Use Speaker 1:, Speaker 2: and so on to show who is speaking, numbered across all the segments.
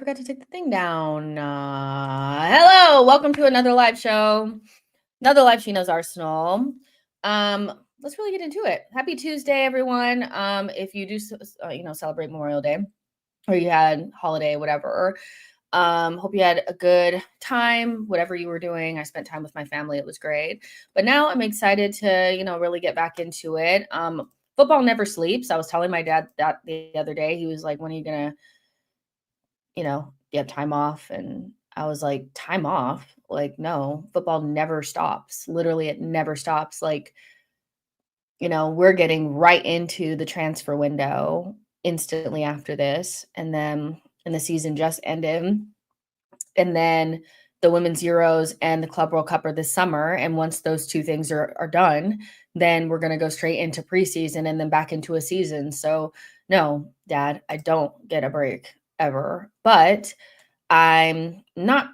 Speaker 1: forgot to take the thing down. Hello, welcome to another live show. Another live She Knows Arsenal. Let's really get into it. Happy Tuesday, everyone. If you do, celebrate Memorial Day or you had holiday, whatever. Hope you had a good time, whatever you were doing. I spent time with my family. It was great. But now I'm excited to, really get back into it. Football never sleeps. I was telling my dad that the other day. He was like, when are you gonna you have time off? And I was like, time off? Like, no, football never stops. Literally, it never stops. Like, we're getting right into the transfer window instantly after this. And the season just ended. And then the Women's Euros and the Club World Cup are this summer. And once those two things are done, then we're going to go straight into preseason and then back into a season. So, no, Dad, I don't get a break ever. But I'm not,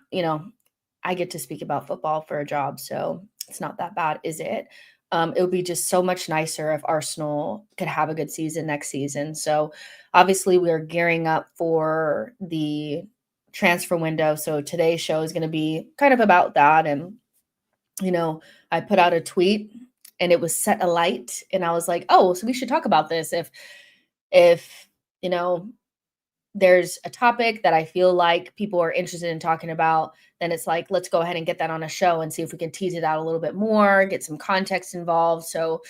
Speaker 1: I get to speak about football for a job. So it's not that bad, is it? It would be just so much nicer if Arsenal could have a good season next season. So obviously, we are gearing up for the transfer window. So today's show is going to be kind of about that. And, I put out a tweet and it was set alight. And I was like, oh, so we should talk about this. If, there's a topic that I feel like people are interested in talking about, then it's like, let's go ahead and get that on a show and see if we can tease it out a little bit more, get some context involved. So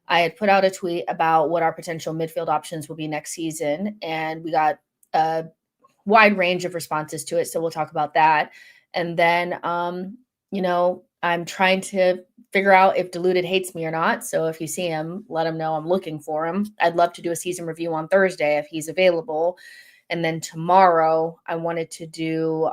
Speaker 1: I had put out a tweet about what our potential midfield options will be next season, and we got a wide range of responses to it. So we'll talk about that. And then, I'm trying to figure out if Diluted hates me or not. So if you see him, let him know I'm looking for him. I'd love to do a season review on Thursday if he's available. And then tomorrow, I wanted to do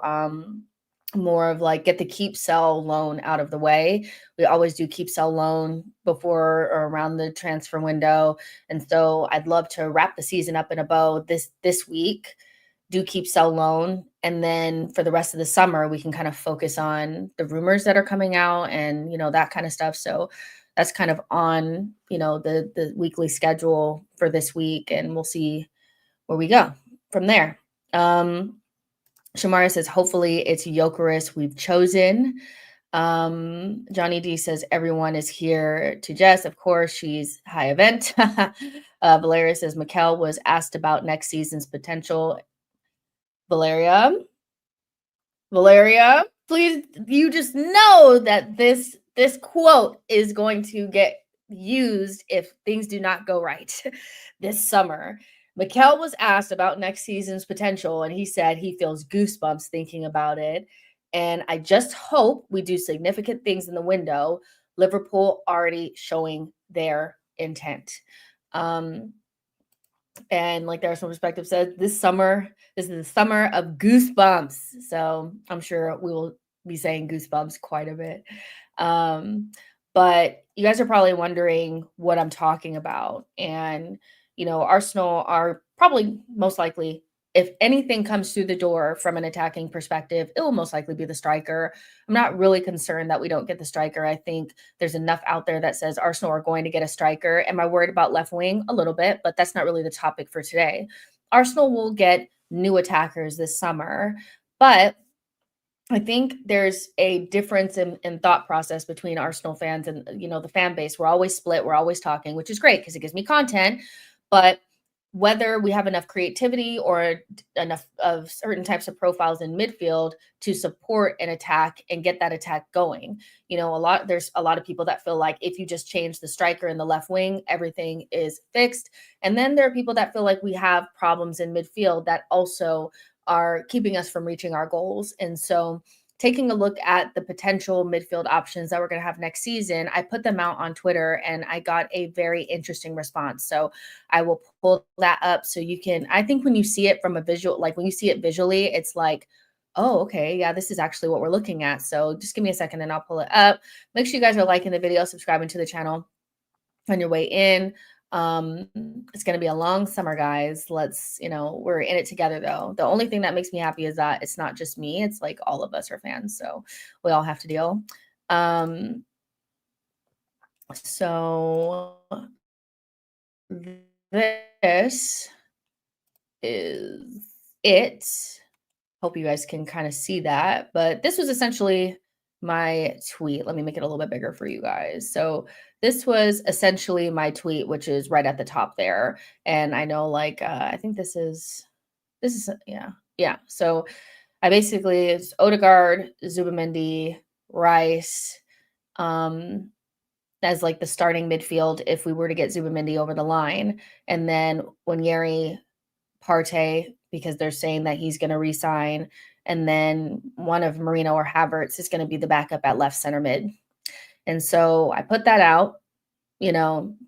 Speaker 1: more of like get the keep sell loan out of the way. We always do keep sell loan before or around the transfer window. And so I'd love to wrap the season up in a bow this week, do keep sell loan, and then for the rest of the summer we can kind of focus on the rumors that are coming out and that kind of stuff. So that's kind of on the weekly schedule for this week, and we'll see where we go from there. Shamara says hopefully it's Jokeris we've chosen. Johnny D says everyone is here to Jess. Of course, she's high event. Valeria says Mikkel was asked about next season's potential. Valeria, please, you just know that this quote is going to get used if things do not go right this summer. Mikkel was asked about next season's potential, and he said he feels goosebumps thinking about it. And I just hope we do significant things in the window. Liverpool already showing their intent. And like there are some perspective said, this is the summer of goosebumps. So I'm sure we will be saying goosebumps quite a bit. But you guys are probably wondering what I'm talking about. And, Arsenal are probably most likely, if anything comes through the door from an attacking perspective, it will most likely be the striker. I'm not really concerned that we don't get the striker. I think there's enough out there that says Arsenal are going to get a striker. Am I worried about left wing? A little bit, but that's not really the topic for today. Arsenal will get new attackers this summer, but I think there's a difference in thought process between Arsenal fans and the fan base. We're always split. We're always talking, which is great because it gives me content. But whether we have enough creativity or enough of certain types of profiles in midfield to support an attack and get that attack going. There's a lot of people that feel like if you just change the striker in the left wing, everything is fixed. And then there are people that feel like we have problems in midfield that also are keeping us from reaching our goals. And so taking a look at the potential midfield options that we're going to have next season, I put them out on Twitter and I got a very interesting response. So I will pull that up so you can, I think when you see it from a visual, like when you see it visually, it's like, oh, okay, yeah, this is actually what we're looking at. So just give me a second and I'll pull it up. Make sure you guys are liking the video, subscribing to the channel on your way in. It's going to be a long summer, guys. We're in it together though. The only thing that makes me happy is that it's not just me. It's like all of us are fans. So we all have to deal. So this is it. Hope you guys can kind of see that. But this was essentially my tweet. Let me make it a little bit bigger for you guys. So this was essentially my tweet, which is right at the top there. And I know, like, I think yeah. So I basically, it's Odegaard, Zubamendi, Rice, um, as like the starting midfield if we were to get Zubamendi over the line, and then Wanyeri, Partey, because they're saying that he's going to resign, and then one of Marino or Havertz is going to be the backup at left center mid. And so I put that out,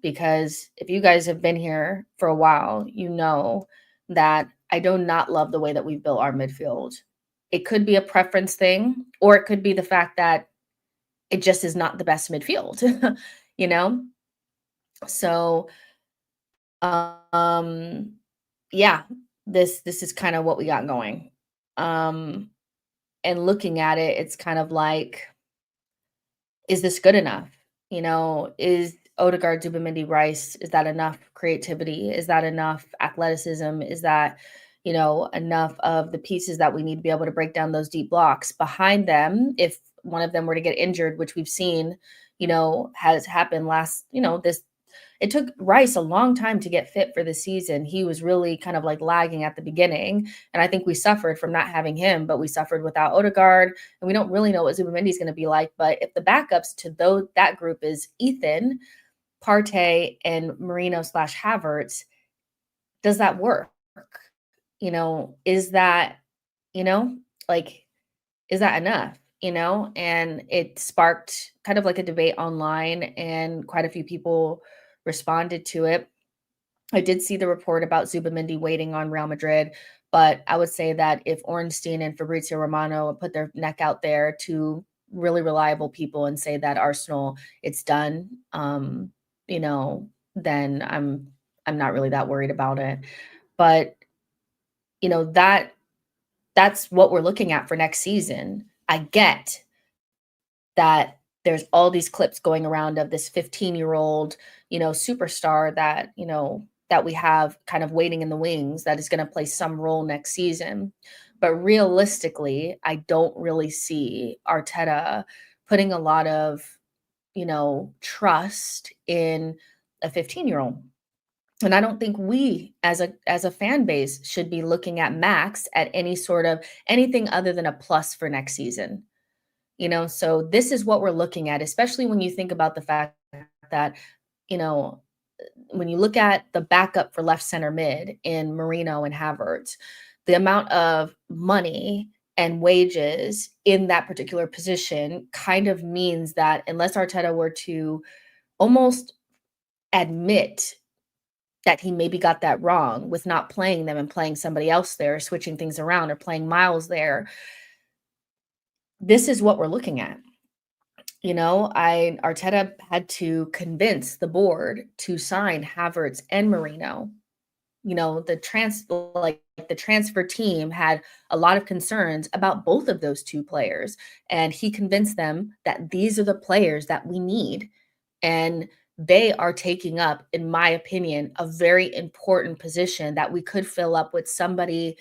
Speaker 1: because if you guys have been here for a while, you know that I do not love the way that we've built our midfield. It could be a preference thing, or it could be the fact that it just is not the best midfield, you know? So, um, yeah, this is kind of what we got going. Um, and looking at it, it's kind of like, is this good enough? Is Odegaard, Zubamendi, Rice, is that enough creativity? Is that enough athleticism? Is that, enough of the pieces that we need to be able to break down those deep blocks behind them if one of them were to get injured, which we've seen, has happened this it took Rice a long time to get fit for the season. He was really kind of like lagging at the beginning. And I think we suffered from not having him, but we suffered without Odegaard. And we don't really know what Zubamendi is going to be like. But if the backups to that group is Ethan, Partey, and Marino slash Havertz, does that work? Is that, you know, like, is that enough? And it sparked kind of like a debate online, and quite a few people responded to it. I did see the report about Zubamendi waiting on Real Madrid, but I would say that if Ornstein and Fabrizio Romano put their neck out there to really reliable people and say that Arsenal, it's done, then I'm not really that worried about it. But you know that that's what we're looking at for next season. I get that there's all these clips going around of this 15-year-old, superstar that we have kind of waiting in the wings that is going to play some role next season. But realistically, I don't really see Arteta putting a lot of, trust in a 15-year-old. And I don't think we as a fan base should be looking at Max at any sort of anything other than a plus for next season. So this is what we're looking at, especially when you think about the fact that, you know, when you look at the backup for left center mid in Marino and Havertz, the amount of money and wages in that particular position kind of means that unless Arteta were to almost admit that he maybe got that wrong with not playing them and playing somebody else there, switching things around or playing Miles there, this is what we're looking at. Arteta had to convince the board to sign Havertz and Marino. The transfer team had a lot of concerns about both of those two players, and he convinced them that these are the players that we need. And they are taking up, in my opinion, a very important position that we could fill up with somebody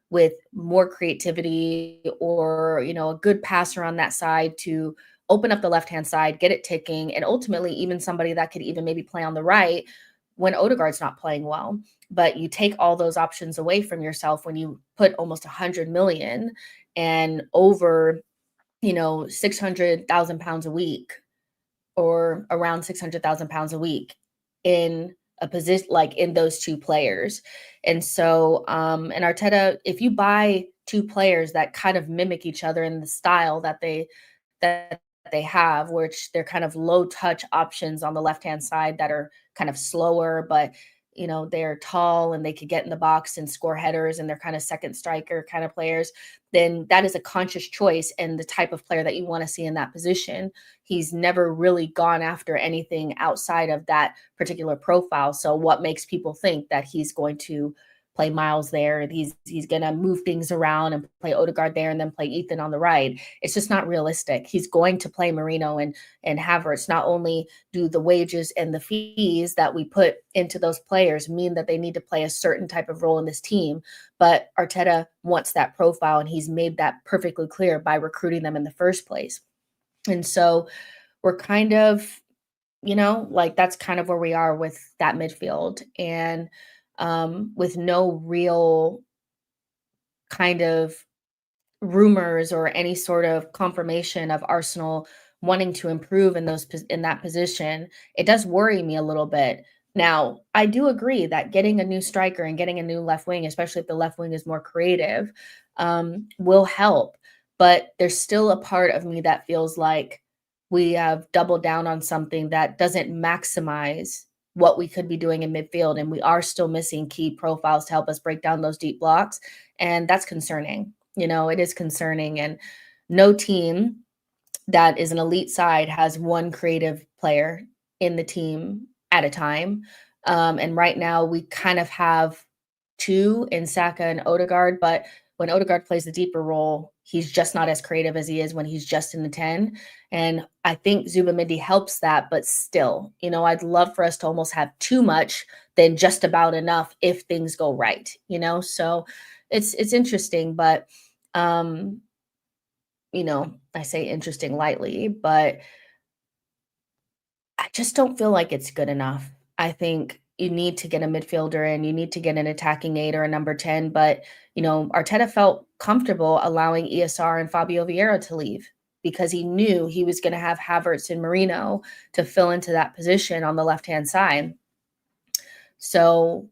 Speaker 1: with more creativity or, a good passer on that side to open up the left-hand side, get it ticking, and ultimately even somebody that could even maybe play on the right when Odegaard's not playing well. But you take all those options away from yourself when you put almost 100 million and over, 600,000 pounds a week, or around 600,000 pounds a week in a position like in those two players. And so, and Arteta, if you buy two players that kind of mimic each other in the style that they have, which they're kind of low touch options on the left-hand side that are kind of slower, but they're tall and they could get in the box and score headers and they're kind of second striker kind of players, then that is a conscious choice and the type of player that you want to see in that position. He's never really gone after anything outside of that particular profile. So what makes people think that he's going to play Miles there, and he's gonna move things around and play Odegaard there and then play Ethan on the right. It's just not realistic. He's going to play Marino and Havertz. Not only do the wages and the fees that we put into those players mean that they need to play a certain type of role in this team, but Arteta wants that profile, and he's made that perfectly clear by recruiting them in the first place. And so we're kind of, like that's kind of where we are with that midfield. And with no real kind of rumors or any sort of confirmation of Arsenal wanting to improve in in that position, it does worry me a little bit. Now, I do agree that getting a new striker and getting a new left wing, especially if the left wing is more creative, will help. But there's still a part of me that feels like we have doubled down on something that doesn't maximize what we could be doing in midfield, and we are still missing key profiles to help us break down those deep blocks, and that's concerning. It is concerning, and no team that is an elite side has one creative player in the team at a time. And right now we kind of have two in Saka and Odegaard, but when Odegaard plays the deeper role, he's just not as creative as he is when he's just in the 10. And I think Zubamindi helps that, but still, I'd love for us to almost have too much than just about enough if things go right. So it's interesting, but I say interesting lightly, but I just don't feel like it's good enough. I think you need to get a midfielder and you need to get an attacking eight or a number 10. But, Arteta felt comfortable allowing ESR and Fabio Vieira to leave because he knew he was going to have Havertz and Marino to fill into that position on the left-hand side. So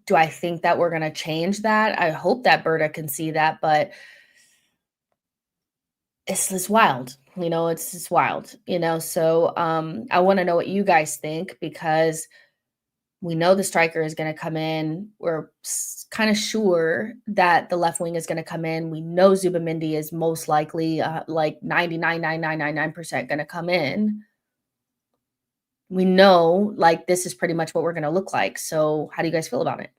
Speaker 1: do I think that we're going to change that? I hope that Berta can see that, but it's just wild, it's just wild, so I want to know what you guys think because we know the striker is going to come in. We're kind of sure that the left wing is going to come in. We know Zubamindi is most likely like 99.9999% going to come in. We know like this is pretty much what we're going to look like. So how do you guys feel about it?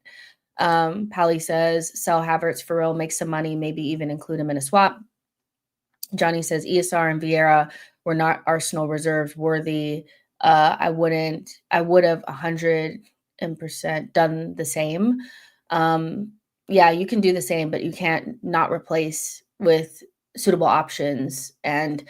Speaker 1: Pally says sell Havertz for real, make some money, maybe even include him in a swap. Johnny says ESR and Vieira were not Arsenal reserves worthy. I would have 100% done the same. Yeah, you can do the same, but you can't not replace with suitable options. And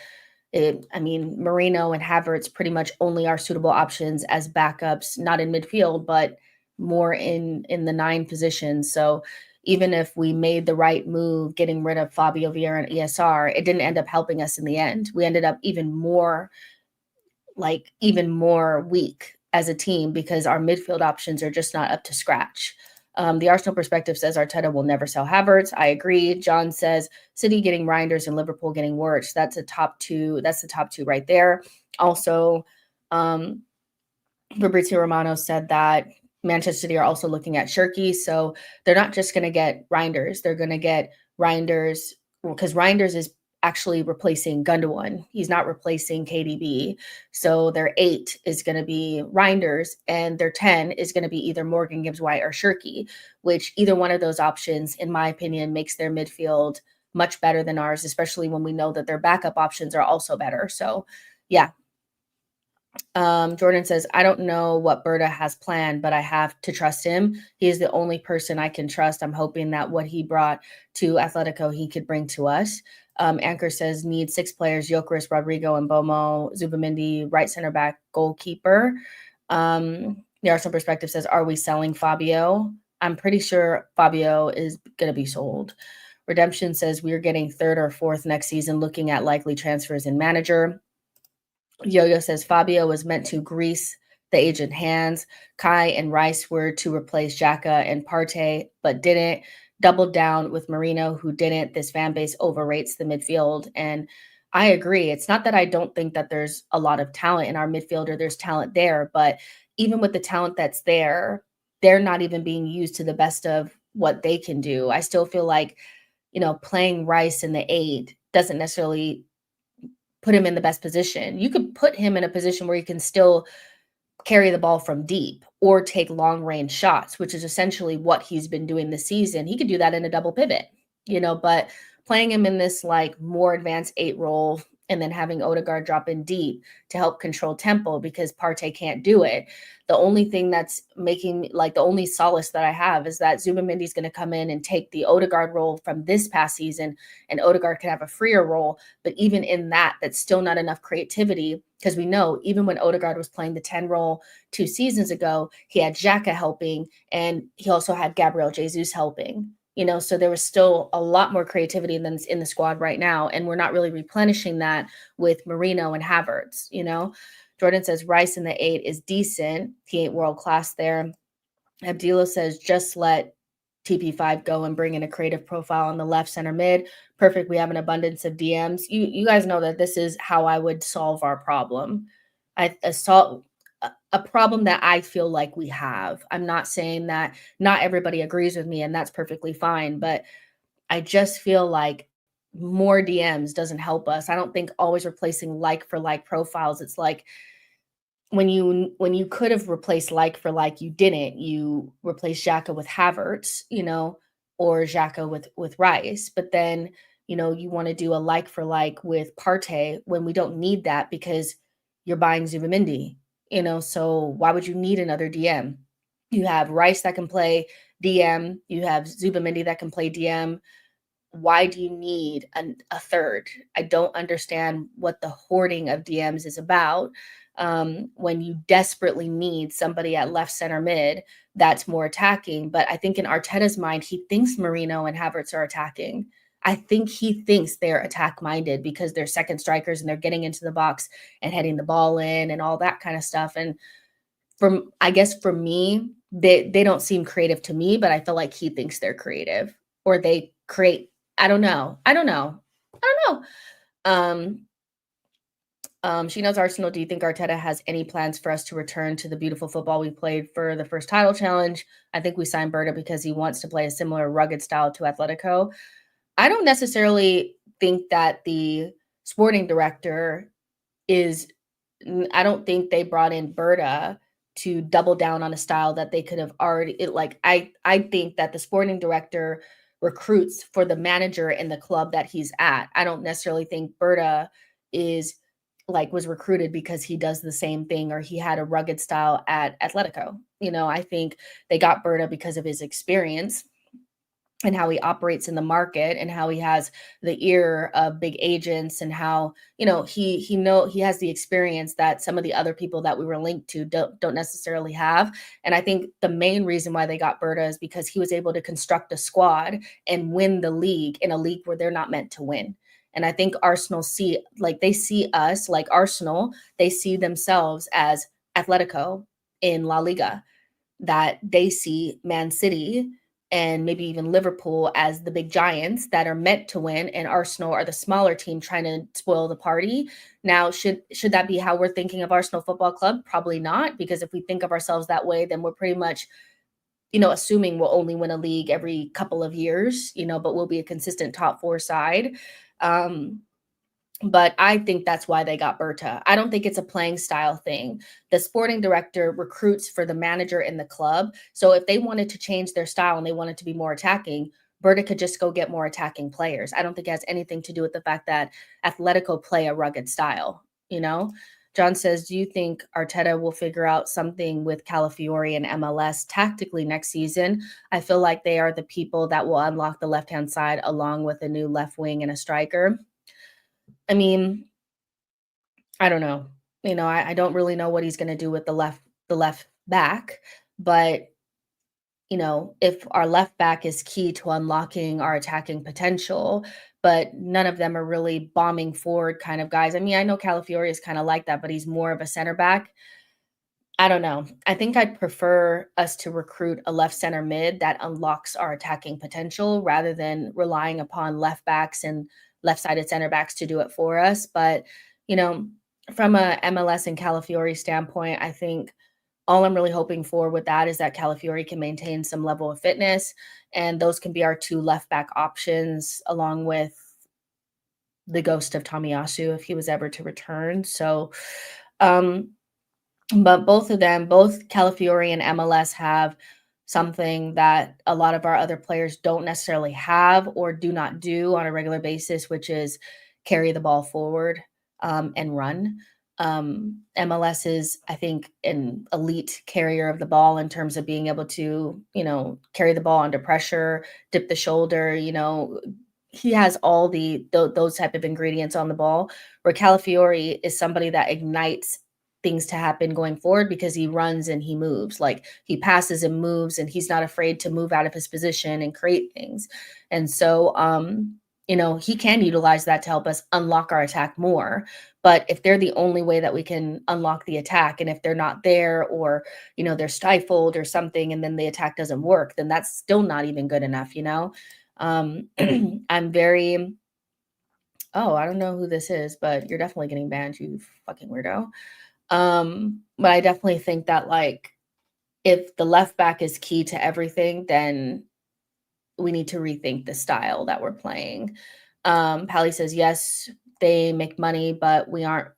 Speaker 1: Marino and Havertz pretty much only are suitable options as backups, not in midfield, but more in the 9 positions. So even if we made the right move, getting rid of Fabio Vieira and ESR, it didn't end up helping us in the end. We ended up even more weak as a team because our midfield options are just not up to scratch. The Arsenal perspective says Arteta will never sell Havertz. I agree. John says City getting Reinders and Liverpool getting Wirtz. That's the top two right there. Also, Fabrizio Romano said that Manchester City are also looking at Shirky. So they're not just going to get Reinders. They're going to get Reinders because Reinders is actually replacing Gundogan. He's not replacing KDB. So their 8 is going to be Reinders and their 10 is going to be either Morgan Gibbs White or Shirky, which either one of those options, in my opinion, makes their midfield much better than ours, especially when we know that their backup options are also better. So yeah. Jordan says, I don't know what Berta has planned, but I have to trust him. He is the only person I can trust. I'm hoping that what he brought to Atletico, he could bring to us. Anchor says, need 6 players, Gyökeres, Rodrigo, and Bomo, Zubamindi, right center back, goalkeeper. The Arsenal perspective says, are we selling Fabio? I'm pretty sure Fabio is going to be sold. Redemption says, we're getting 3rd or 4th next season, looking at likely transfers in manager. Yo-Yo says Fabio was meant to grease the agent hands. Kai and Rice were to replace Xhaka and Partey, but didn't. Doubled down with Marino, who didn't. This fan base overrates the midfield. And I agree. It's not that I don't think that there's a lot of talent in our midfield or there's talent there, but even with the talent that's there, they're not even being used to the best of what they can do. I still feel like, playing Rice in the 8 doesn't necessarily put him in the best position. You could put him in a position where he can still carry the ball from deep or take long range shots, which is essentially what he's been doing this season. He could do that in a double pivot, but playing him in this like more advanced 8 role and then having Odegaard drop in deep to help control tempo because Partey can't do it. The only thing that's making like the only solace that I have is that Zubimendi's going to come in and take the Odegaard role from this past season, and Odegaard can have a freer role. But even in that, that's still not enough creativity because we know even when Odegaard was playing the 10 role 2 seasons ago, he had Xhaka helping and he also had Gabriel Jesus helping. So there was still a lot more creativity than's in the squad right now. And we're not really replenishing that with Marino and Havertz. Jordan says Rice in the 8 is decent. He ain't world class there. Abdillah says just let TP5 go and bring in a creative profile on the left center mid. Perfect. We have an abundance of DMs. You guys know that this is how I would solve our problem. I solve a problem that I feel like we have. I'm not saying that not everybody agrees with me, and that's perfectly fine, but I just feel like more DMs doesn't help us. I don't think always replacing like for like profiles. It's like when you could have replaced like for like, you didn't. You replaced Xhaka with Havertz, or Xhaka with Rice. But then, you want to do a like for like with Partey when we don't need that because you're buying Zubimendi. So why would you need another DM? You have Rice that can play DM. You have Zubimendi that can play DM. Why do you need a third? I don't understand what the hoarding of DMs is about when you desperately need somebody at left center mid that's more attacking. But I think in Arteta's mind, he thinks Marino and Havertz are attacking. I think he thinks they're attack minded because they're second strikers and they're getting into the box and heading the ball in and all that kind of stuff. And I guess for me, they don't seem creative to me, but I feel like he thinks they're creative or they create. I don't know. She knows Arsenal. Do you think Arteta has any plans for us to return to the beautiful football we played for the first title challenge? I think we signed Berta because he wants to play a similar rugged style to Atletico. I don't necessarily think that the sporting director is. I don't think they brought in Berta to double down on a style that they could have already. I think that the sporting director recruits for the manager in the club that he's at. I don't necessarily think Berta was recruited because he does the same thing or he had a rugged style at Atletico. I think they got Berta because of his experience and how he operates in the market and how he has the ear of big agents and how he has the experience that some of the other people that we were linked to don't necessarily have. And I think the main reason why they got Berta is because he was able to construct a squad and win the league in a league where they're not meant to win. And I think Arsenal they see us like Arsenal, they see themselves as Atletico in La Liga, that they see Man City and maybe even Liverpool as the big giants that are meant to win, and Arsenal are the smaller team trying to spoil the party. Now, should that be how we're thinking of Arsenal Football Club? Probably not, because if we think of ourselves that way, then we're pretty much, assuming we'll only win a league every couple of years, but we'll be a consistent top 4 side. But I think that's why they got Berta. I don't think it's a playing style thing. The sporting director recruits for the manager in the club. So if they wanted to change their style and they wanted to be more attacking, Berta could just go get more attacking players. I don't think it has anything to do with the fact that Atletico play a rugged style. John says, do you think Arteta will figure out something with Calafiori and MLS tactically next season? I feel like they are the people that will unlock the left-hand side along with a new left wing and a striker. I mean, I don't know. I don't really know what he's going to do with the left back, but if our left back is key to unlocking our attacking potential, but none of them are really bombing forward kind of guys. I mean, I know Calafiori is kind of like that, but he's more of a center back. I don't know. I think I'd prefer us to recruit a left center mid that unlocks our attacking potential rather than relying upon left backs and left-sided center backs to do it for us. But, from a MLS and Calafiori standpoint, I think all I'm really hoping for with that is that Calafiori can maintain some level of fitness, and those can be our 2 left back options along with the ghost of Tomiyasu if he was ever to return. So, But both of them, both Calafiori and MLS have something that a lot of our other players don't necessarily have or do not do on a regular basis, which is carry the ball forward, and run. MLS is, I think, an elite carrier of the ball in terms of being able to, carry the ball under pressure, dip the shoulder, he has all those type of ingredients on the ball, where Calafiori is somebody that ignites things to happen going forward because he runs and he moves. Like, he passes and moves, and he's not afraid to move out of his position and create things. And so, he can utilize that to help us unlock our attack more. But if they're the only way that we can unlock the attack, and if they're not there, or, they're stifled or something, and then the attack doesn't work, then that's still not even good enough. I'm very, oh, I don't know who this is, but you're definitely getting banned, you fucking weirdo. But I definitely think that, like, if the left back is key to everything, then we need to rethink the style that we're playing. Pally says, yes, they make money, but we aren't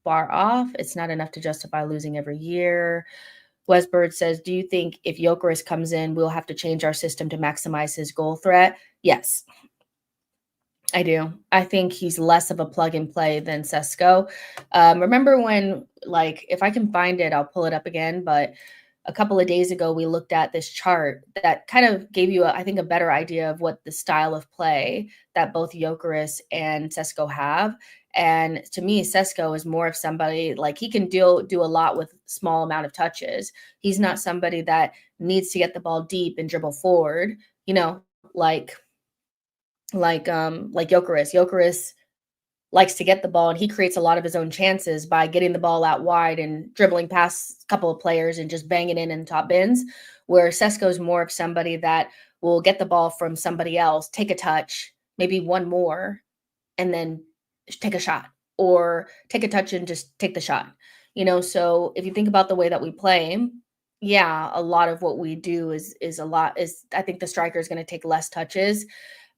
Speaker 1: far off. It's not enough to justify losing every year. Westbird says, do you think if Jokeris comes in, we'll have to change our system to maximize his goal threat? Yes, I do. I think he's less of a plug and play than Sesko. Remember when, like, if I can find it, I'll pull it up again. But a couple of days ago, we looked at this chart that kind of gave you, I think, a better idea of what the style of play that both Jokeris and Sesko have. And to me, Sesko is more of somebody, like, he can do a lot with small amount of touches. He's not somebody that needs to get the ball deep and dribble forward, like like Jokeris. Jokeris likes to get the ball, and he creates a lot of his own chances by getting the ball out wide and dribbling past a couple of players and just banging in top bins. Where Sesko is more of somebody that will get the ball from somebody else, take a touch, maybe one more, and then take a shot, or take a touch and just take the shot. So if you think about the way that we play, yeah, a lot of what we do is a lot is, I think the striker is going to take less touches.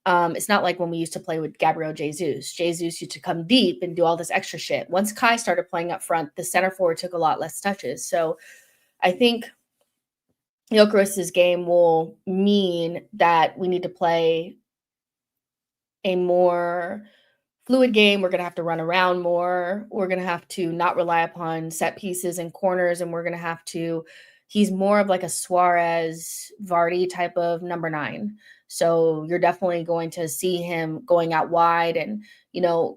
Speaker 1: It's not like when we used to play with Gabriel Jesus. Jesus used to come deep and do all this extra shit. Once Kai started playing up front, the center forward took a lot less touches. So I think Gyökeres's game will mean that we need to play a more fluid game. We're going to have to run around more. We're going to have to not rely upon set pieces and corners. And we're going to have to, he's more of like a Suarez Vardy type of number 9. So you're definitely going to see him going out wide and,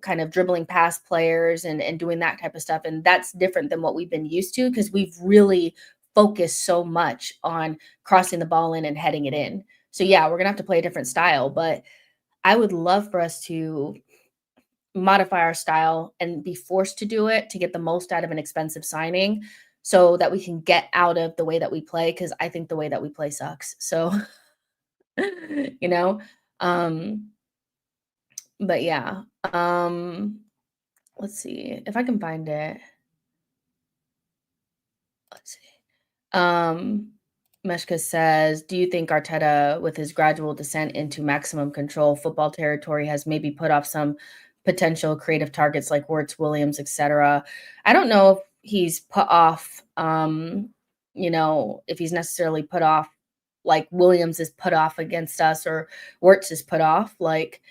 Speaker 1: kind of dribbling past players and doing that type of stuff. And that's different than what we've been used to, because we've really focused so much on crossing the ball in and heading it in. So yeah, we're going to have to play a different style, but I would love for us to modify our style and be forced to do it to get the most out of an expensive signing, so that we can get out of the way that we play, because I think the way that we play sucks. So, you know, um, but yeah, let's see if I can find it. Let's see. Meshka says, do you think Arteta, with his gradual descent into maximum control football territory, has maybe put off some potential creative targets like Wirtz, Williams, etc.? I don't know if he's put off, if he's necessarily put off, like Williams is put off against us, or Wirtz is put off. Like,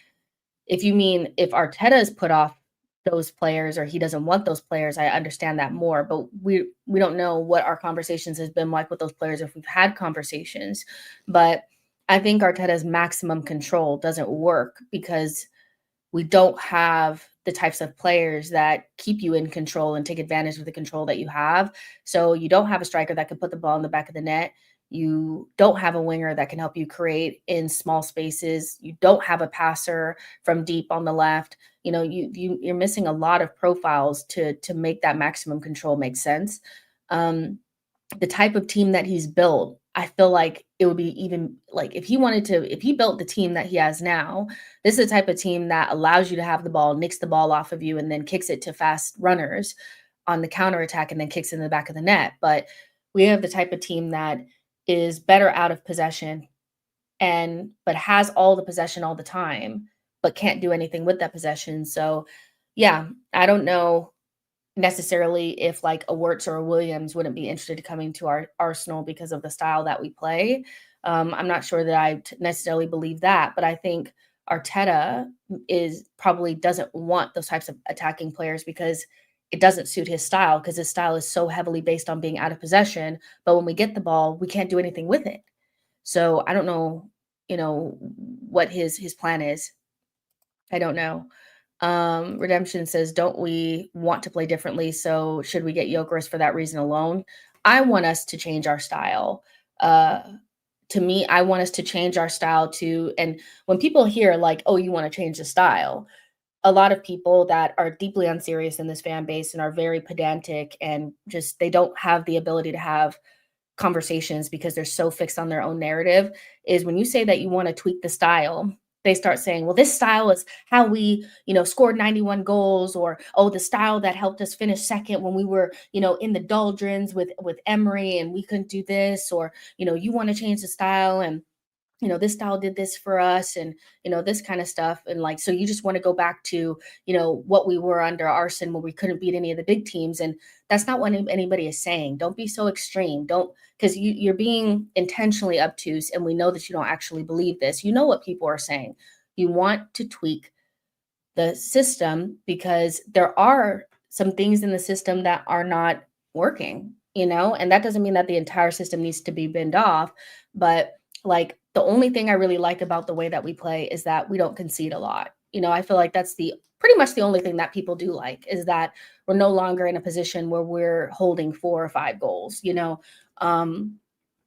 Speaker 1: if you mean if Arteta is put off those players, or he doesn't want those players, I understand that more. But we don't know what our conversations has been like with those players, if we've had conversations. But I think Arteta's maximum control doesn't work because we don't have the types of players that keep you in control and take advantage of the control that you have. So you don't have a striker that can put the ball in the back of the net. You don't have a winger that can help you create in small spaces. You don't have a passer from deep on the left. You're missing a lot of profiles to make that maximum control make sense. The type of team that he's built, I feel like it would be, even like, if he built the team that he has now, this is the type of team that allows you to have the ball, nicks the ball off of you, and then kicks it to fast runners on the counter attack, and then kicks it in the back of the net. But we have the type of team that is better out of possession, but has all the possession all the time, but can't do anything with that possession. So yeah, I don't know necessarily if like a Wirtz or a Williams wouldn't be interested in coming to our Arsenal because of the style that we play. I'm not sure that necessarily believe that, but I think Arteta is probably doesn't want those types of attacking players because it doesn't suit his style because his style is so heavily based on being out of possession. But when we get the ball, we can't do anything with it. So I don't know, what his plan is. I don't know. Redemption says, "Don't we want to play differently? So should we get Jokeris for that reason alone?" I want us to change our style. Uh, to me, I want us to change our style to, and when people hear like, "Oh, you want to change the style," a lot of people that are deeply unserious in this fan base and are very pedantic and just they don't have the ability to have conversations because they're so fixed on their own narrative is when you say that you want to tweak the style, they start saying, well, this style is how we, scored 91 goals, or oh, the style that helped us finish second when we were, in the doldrums with Emery and we couldn't do this, or, you want to change the style and this style did this for us and, this kind of stuff. And like, so you just want to go back to, what we were under Arsenal where we couldn't beat any of the big teams. And that's not what anybody is saying. Don't be so extreme. Don't, because you're being intentionally obtuse. And we know that you don't actually believe this. You know what people are saying. You want to tweak the system because there are some things in the system that are not working, and that doesn't mean that the entire system needs to be binned off. But like the only thing I really like about the way that we play is that we don't concede a lot. I feel like that's the pretty much the only thing that people do like is that we're no longer in a position where we're holding 4 or 5 goals. Um,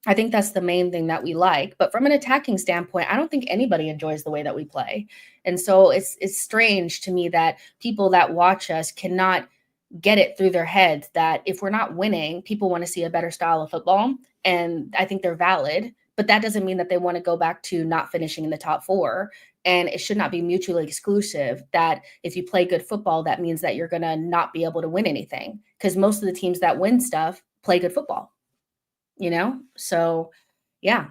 Speaker 1: I think that's the main thing that we like. But from an attacking standpoint, I don't think anybody enjoys the way that we play. And so it's strange to me that people that watch us cannot get it through their heads that if we're not winning, people want to see a better style of football. And I think they're valid, but that doesn't mean that they want to go back to not finishing in the top four. And it should not be mutually exclusive that if you play good football, that means that you're going to not be able to win anything. Because most of the teams that win stuff play good football. So yeah.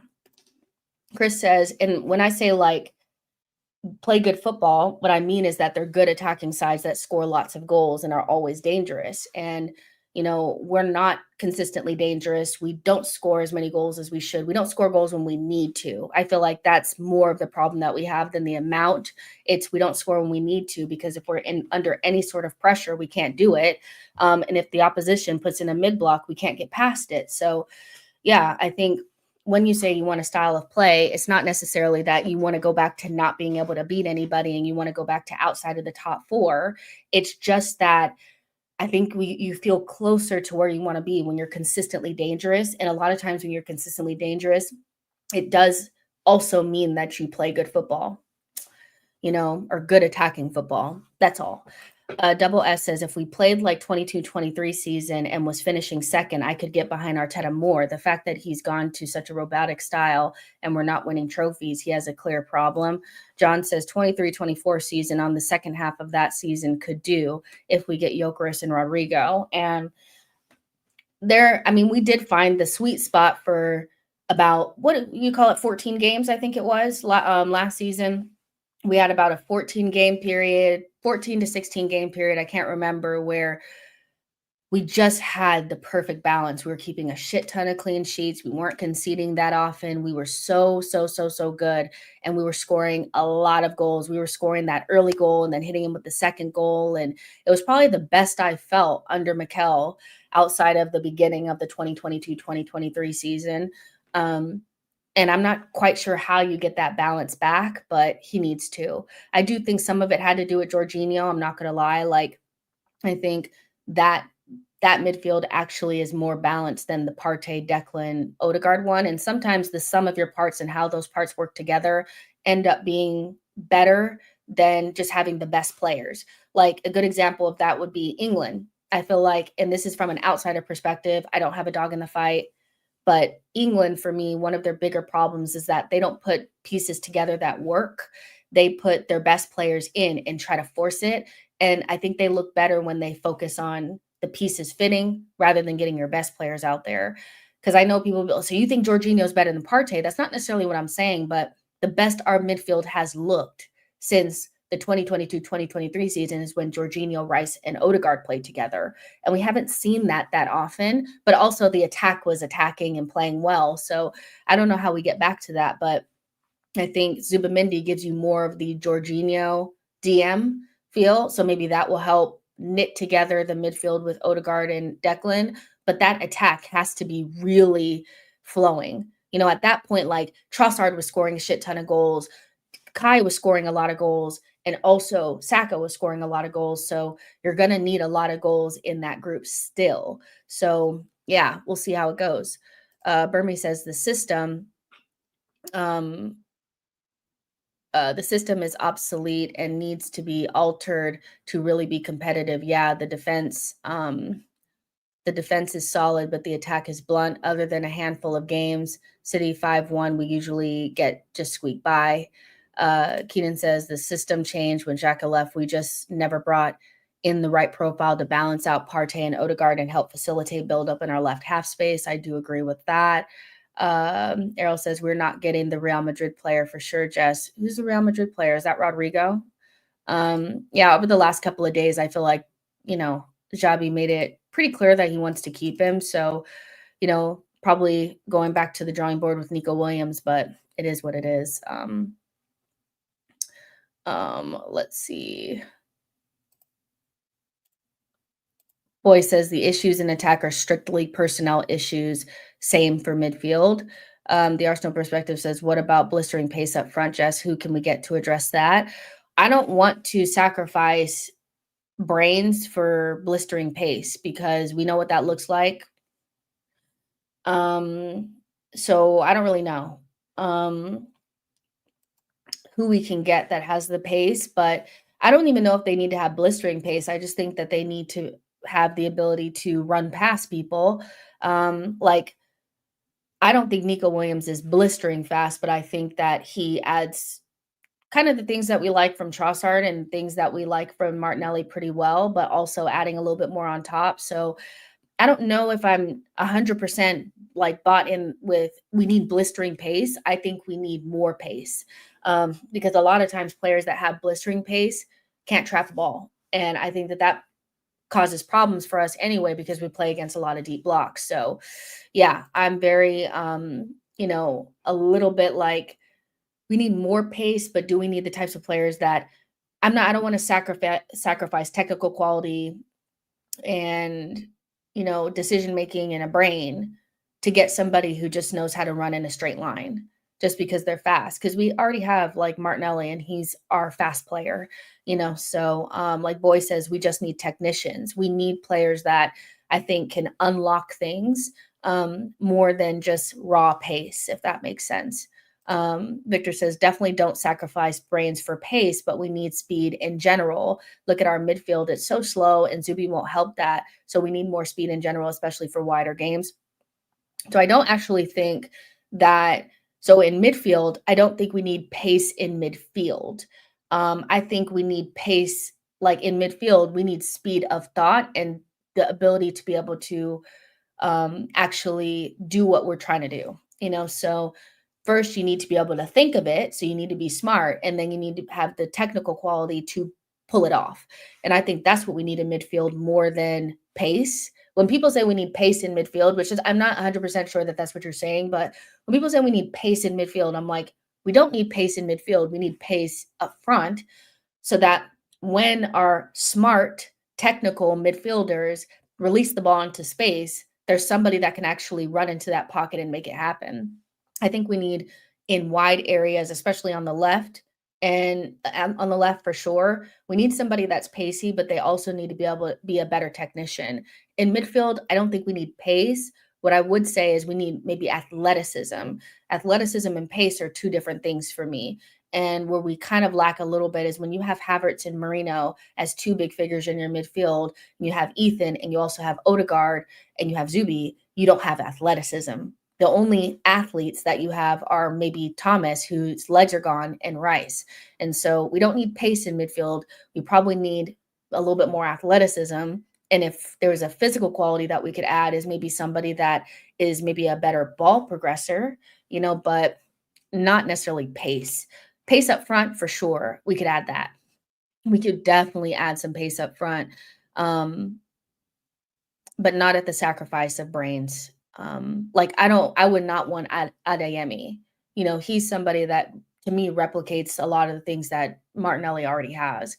Speaker 1: Chris says, and when I say like play good football, what I mean is that they're good attacking sides that score lots of goals and are always dangerous. And we're not consistently dangerous. We don't score as many goals as we should. We don't score goals when we need to. I feel like that's more of the problem that we have than the amount. It's we don't score when we need to because if we're under any sort of pressure, we can't do it. And if the opposition puts in a mid block, we can't get past it. So yeah, I think when you say you want a style of play, it's not necessarily that you want to go back to not being able to beat anybody and you want to go back to outside of the top four. It's just that I think you feel closer to where you want to be when you're consistently dangerous. And a lot of times when you're consistently dangerous, it does also mean that you play good football, or good attacking football. That's all. Double S says, if we played like 22-23 season and was finishing second, I could get behind Arteta more. The fact that he's gone to such a robotic style and we're not winning trophies, he has a clear problem. John says 23-24 season on the second half of that season could do if we get Jokeris and Rodrigo. And we did find the sweet spot for about, what you call it, 14 games, I think it was last season. We had about a 14 to 16 game period. I can't remember, where we just had the perfect balance. We were keeping a shit ton of clean sheets. We weren't conceding that often. We were so good. And we were scoring a lot of goals. We were scoring that early goal and then hitting him with the second goal. And it was probably the best I felt under Mikel outside of the beginning of the 2022-2023 season. And I'm not quite sure how you get that balance back, but he needs to. I do think some of it had to do with Jorginho. I'm not going to lie. Like, I think that midfield actually is more balanced than the Partey, Declan, Odegaard one. And sometimes the sum of your parts and how those parts work together end up being better than just having the best players. Like a good example of that would be England. I feel like, and this is from an outsider perspective, I don't have a dog in the fight. But England, for me, one of their bigger problems is that they don't put pieces together that work. They put their best players in and try to force it. And I think they look better when they focus on the pieces fitting rather than getting your best players out there. Because I know people will, so you think Jorginho is better than Partey? That's not necessarily what I'm saying, but the best our midfield has looked since the 2022-2023 season is when Jorginho, Rice, and Odegaard played together. And we haven't seen that often, but also the attack was attacking and playing well. So I don't know how we get back to that, but I think Zubamendi gives you more of the Jorginho DM feel. So maybe that will help knit together the midfield with Odegaard and Declan. But that attack has to be really flowing. At that point, like Trossard was scoring a shit ton of goals. Kai was scoring a lot of goals. And also Saka was scoring a lot of goals. So you're going to need a lot of goals in that group still. So yeah, we'll see how it goes. Burmy says um, the system is obsolete and needs to be altered to really be competitive. Yeah, the defense is solid, but the attack is blunt. Other than a handful of games, City 5-1, we usually get just squeak by. Keenan says the system changed when Xhaka left. We just never brought in the right profile to balance out Partey and Odegaard and help facilitate build up in our left half space. I do agree with that. Errol says we're not getting the Real Madrid player for sure, Jess. Who's the Real Madrid player? Is that Rodrigo? Yeah, over the last couple of days, I feel like, Xabi made it pretty clear that he wants to keep him. So, probably going back to the drawing board with Nico Williams, but it is what it is. Let's see. Boy says the issues in attack are strictly personnel issues. Same for midfield. The Arsenal perspective says, what about blistering pace up front, Jess? Who can we get to address that? I don't want to sacrifice brains for blistering pace because we know what that looks like. So I don't really know who we can get that has the pace, but I don't even know if they need to have blistering pace. I just think that they need to have the ability to run past people. Like I don't think Nico Williams is blistering fast, but I think that he adds kind of the things that we like from Trossard and things that we like from Martinelli pretty well, but also adding a little bit more on top. So I don't know if I'm 100% like bought in with we need blistering pace. I think we need more pace because a lot of times players that have blistering pace can't trap the ball. And I think that causes problems for us anyway because we play against a lot of deep blocks. So yeah, I'm very, a little bit like we need more pace, but do we need the types of players that I don't want to sacrifice technical quality and decision making and a brain to get somebody who just knows how to run in a straight line just because they're fast, because we already have like Martinelli and he's our fast player. So like Boy says, we just need technicians. We need players that I think can unlock things more than just raw pace, if that makes sense. Victor says, definitely don't sacrifice brains for pace, but we need speed in general. Look at our midfield. It's so slow and Zubi won't help that. So we need more speed in general, especially for wider games. So I don't actually think that. So in midfield, I don't think we need pace in midfield. I think we need pace like in midfield. We need speed of thought and the ability to be able to actually do what we're trying to do. So first you need to be able to think of it. So you need to be smart, and then you need to have the technical quality to pull it off. And I think that's what we need in midfield more than pace. When people say we need pace in midfield, which is, I'm not 100% sure that that's what you're saying, but when people say we need pace in midfield, I'm like, we don't need pace in midfield. We need pace up front so that when our smart technical midfielders release the ball into space, there's somebody that can actually run into that pocket and make it happen. I think we need in wide areas, especially on the left, and on the left for sure, we need somebody that's pacey, but they also need to be able to be a better technician. In midfield, I don't think we need pace. What I would say is we need maybe athleticism. Athleticism and pace are two different things for me. And where we kind of lack a little bit is when you have Havertz and Marino as two big figures in your midfield, and you have Ethan and you also have Odegaard and you have Zubi, you don't have athleticism. The only athletes that you have are maybe Thomas, whose legs are gone, and Rice. And so we don't need pace in midfield. We probably need a little bit more athleticism. And if there was a physical quality that we could add is maybe somebody that is maybe a better ball progressor, but not necessarily pace. Pace up front for sure. We could add that. We could definitely add some pace up front, um, but not at the sacrifice of brains. Like I would not want Adeyemi. You know, he's somebody that to me replicates a lot of the things that Martinelli already has.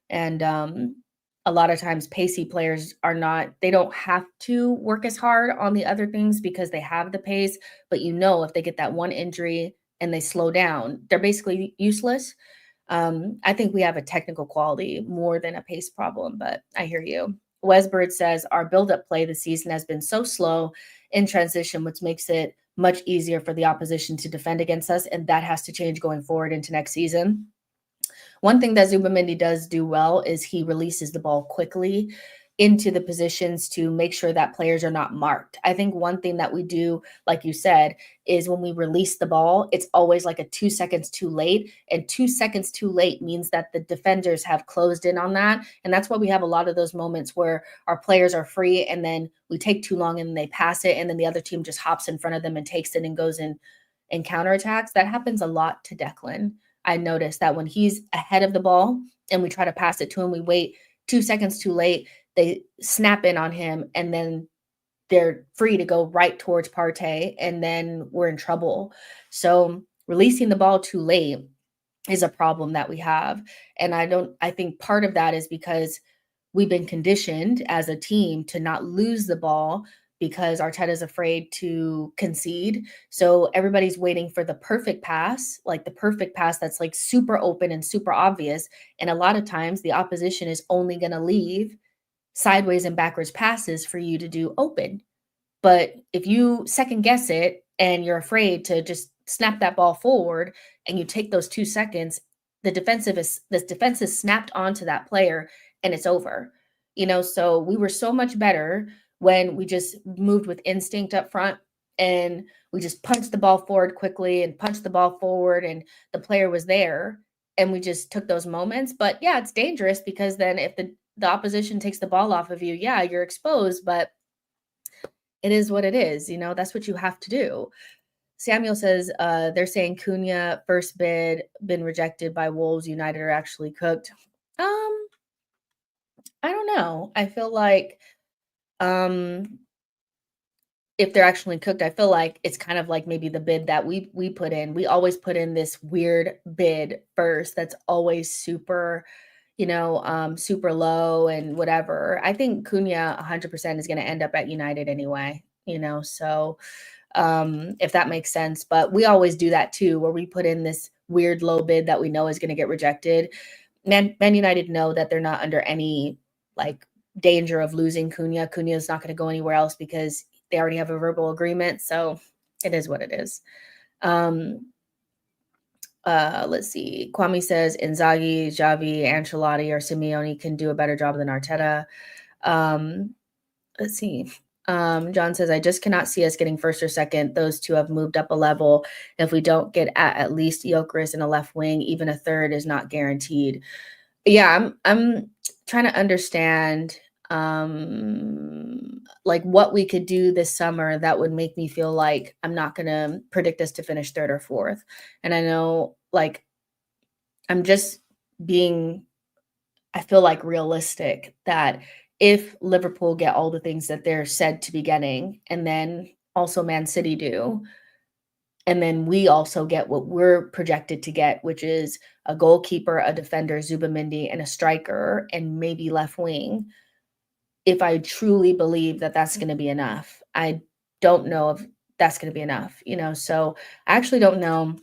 Speaker 1: And a lot of times pacey players are not, they don't have to work as hard on the other things because they have the pace, but you know if they get that one injury and they slow down, they're basically useless. I think we have a technical quality more than a pace problem, but I hear you. Wesbird says our build-up play this season has been so slow in transition, which makes it much easier for the opposition to defend against us, and that has to change going forward into next season. One thing that Zubamendi does do well is he releases the ball quickly into the positions to make sure that players are not marked. I think one thing that we do, like you said, is when we release the ball, it's always like a 2 seconds too late. And 2 seconds too late means that the defenders have closed in on that. And that's why we have a lot of those moments where our players are free and then we take too long and they pass it. And then the other team just hops in front of them and takes it and goes in and counterattacks. That happens a lot to Declan. I noticed that when he's ahead of the ball and we try to pass it to him, we wait 2 seconds too late. They snap in on him and then they're free to go right towards Partey and then we're in trouble. So releasing the ball too late is a problem that we have. And I think part of that is because we've been conditioned as a team to not lose the ball because Arteta's afraid to concede. So everybody's waiting for the perfect pass, like the perfect pass that's like super open and super obvious. And a lot of times the opposition is only going to leave sideways and backwards passes for you to do open. But if you second guess it and you're afraid to just snap that ball forward and you take those 2 seconds, the defense is snapped onto that player and it's over. You know, so we were so much better when we just moved with instinct up front and we just punched the ball forward quickly and punched the ball forward and the player was there and we just took those moments. But yeah, it's dangerous because then if the opposition takes the ball off of you, yeah, you're exposed, but it is what it is, you know, that's what you have to do. Samuel says, they're saying Cunha first bid been rejected by Wolves. United are actually cooked. I don't know. I feel like um if they're actually cooked, I feel like it's kind of like maybe the bid that we put in. We always put in this weird bid first that's always super, super low and whatever. I think Cunha 100% is going to end up at United anyway, so if that makes sense. But we always do that too, where we put in this weird low bid that we know is going to get rejected. Man United know that they're not under any like danger of losing Cunha. Cunha is not going to go anywhere else because they already have a verbal agreement. So it is what it is. Let's see. Kwame says Inzaghi, Xavi, Ancelotti, or Simeone can do a better job than Arteta. Let's see. John says, I just cannot see us getting first or second. Those two have moved up a level. If we don't get at least Gyökeres in a left wing, even a third is not guaranteed. Yeah, I'm trying to understand like what we could do this summer that would make me feel like I'm not going to predict us to finish third or fourth. And I know like I'm just being, I feel like realistic that if Liverpool get all the things that they're said to be getting, and then also Man City do, and then we also get what we're projected to get, which is a goalkeeper, a defender, Zubamendi, and a striker, and maybe left wing. If I truly believe that that's going to be enough, I don't know if that's going to be enough, So I actually don't know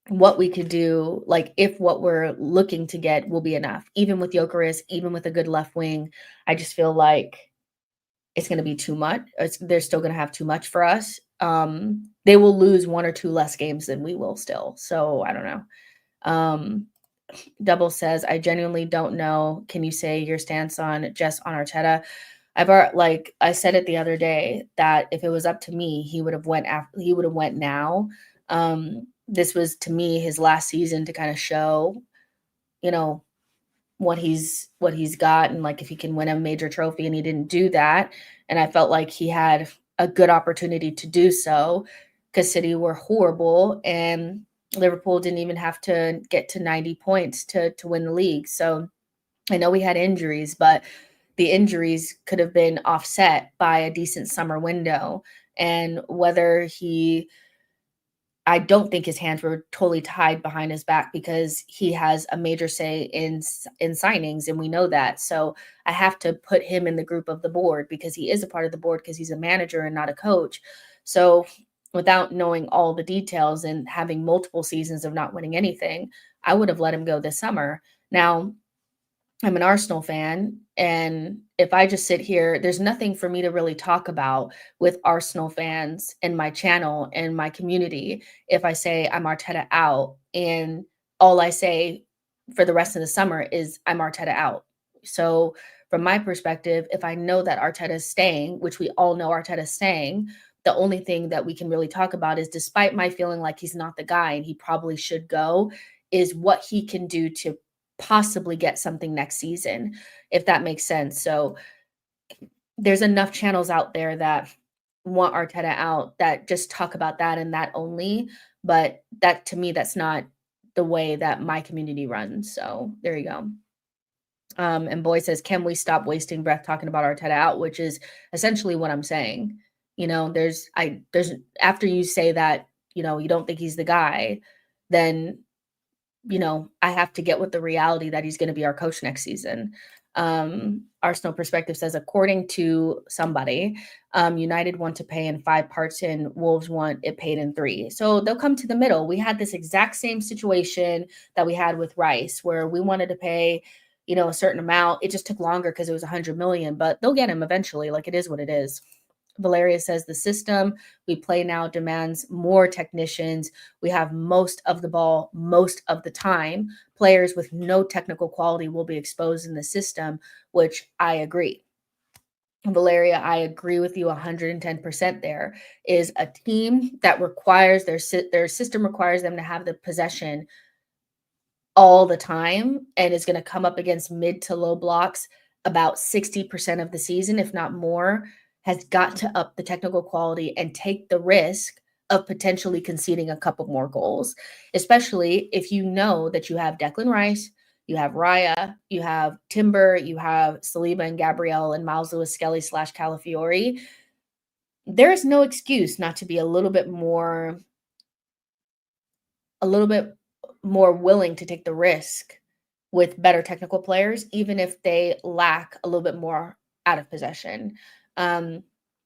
Speaker 1: what we could do, like if what we're looking to get will be enough, even with Gyökeres, even with a good left wing. I just feel like it's going to be too much. They're still going to have too much for us. They will lose 1 or 2 less games than we will still. So I don't know. Double says, I genuinely don't know. Can you say your stance on Arteta? Like I said it the other day that if it was up to me, he would have went now. This was to me his last season to kind of show, what he's got and like if he can win a major trophy, and he didn't do that. And I felt like he had a good opportunity to do so because City were horrible and Liverpool didn't even have to get to 90 points to win the league. So I know we had injuries, but the injuries could have been offset by a decent summer window. And whether he I don't think his hands were totally tied behind his back because he has a major say in signings, and we know that. So I have to put him in the group of the board because he is a part of the board because he's a manager and not a coach. So without knowing all the details and having multiple seasons of not winning anything, I would have let him go this summer. Now, I'm an Arsenal fan, and if I just sit here, there's nothing for me to really talk about with Arsenal fans in my channel and my community if I say I'm Arteta out, and all I say for the rest of the summer is I'm Arteta out. So from my perspective, if I know that Arteta is staying, which we all know Arteta is staying, the only thing that we can really talk about is, despite my feeling like he's not the guy and he probably should go, is what he can do to possibly get something next season, if that makes sense. So there's enough channels out there that want Arteta out that just talk about that and that only. But that, to me, that's not the way that my community runs. So there you go. And Boy says, can we stop wasting breath talking about Arteta out? Which is essentially what I'm saying. There's after you say that, you don't think he's the guy, then I have to get with the reality that he's going to be our coach next season. Arsenal Perspective says, according to somebody, United want to pay in 5 parts and Wolves want it paid in 3. So they'll come to the middle. We had this exact same situation that we had with Rice, where we wanted to pay, a certain amount. It just took longer because it was 100 million, but they'll get him eventually. Like, it is what it is. Valeria says, the system we play now demands more technicians. We have most of the ball most of the time. Players with no technical quality will be exposed in the system, which I agree. Valeria, I agree with you 110% there. Is a team that requires their system requires them to have the possession all the time and is going to come up against mid to low blocks about 60% of the season, if not more, has got to up the technical quality and take the risk of potentially conceding a couple more goals, especially if you know that you have Declan Rice, you have Raya, you have Timber, you have Saliba and Gabriel and Miles Lewis Skelly / Calafiori. There is no excuse not to be a little bit more willing to take the risk with better technical players, even if they lack a little bit more out of possession.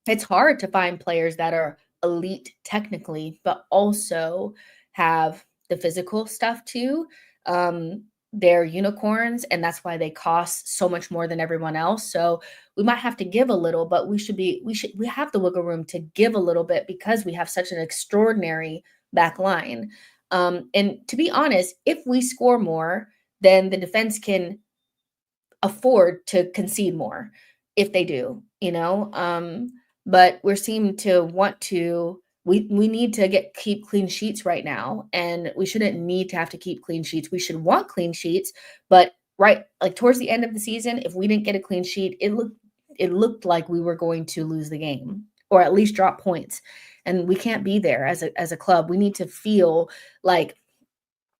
Speaker 1: It's hard to find players that are elite technically, but also have the physical stuff too. They're unicorns, and that's why they cost so much more than everyone else. So we might have to give a little, but we have the wiggle room to give a little bit because we have such an extraordinary back line. And to be honest, if we score more, then the defense can afford to concede more if they do. But we're seeming to want to we need to keep clean sheets right now, and we shouldn't need to have to keep clean sheets. We should want clean sheets, but right, like towards the end of the season, if we didn't get a clean sheet, it looked like we were going to lose the game or at least drop points. And we can't be there as a club. We need to feel like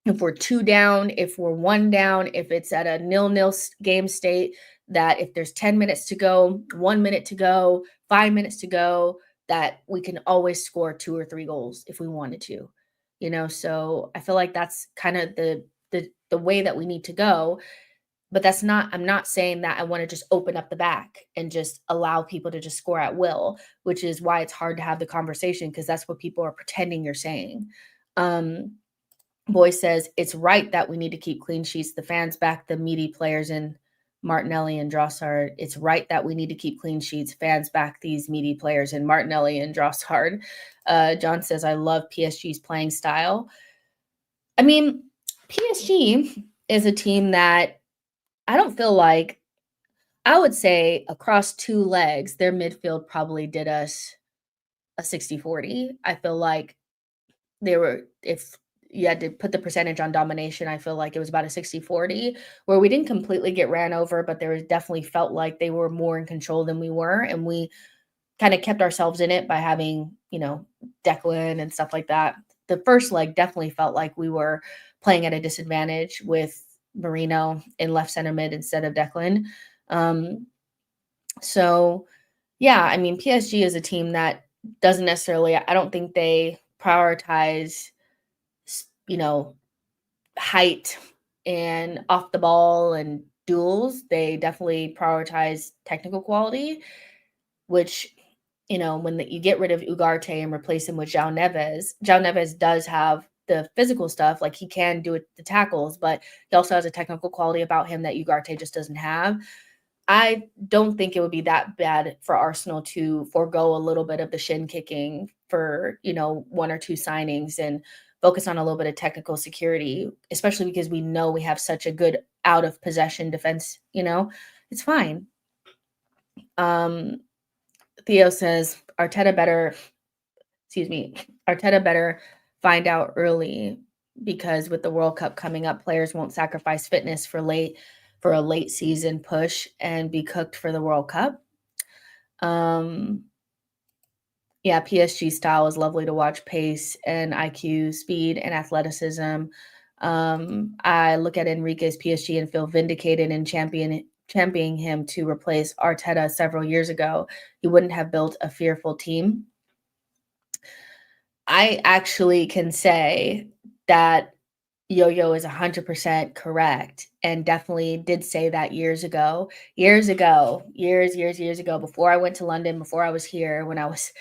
Speaker 1: if we're 2 down, if we're 1 down, if it's at a 0-0 game state, that if there's 10 minutes to go, 1 minute to go, 5 minutes to go, that we can always score 2 or 3 goals if we wanted to. So I feel like that's kind of the way that we need to go. But I'm not saying that I want to just open up the back and just allow people to just score at will, which is why it's hard to have the conversation, because that's what people are pretending you're saying. Boy says, it's right that we need to keep clean sheets. The fans back the meaty players in Martinelli and Drossard. It's right that we need to keep clean sheets. Fans back these meaty players in Martinelli and Drossard. John says, I love PSG's playing style. I mean, PSG is a team that I don't feel like, I would say across 2 legs, their midfield probably did us a 60-40. I feel like if you had to put the percentage on domination, I feel like it was about a 60-40, where we didn't completely get ran over, but there was definitely felt like they were more in control than we were. And we kind of kept ourselves in it by having, Declan and stuff like that. the first leg definitely felt like we were playing at a disadvantage with Marino in left center mid instead of Declan. Um, so yeah, I mean, PSG is a team that doesn't necessarily, I don't think they prioritize, you know, height and off the ball and duels. They definitely prioritize technical quality, which, when you get rid of Ugarte and replace him with João Neves does have the physical stuff, like he can do it, the tackles, but he also has a technical quality about him that Ugarte just doesn't have. I don't think it would be that bad for Arsenal to forego a little bit of the shin kicking for, one or two signings and focus on a little bit of technical security, especially because we know we have such a good out of possession defense, it's fine. Theo says Arteta better find out early because with the World Cup coming up, players won't sacrifice fitness for a late season push and be cooked for the World Cup. Yeah, PSG style is lovely to watch, pace and IQ, speed and athleticism. I look at Enrique's PSG and feel vindicated in championing him to replace Arteta several years ago. He wouldn't have built a fearful team. I actually can say that Yo-Yo is 100% correct and definitely did say that years ago, years ago, before I went to London, before I was here, when I was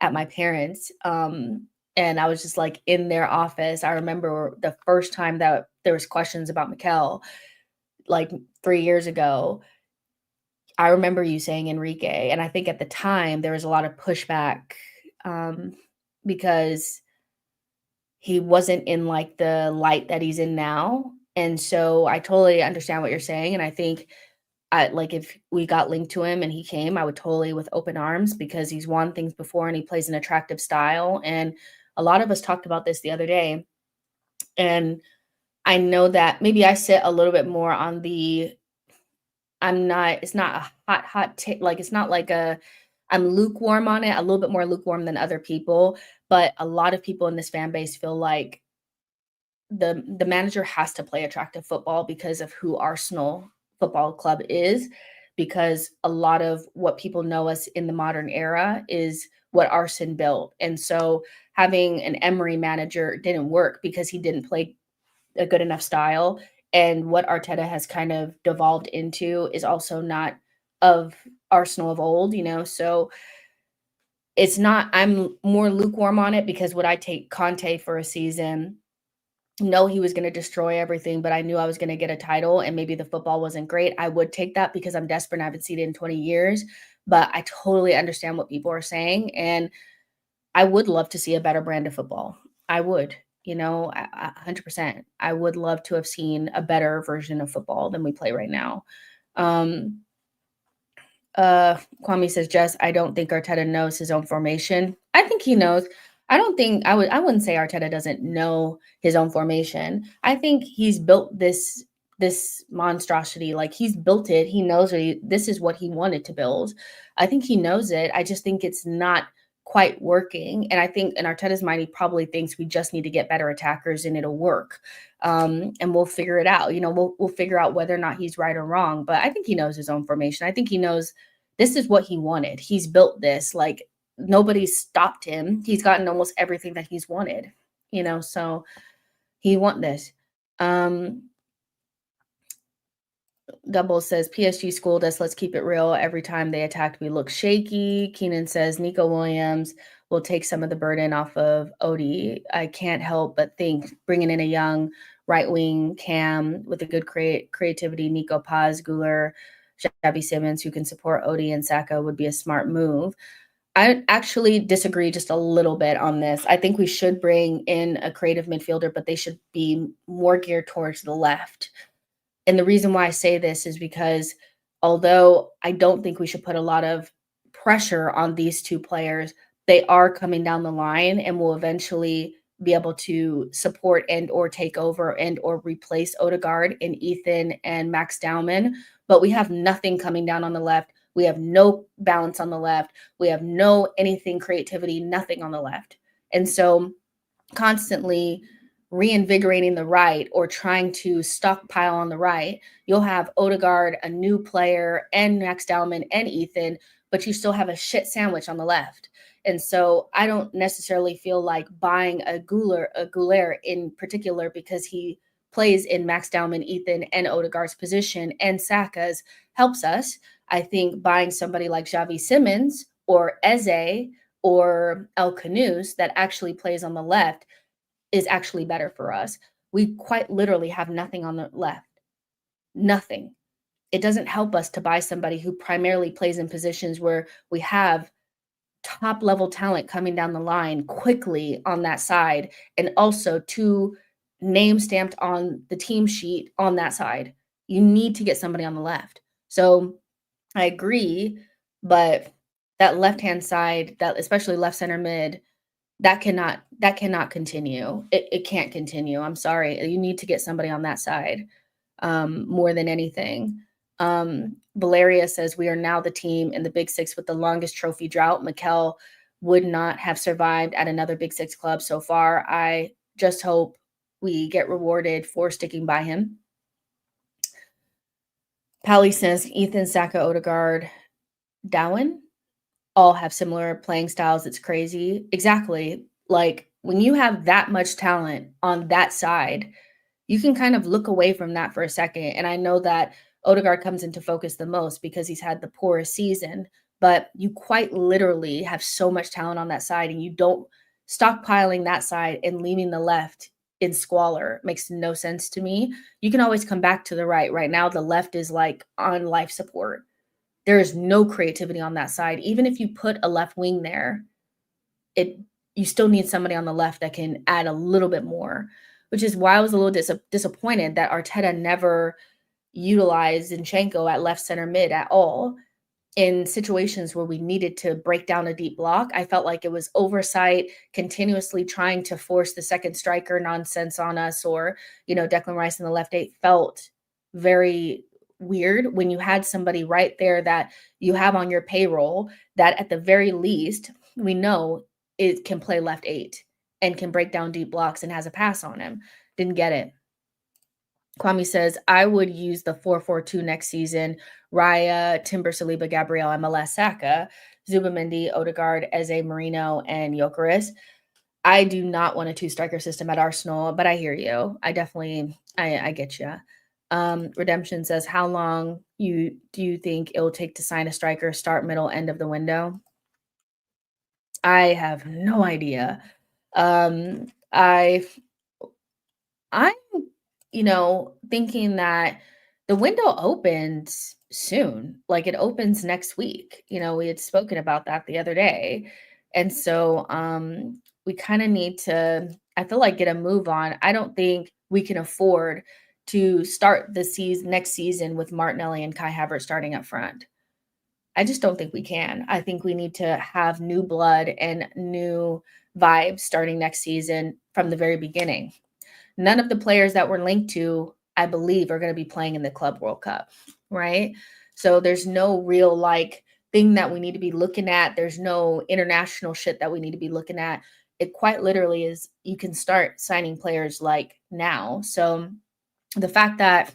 Speaker 1: at my parents', and I was just like in their office. I remember the first time that there was questions about Mikel, like 3 years ago. I remember you saying Enrique, and I think at the time there was a lot of pushback, because he wasn't in, like, the light that he's in now, and so I totally understand what you're saying, and I think if we got linked to him and he came, I would totally with open arms because he's won things before and he plays an attractive style, and a lot of us talked about this the other day, and I know that maybe I sit a little bit more on the it's not a hot take, like, it's not like I'm lukewarm on it, a little bit more lukewarm than other people, but a lot of people in this fan base feel like the manager has to play attractive football because of who Arsenal Football Club is, because a lot of what people know us in the modern era is what Arsene built. And so having an Emery manager didn't work because he didn't play a good enough style. And what Arteta has kind of devolved into is also not of Arsenal of old, So it's not, I'm more lukewarm on it because would I take Conte for a season? No, he was going to destroy everything, but I knew I was going to get a title and maybe the football wasn't great. I would take that because I'm desperate and I haven't seen it in 20 years. But I totally understand what people are saying. And I would love to see a better brand of football. I would, 100%. I would love to have seen a better version of football than we play right now. Kwame says, Jess, I don't think Arteta knows his own formation. I think he knows. I wouldn't say Arteta doesn't know his own formation. I think he's built this monstrosity. Like he's built it. He knows this is what he wanted to build. I think he knows it. I just think it's not quite working. And I think in Arteta's mind, he probably thinks we just need to get better attackers and it'll work. And we'll figure it out. We'll figure out whether or not he's right or wrong. But I think he knows his own formation. I think he knows this is what he wanted. He's built this. Like nobody's stopped him. He's gotten almost everything that he's wanted. So he want this. Double says PSG schooled us. Let's keep it real. Every time they attacked, we look shaky. Keenan says Nico Williams will take some of the burden off of Odie. I can't help but think bringing in a young right wing Cam with a good creativity, Nico Paz, Guler, Xabi Simmons, who can support Odie and Saka would be a smart move. I actually disagree just a little bit on this. I think we should bring in a creative midfielder, but they should be more geared towards the left. And the reason why I say this is because although I don't think we should put a lot of pressure on these two players, they are coming down the line and will eventually be able to support and or take over and or replace Odegaard and Ethan and Max Dowman. But we have nothing coming down on the left. We have no balance on the left. We have no anything creativity, nothing on the left. And so constantly reinvigorating the right or trying to stockpile on the right, you'll have Odegaard, a new player, and Max Dowman and Ethan, but you still have a shit sandwich on the left. And so I don't necessarily feel like buying a Goulet in particular because he plays in Max Dowman, Ethan, and Odegaard's position and Saka's helps us. I think buying somebody like Xavi Simmons or Eze or El Canoes that actually plays on the left is actually better for us. We quite literally have nothing on the left. Nothing. It doesn't help us to buy somebody who primarily plays in positions where we have top level talent coming down the line quickly on that side, and also two name stamped on the team sheet on that side. You need to get somebody on the left. So I agree, but that left hand side, that especially left center mid, that cannot continue. It can't continue. I'm sorry. You need to get somebody on that side more than anything. Valeria says we are now the team in the Big Six with the longest trophy drought. Mikel would not have survived at another Big Six club so far. I just hope we get rewarded for sticking by him. Pally says Ethan, Saka, Odegaard, Dowen all have similar playing styles. It's crazy. Exactly. Like when you have that much talent on that side, you can kind of look away from that for a second. And I know that Odegaard comes into focus the most because he's had the poorest season, but you quite literally have so much talent on that side, and you don't stockpiling that side and leaving the left in squalor makes no sense to me. You can always come back to the right. Right now, the left is like on life support. There is no creativity on that side. Even if you put a left wing there, it you still need somebody on the left that can add a little bit more, which is why I was a little disappointed that Arteta never utilized Zinchenko at left center mid at all in situations where we needed to break down a deep block. I felt like it was oversight, continuously trying to force the second striker nonsense on us, or, Declan Rice in the left eight felt very weird when you had somebody right there that you have on your payroll that at the very least we know it can play left eight and can break down deep blocks and has a pass on him. Didn't get it. Kwame says, I would use the 4-4-2 next season. Raya, Timber, Saliba, Gabriel, MLS, Saka, Zubamendi, Odegaard, Eze, Marino, and Gyökeres. I do not want a two-striker system at Arsenal, but I hear you. I definitely, I get you. Redemption says, how long do you think it will take to sign a striker, start, middle, end of the window? I have no idea. I'm thinking that the window opens soon. Like it opens next week. We had spoken about that the other day. And so we kind of need to, I feel like, get a move on. I don't think we can afford to start the next season with Martinelli and Kai Havertz starting up front. I just don't think we can. I think we need to have new blood and new vibes starting next season from the very beginning. None of the players that we're linked to, I believe, are going to be playing in the Club World Cup, right? So there's no real thing that we need to be looking at. There's no international shit that we need to be looking at. It quite literally is, you can start signing players now. So the fact that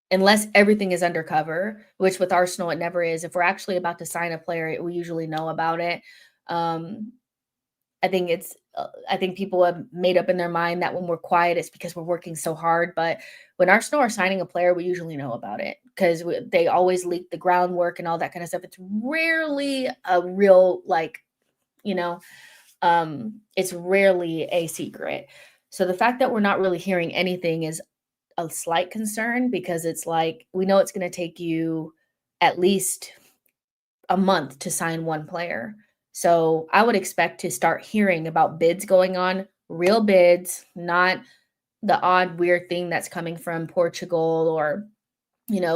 Speaker 1: unless everything is undercover, which with Arsenal it never is, if we're actually about to sign a player, we usually know about it. I think people have made up in their mind that when we're quiet, it's because we're working so hard. But when Arsenal are signing a player, we usually know about it because they always leak the groundwork and all that kind of stuff. It's rarely a real it's rarely a secret. So the fact that we're not really hearing anything is a slight concern, because it's like, we know it's going to take you at least a month to sign one player. So I would expect to start hearing about bids going on, real bids, not the odd weird thing that's coming from Portugal or,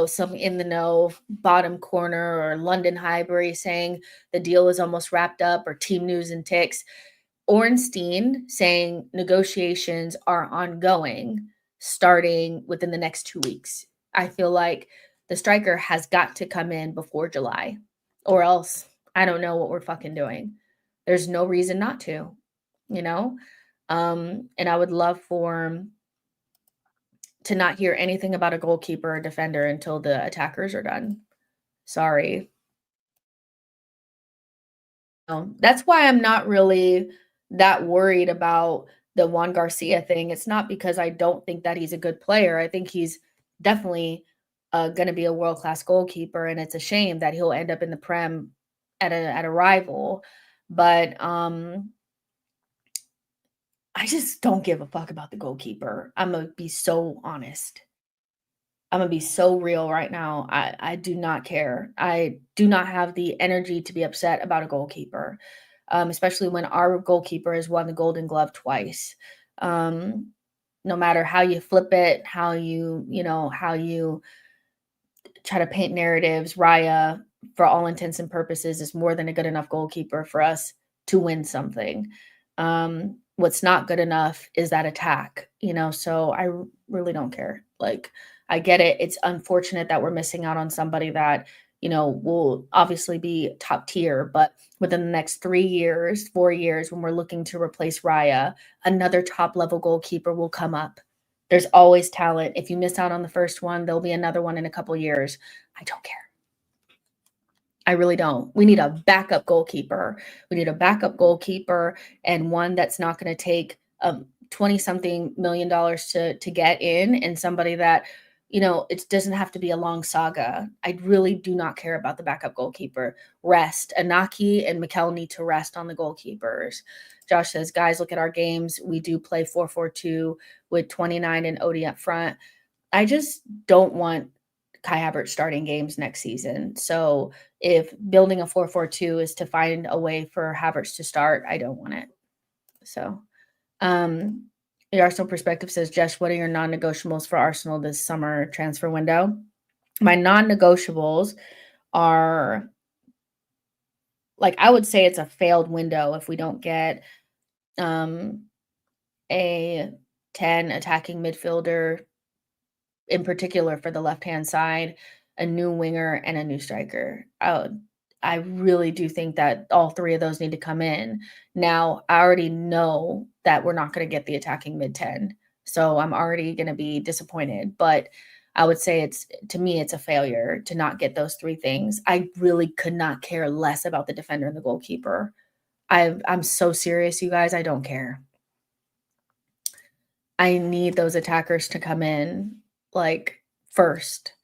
Speaker 1: some in the know bottom corner or London Highbury saying the deal is almost wrapped up, or Team News and Ticks. Ornstein saying negotiations are ongoing starting within the next 2 weeks. I feel like the striker has got to come in before July, or else I don't know what we're fucking doing. There's no reason not to, you know? And I would love for to not hear anything about a goalkeeper or defender until the attackers are done. Sorry. That's why I'm not really that worried about the Juan Garcia thing. It's not because I don't think that he's a good player. I think he's definitely going to be a world class goalkeeper, and it's a shame that he'll end up in the Prem at a rival. But I just don't give a fuck about the goalkeeper. I'm gonna be so honest. I'm gonna be so real right now. I do not care. I do not have the energy to be upset about a goalkeeper, especially when our goalkeeper has won the Golden Glove twice. Um, no matter how you flip it, how how you try to paint narratives, Raya, for all intents and purposes, is more than a good enough goalkeeper for us to win something. What's not good enough is that attack, so really don't care. Like, I get it. It's unfortunate that we're missing out on somebody that, will obviously be top tier, but within the next 3 years, 4 years, when we're looking to replace Raya, another top level goalkeeper will come up. There's always talent. If you miss out on the first one, there'll be another one in a couple years. I don't care. I really don't. We need a backup goalkeeper. We need a backup goalkeeper, and one that's not going to take 20 something million dollars to get in, and somebody that, it doesn't have to be a long saga. I really do not care about the backup goalkeeper. Rest. Anaki and Mikel need to rest on the goalkeepers. Josh says, guys, look at our games. We do play 4-4-2 with 29 and Odie up front. I just don't want Kai Havertz starting games next season. So if building a 4-4-2 is to find a way for Havertz to start, I don't want it. So the Arsenal perspective says, Jess, what are your non-negotiables for Arsenal this summer transfer window? My non-negotiables are, like, I would say it's a failed window if we don't get a 10 attacking midfielder, in particular for the left-hand side, a new winger, and a new striker. I really do think that all three of those need to come in. Now, I already know that we're not going to get the attacking mid-10, so I'm already going to be disappointed, but I would say to me, it's a failure to not get those three things. I really could not care less about the defender and the goalkeeper. I'm so serious, you guys. I don't care. I need those attackers to come in, like, first.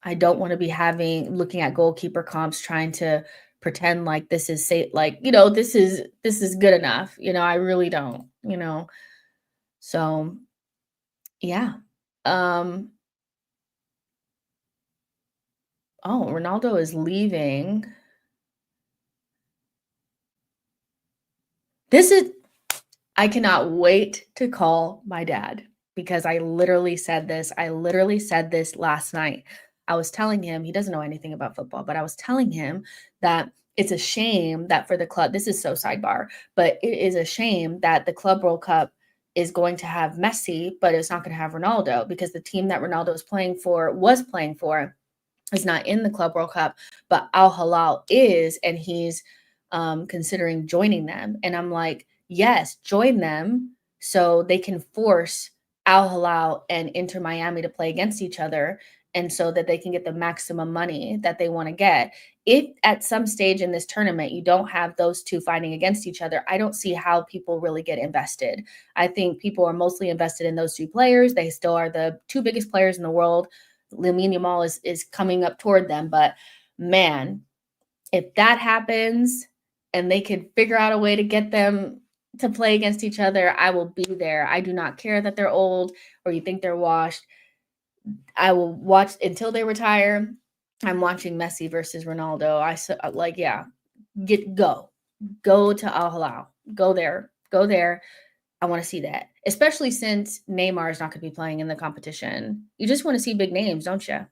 Speaker 1: I don't want to be looking at goalkeeper comps trying to pretend like this is this is good enough. I really don't. So yeah. Um oh, Ronaldo is leaving. I cannot wait to call my dad, because I literally said this. I literally said this last night. I was telling him, he doesn't know anything about football, but I was telling him that it's a shame that for the club, this is so sidebar, but it is a shame that the Club World Cup is going to have Messi, but it's not going to have Ronaldo, because the team that Ronaldo was playing for is not in the Club World Cup, but Al Hilal is, and he's considering joining them. And I'm like, yes, join them so they can force Al Hilal and Inter Miami to play against each other, and so that they can get the maximum money that they want to get. If at some stage in this tournament you don't have those two fighting against each other, I don't see how people really get invested. I think people are mostly invested in those two players. They still are the two biggest players in the world. Lamine Yamal is coming up toward them, but man, if that happens and they can figure out a way to get them to play against each other, I will be there. I do not care that they're old or you think they're washed. I will watch until they retire. I'm watching Messi versus Ronaldo. Go to Al Hilal, go there. I want to see that, especially since Neymar is not going to be playing in the competition. You just want to see big names, don't you?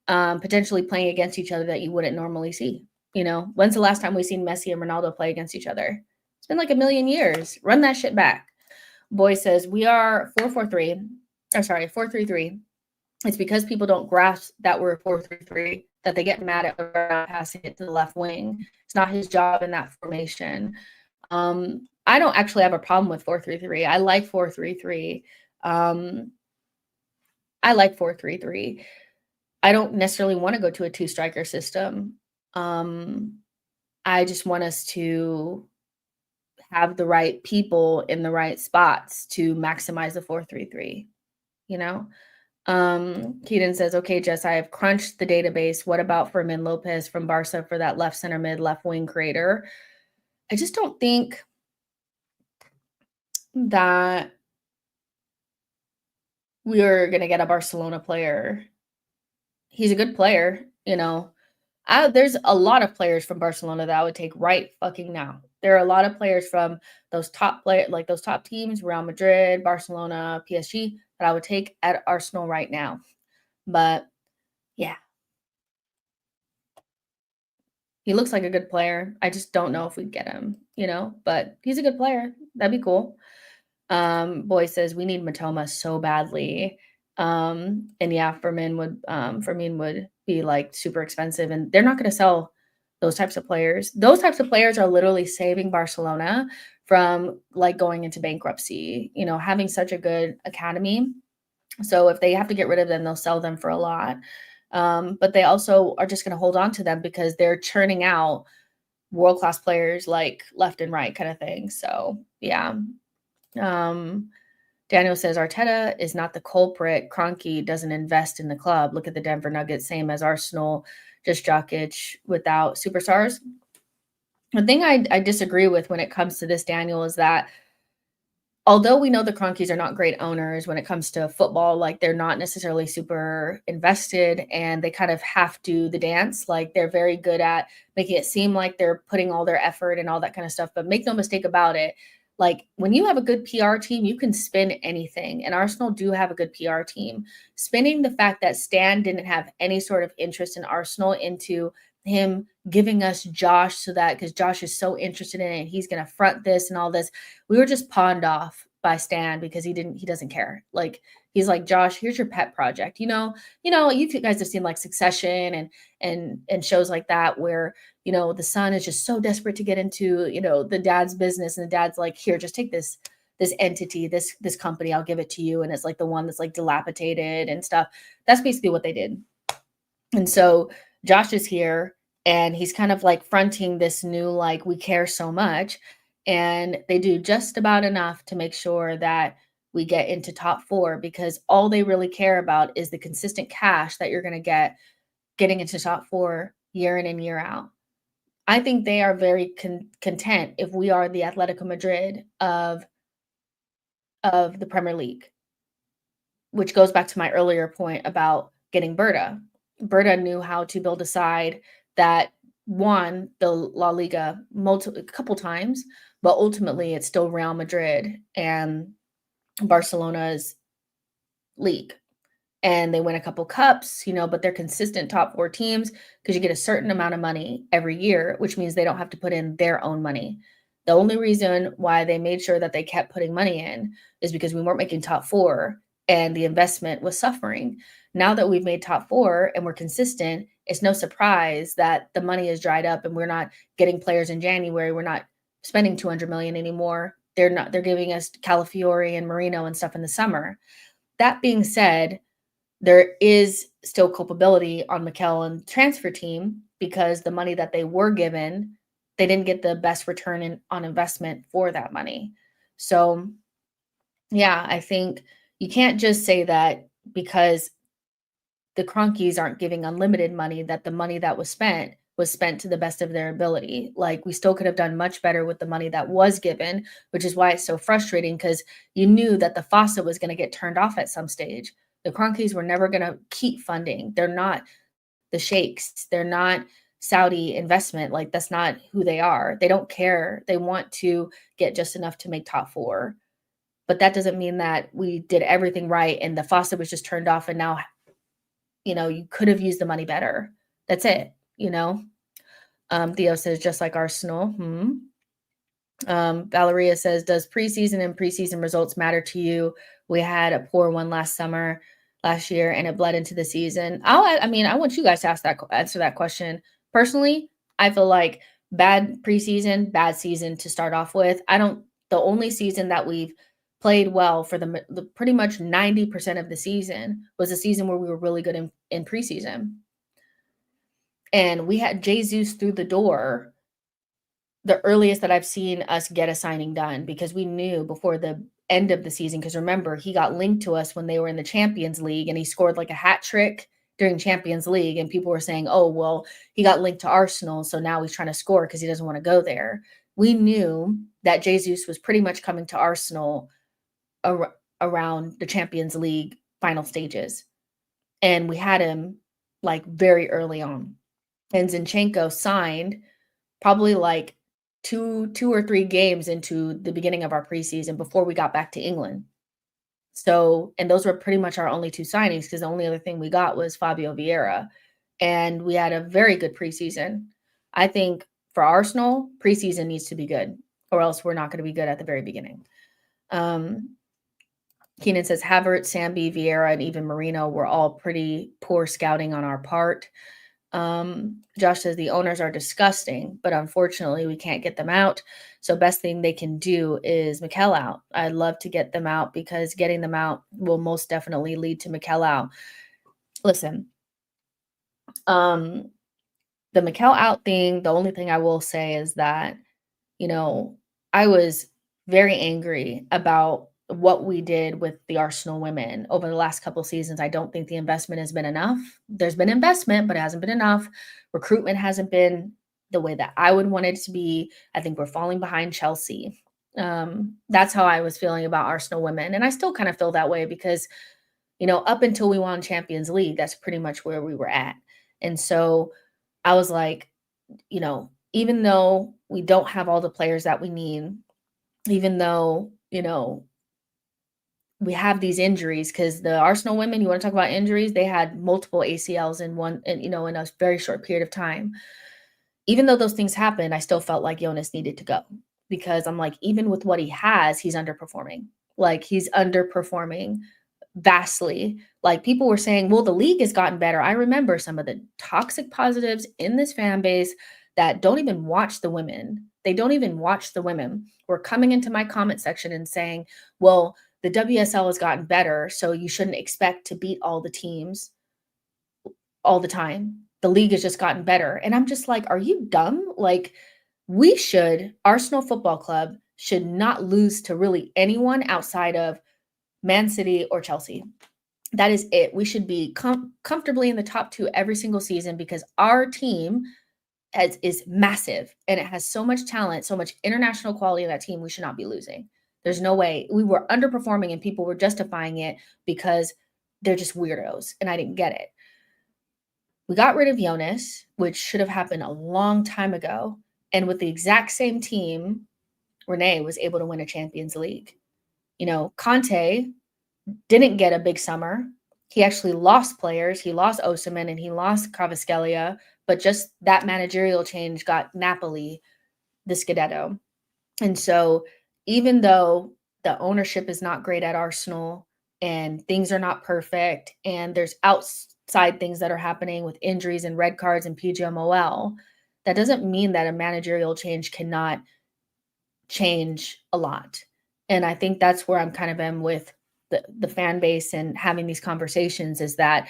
Speaker 1: Potentially playing against each other that you wouldn't normally see. When's the last time we've seen Messi and Ronaldo play against each other? It's been like a million years. Run that shit back. Boy says, we are 4-3-3. It's because people don't grasp that we're 4-3-3 that they get mad at passing it to the left wing. It's not his job in that formation. I don't actually have a problem with 4-3-3. I like 4-3-3. Um, I like 4-3-3. I don't necessarily wanna go to a two-striker system. Um, I just want us to have the right people in the right spots to maximize the 4-3-3, you know? Keaton says, "Okay, Jess, I have crunched the database. What about Fermin Lopez from Barca for that left center mid, left wing creator?" I just don't think that we're gonna get a Barcelona player. He's a good player, you know. There's a lot of players from Barcelona that I would take right fucking now. There are a lot of players from those top teams, Real Madrid, Barcelona, PSG, that I would take at Arsenal right now. But yeah, he looks like a good player. I just don't know if we'd get him, you know, but he's a good player. That'd be cool. Boy says we need Matoma so badly. And yeah, Fermin would be like super expensive, and they're not going to sell those types of players. Those types of players are literally saving Barcelona from like going into bankruptcy. You know, having such a good academy. So if they have to get rid of them, they'll sell them for a lot. But they also are just going to hold on to them because they're churning out world class players like left and right kind of thing. So yeah. Um, Daniel says Arteta is not the culprit. Kroenke doesn't invest in the club. Look at the Denver Nuggets, same as Arsenal, just Jokic without superstars. The thing I disagree with when it comes to this, Daniel, is that although we know the Cronkies are not great owners when it comes to football, like they're not necessarily super invested and they kind of have to the dance. Like they're very good at making it seem like they're putting all their effort and all that kind of stuff. But make no mistake about it. Like when you have a good PR team, you can spin anything. And Arsenal do have a good PR team. Spinning the fact that Stan didn't have any sort of interest in Arsenal into him giving us Josh so that because Josh is so interested in it and he's going to front this and all this, we were just pawned off by Stan because he doesn't care. Like he's like, Josh, here's your pet project. You guys have seen like Succession and shows like that where, the son is just so desperate to get into, the dad's business. And the dad's like, here, just take this entity, this company, I'll give it to you. And it's like the one that's like dilapidated and stuff. That's basically what they did. And so Josh is here and he's kind of like fronting this new, like, we care so much. And they do just about enough to make sure that we get into top four because all they really care about is the consistent cash that you're going to get getting into top four year in and year out. I think they are very content if we are the Atletico Madrid of the Premier League, which goes back to my earlier point about getting Berta. Berta knew how to build a side that won the La Liga a couple times, but ultimately it's still Real Madrid and Barcelona's league. And they win a couple cups, but they're consistent top four teams because you get a certain amount of money every year, which means they don't have to put in their own money. The only reason why they made sure that they kept putting money in is because we weren't making top four and the investment was suffering. Now that we've made top four and we're consistent, it's no surprise that the money is dried up and we're not getting players in January. We're not spending 200 million anymore. They're giving us Calafiori and Marino and stuff in the summer. That being said, there is still culpability on Mikel and transfer team because the money that they were given, they didn't get the best return on investment for that money. So yeah, I think you can't just say that because the Cronkies aren't giving unlimited money, that the money that was spent to the best of their ability. Like we still could have done much better with the money that was given, which is why it's so frustrating because you knew that the faucet was going to get turned off at some stage. The Cronkies were never going to keep funding. They're not the sheikhs. They're not Saudi investment. Like that's not who they are. They don't care. They want to get just enough to make top four. But that doesn't mean that we did everything right and the faucet was just turned off and now you could have used the money better. That's it, Theo says, just like Arsenal. Valeria says, does preseason and preseason results matter to you? We had a poor one last year, and it bled into the season. I want you guys to answer that question. Personally, I feel like bad preseason, bad season to start off with. I don't The only season that we've played well for the pretty much 90% of the season was a season where we were really good in preseason. And we had Jesus through the door the earliest that I've seen us get a signing done because we knew before the end of the season. Because remember, he got linked to us when they were in the Champions League and he scored like a hat trick during Champions League. And people were saying, oh, well, he got linked to Arsenal. So now he's trying to score because he doesn't want to go there. We knew that Jesus was pretty much coming to Arsenal around the Champions League final stages. And we had him like very early on. And Zinchenko signed probably like two or three games into the beginning of our preseason before we got back to England. So, and those were pretty much our only two signings because the only other thing we got was Fabio Vieira. And we had a very good preseason. I think for Arsenal, preseason needs to be good, or else we're not going to be good at the very beginning. Keenan says Havertz, Sambi, Vieira, and even Marino were all pretty poor scouting on our part. Josh says the owners are disgusting, but unfortunately we can't get them out. So best thing they can do is Mikel out. I'd love to get them out because getting them out will most definitely lead to Mikel out. Listen, the Mikel out thing, the only thing I will say is that, I was very angry about what we did with the Arsenal women over the last couple of seasons. I don't think the investment has been enough. There's been investment, but it hasn't been enough. Recruitment hasn't been the way that I would want it to be. I think we're falling behind Chelsea. That's how I was feeling about Arsenal women. And I still kind of feel that way because, up until we won Champions League, that's pretty much where we were at. And so I was like, even though we don't have all the players that we need, even though, we have these injuries because the Arsenal women, you want to talk about injuries, they had multiple ACLs in a very short period of time. Even though those things happened, I still felt like Jonas needed to go because I'm like, even with what he has, he's underperforming. Like he's underperforming vastly. Like people were saying, well, the league has gotten better. I remember some of the toxic positives in this fan base that don't even watch the women. They don't even watch the women. Were coming into my comment section and saying, well, the WSL has gotten better, so you shouldn't expect to beat all the teams all the time. The league has just gotten better. And I'm just like, are you dumb? Like Arsenal Football Club should not lose to really anyone outside of Man City or Chelsea. That is it. We should be comfortably in the top two every single season because our team is massive and it has so much talent, so much international quality in that team. We should not be losing. There's no way. We were underperforming and people were justifying it because they're just weirdos and I didn't get it. We got rid of Jonas, which should have happened a long time ago. And with the exact same team, Renee was able to win a Champions League. Conte didn't get a big summer. He actually lost players. He lost Osimhen and he lost Kvaratskhelia, but just that managerial change got Napoli the Scudetto. And so even though the ownership is not great at Arsenal and things are not perfect and there's outside things that are happening with injuries and red cards and PGMOL, that doesn't mean that a managerial change cannot change a lot. And I think that's where I'm kind of am with the fan base and having these conversations is that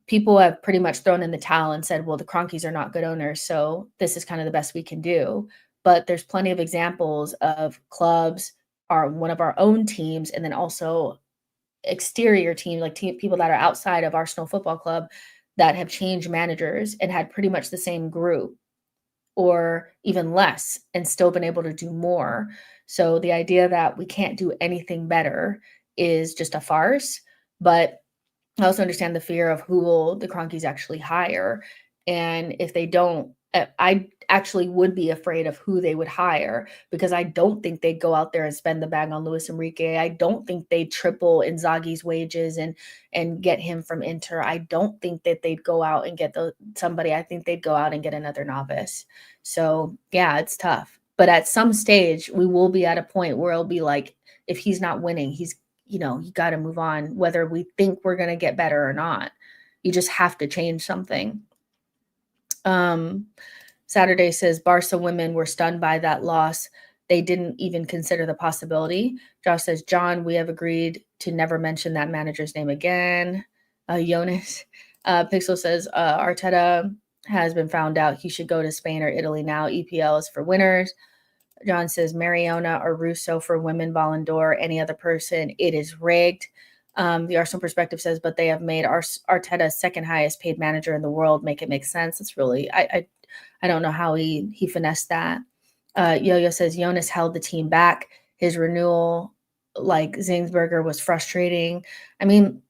Speaker 1: people have pretty much thrown in the towel and said, well, the Cronkies are not good owners, so this is kind of the best we can do. But there's plenty of examples of clubs are one of our own teams and then also exterior teams, like people that are outside of Arsenal Football Club that have changed managers and had pretty much the same group or even less and still been able to do more. So the idea that we can't do anything better is just a farce. But I also understand the fear of who will the Cronkies actually hire. And if they don't, I actually would be afraid of who they would hire because I don't think they'd go out there and spend the bag on Luis Enrique. I don't think they'd triple Inzaghi's wages and get him from Inter. I don't think that they'd go out and get somebody. I think they'd go out and get another novice. So yeah, it's tough. But at some stage, we will be at a point where it'll be like, if he's not winning, you got to move on, whether we think we're going to get better or not. You just have to change something. Saturday says Barca women were stunned by that loss. they didn't even consider the possibility. Josh says, John, we have agreed to never mention that manager's name again. Jonas. Pixel says, Arteta has been found out. He should go to Spain or Italy now. EPL is for winners. John says, Mariona or Russo for women Ballon d'Or. Any other person, it is rigged. The Arsenal perspective says, but they have made Arteta second highest paid manager in the world. Make it make sense. It's really, I don't know how he finessed that. Yo-Yo says, Jonas held the team back. His renewal, like Zingsberger, was frustrating. I mean,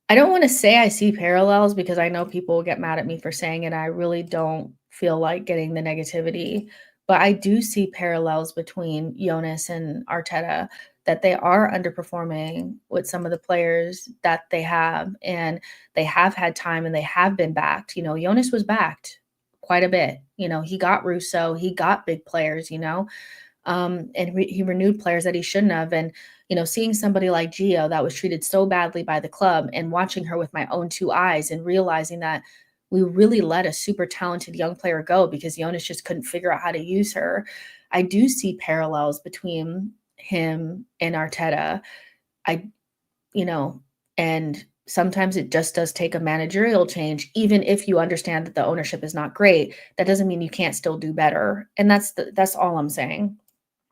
Speaker 1: I don't want to say I see parallels because I know people will get mad at me for saying it. I really don't feel like getting the negativity, but I do see parallels between Jonas and Arteta, that they are underperforming with some of the players that they have, and they have had time and they have been backed. You know, Jonas was backed quite a bit. You know, he got Russo, he got big players, you know, and he renewed players that he shouldn't have. And you know, seeing somebody like Gio that was treated so badly by the club, and watching her with my own two eyes and realizing that we really let a super talented young player go because Jonas just couldn't figure out how to use her. I do see parallels between him and Arteta. I, you know, and sometimes it just does take a managerial change. Even if you understand that the ownership is not great, that doesn't mean you can't still do better. And that's all I'm saying.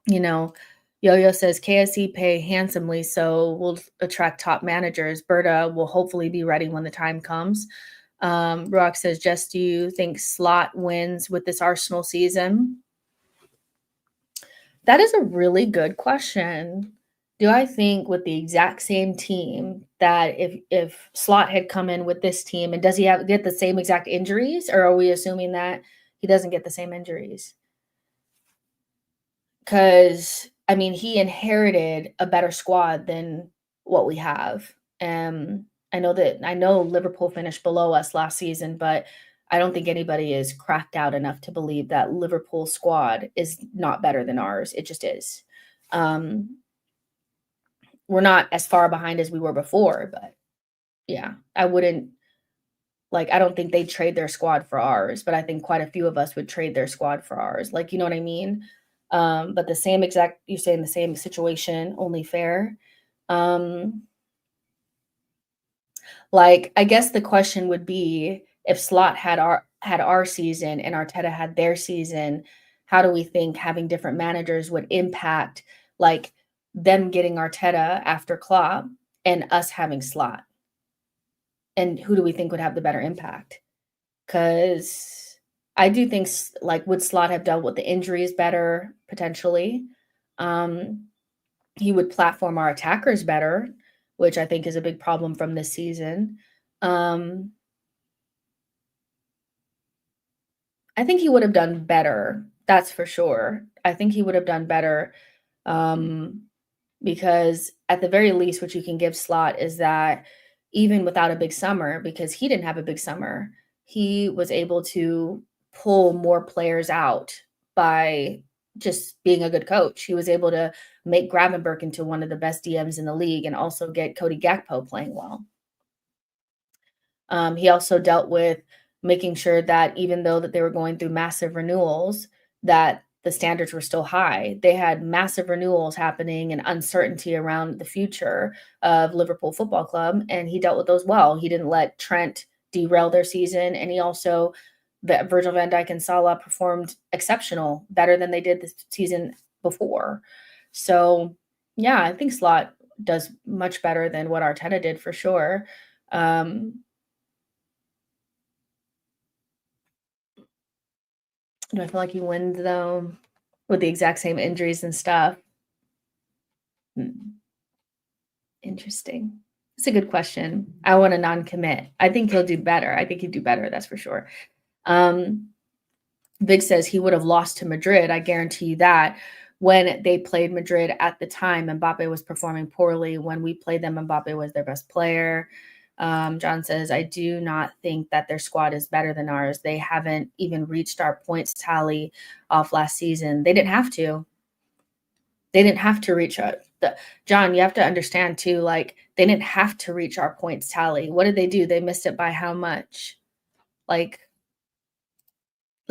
Speaker 1: You know, Yo-Yo says KSE pay handsomely, so we'll attract top managers. Berta will hopefully be ready when the time comes. Rock says, Jess, do you think Slot wins with this Arsenal season? That is a really good question. Do I think with the exact same team that if Slot had come in with this team, and does he get the same exact injuries, or are we assuming that he doesn't get the same injuries? Because I mean, he inherited a better squad than what we have. I know Liverpool finished below us last season, but I don't think anybody is cracked out enough to believe that Liverpool squad is not better than ours. It just is. We're not as far behind as we were before, but yeah, I don't think they'd trade their squad for ours, but I think quite a few of us would trade their squad for ours. Like, you know what I mean? But you're saying the same situation, only fair. Like, I guess the question would be, if Slot had our season and Arteta had their season, how do we think having different managers would impact, like, them getting Arteta after Klopp and us having Slot? And who do we think would have the better impact? Because I do think, like, would Slot have dealt with the injuries better? Potentially. He would platform our attackers better, which I think is a big problem from this season. I think he would have done better. That's for sure. I think he would have done better, because at the very least, what you can give Slot is that even without a big summer, because he didn't have a big summer, he was able to pull more players out by just being a good coach. He was able to make Gravenberch into one of the best DMs in the league and also get Cody Gakpo playing well. He also dealt with making sure that even though that they were going through massive renewals, that the standards were still high. They had massive renewals happening and uncertainty around the future of Liverpool Football Club, and he dealt with those well. He didn't let Trent derail their season, and he also, Virgil van Dijk and Salah performed exceptional, better than they did the season before. So, yeah, I think Slot does much better than what Arteta did for sure. Do I feel like he wins though with the exact same injuries and stuff? Hmm. Interesting. It's a good question. I want to non-commit. I think he'll do better. I think he'd do better, that's for sure. Big says he would have lost to Madrid. I guarantee you that. When they played Madrid at the time, Mbappe was performing poorly. When we played them, Mbappe was their best player. John says, I do not think that their squad is better than ours. They haven't even reached our points tally off last season. They didn't have to. They didn't have to reach John, you have to understand too, like, they didn't have to reach our points tally. What did they do? They missed it by how much? Like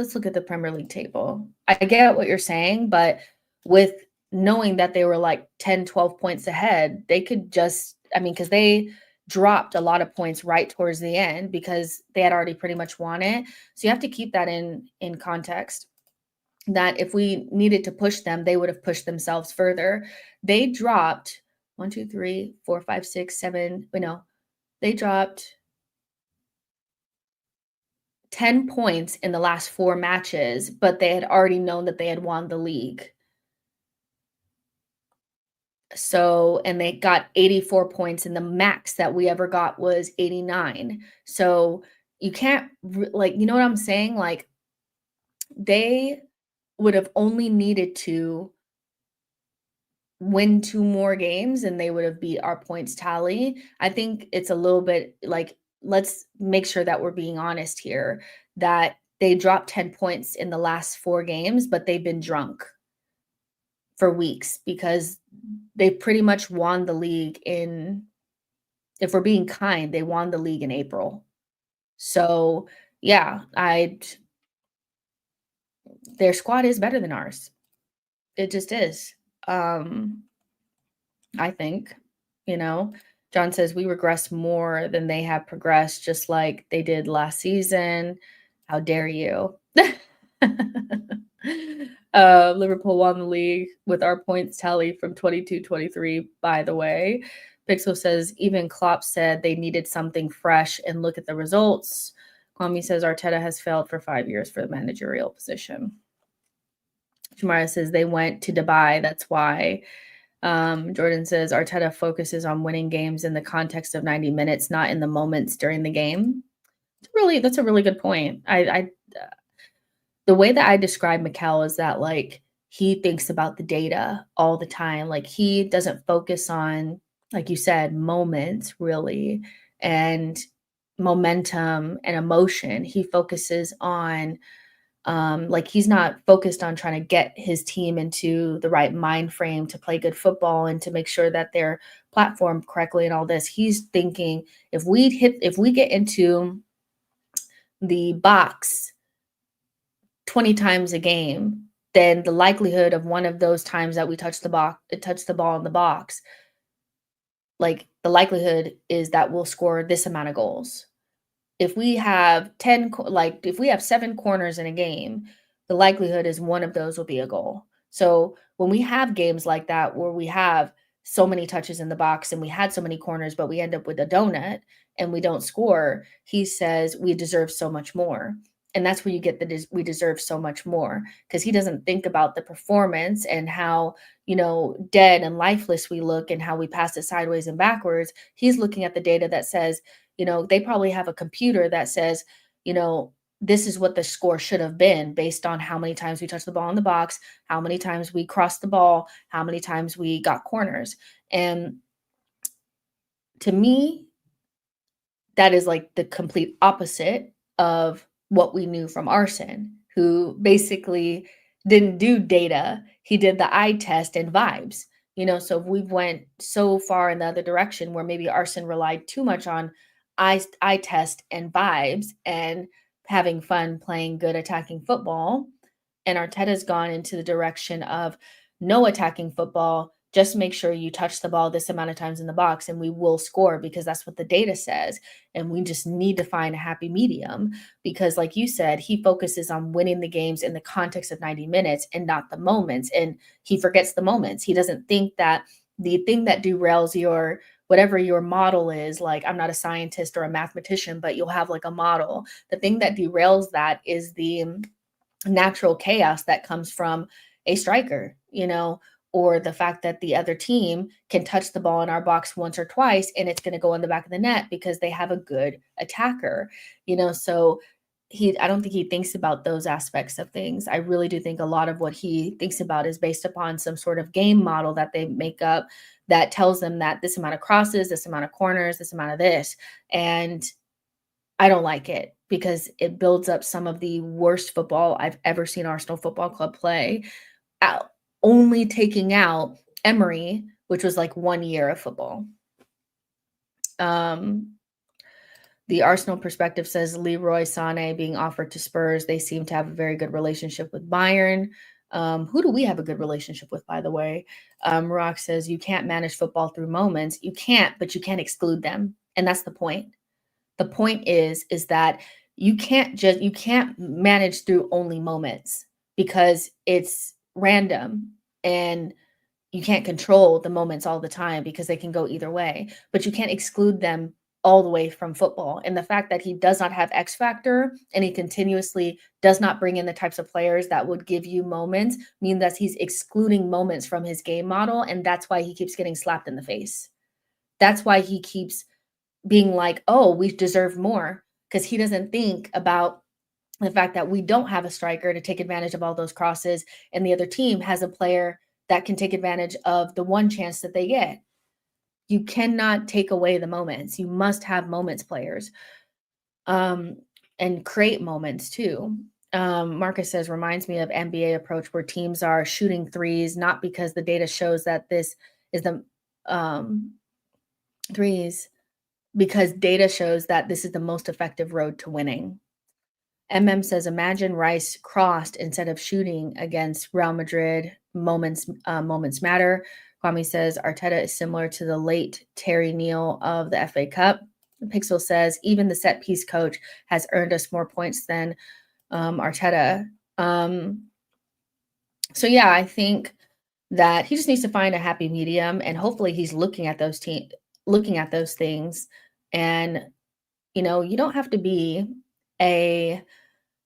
Speaker 1: let's look at the Premier League table. I get what you're saying, but with knowing that they were like 10, 12 points ahead, they could just, I mean, because they dropped a lot of points right towards the end because they had already pretty much won it. So you have to keep that in context. That if we needed to push them, they would have pushed themselves further. They dropped 1, 2, 3, 4, 5, 6, 7. No, they dropped 10 points in the last 4 matches, but they had already known that they had won the league. So, and they got 84 points, and the max that we ever got was 89. So, you can't like, you know what I'm saying? Like, they would have only needed to win 2 more games and they would have beat our points tally. I think it's a little bit like, let's make sure that we're being honest here, that they dropped 10 points in the last 4 games, but they've been drunk for weeks because they pretty much won the league in, if we're being kind, they won the league in April. So, yeah, I'd their squad is better than ours. It just is. Um I think, you know, John says we regress more than they have progressed, just like they did last season. How dare you? Liverpool won the league with our points tally from 22-23, by the way. Pixel says even Klopp said they needed something fresh and look at the results. Kwame says Arteta has failed for 5 years for the managerial position. Shamara says they went to Dubai. That's why. Jordan says Arteta focuses on winning games in the context of 90 minutes, not in the moments during the game. That's a really good point. The way that I describe Mikel is that like he thinks about the data all the time. Like he doesn't focus on, like you said, moments really and momentum and emotion. He focuses on like he's not focused on trying to get his team into the right mind frame to play good football and to make sure that they're platformed correctly and all this. He's thinking if we get into the box 20 times a game, then the likelihood of one of those times that we touch the ball in the box, like the likelihood is that we'll score this amount of goals. If we have 10 like if we have 7 corners in a game, the likelihood is one of those will be a goal. So when we have games like that where we have so many touches in the box and we had so many corners but we end up with a donut and we don't score, he says we deserve so much more. And that's where you get the we deserve so much more because he doesn't think about the performance and how, dead and lifeless we look and how we pass it sideways and backwards. He's looking at the data that says, they probably have a computer that says, this is what the score should have been based on how many times we touched the ball in the box, how many times we crossed the ball, how many times we got corners. And to me, that is like the complete opposite of what we knew from Arson, who basically didn't do data. He did the eye test and vibes. So we went so far in the other direction where maybe Arson relied too much on eye test and vibes and having fun playing good attacking football. And Arteta's gone into the direction of no attacking football. Just make sure you touch the ball this amount of times in the box and we will score because that's what the data says. And we just need to find a happy medium because, like you said, he focuses on winning the games in the context of 90 minutes and not the moments. And he forgets the moments. He doesn't think that the thing that derails your whatever your model is, like I'm not a scientist or a mathematician, but you'll have like a model. The thing that derails that is the natural chaos that comes from a striker, or the fact that the other team can touch the ball in our box once or twice and it's going to go in the back of the net because they have a good attacker, so I don't think he thinks about those aspects of things. I really do think a lot of what he thinks about is based upon some sort of game model that they make up that tells them that this amount of crosses, this amount of corners, this amount of this. And I don't like it because it builds up some of the worst football I've ever seen Arsenal Football Club play, out, only taking out Emery, which was like 1 year of football. The Arsenal perspective says Leroy Sané being offered to Spurs. They seem to have a very good relationship with Bayern. Who do we have a good relationship with, by the way? Rock says you can't manage football through moments. You can't, but you can't exclude them. And that's the point. The point is that you can't manage through only moments because it's random and you can't control the moments all the time because they can go either way, but you can't exclude them all the way from football. And the fact that he does not have X factor and he continuously does not bring in the types of players that would give you moments mean that he's excluding moments from his game model. And that's why he keeps getting slapped in the face. That's why he keeps being like, oh, we deserve more, because he doesn't think about the fact that we don't have a striker to take advantage of all those crosses, and the other team has a player that can take advantage of the one chance that they get. You cannot take away the moments. You must have moments players, and create moments too. Marcus says, reminds me of NBA approach where teams are shooting threes, not because the data shows that this is the threes, because data shows that this is the most effective road to winning. MM says, imagine Rice crossed instead of shooting against Real Madrid. Moments matter. Kwame says, Arteta is similar to the late Terry Neal of the FA Cup. Pixel says, even the set piece coach has earned us more points than Arteta. So yeah, I think that he just needs to find a happy medium, and hopefully he's looking at those things. And you don't have to be a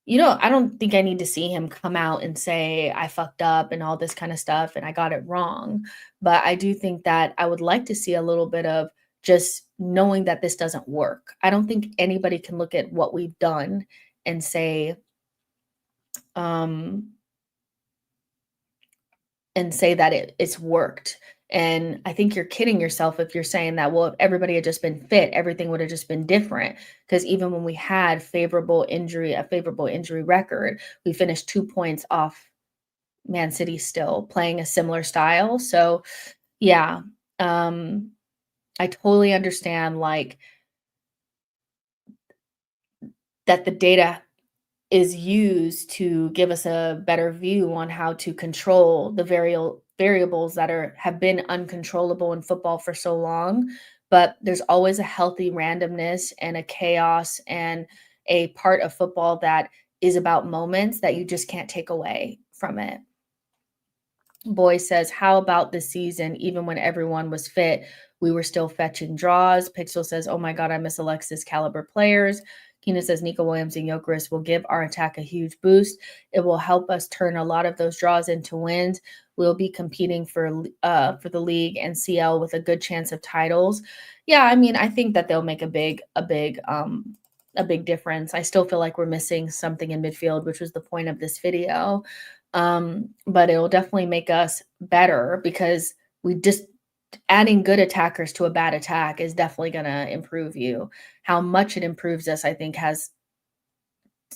Speaker 1: I don't think I need to see him come out and say, I fucked up and all this kind of stuff and I got it wrong. But I do think that I would like to see a little bit of just knowing that this doesn't work. I don't think anybody can look at what we've done and say, um, that it's worked. And I think you're kidding yourself if you're saying that, well, if everybody had just been fit, everything would have just been different. Because even when we had a favorable injury record, we finished 2 points off Man City still playing a similar style. So yeah, I totally understand that the data is used to give us a better view on how to control the variables that have been uncontrollable in football for so long. But there's always a healthy randomness and a chaos and a part of football that is about moments that you just can't take away from it. Boy says, how about this season? Even when everyone was fit, we were still fetching draws. Pixel says, oh my God, I miss Alexis caliber players. Keenan says, Nico Williams and Gyökeres will give our attack a huge boost. It will help us turn a lot of those draws into wins. We'll be competing for the league and CL with a good chance of titles. Yeah, I mean, I think that they'll make a big difference. I still feel like we're missing something in midfield, which was the point of this video. But it will definitely make us better, because we just adding good attackers to a bad attack is definitely going to improve you. How much it improves us, I think, has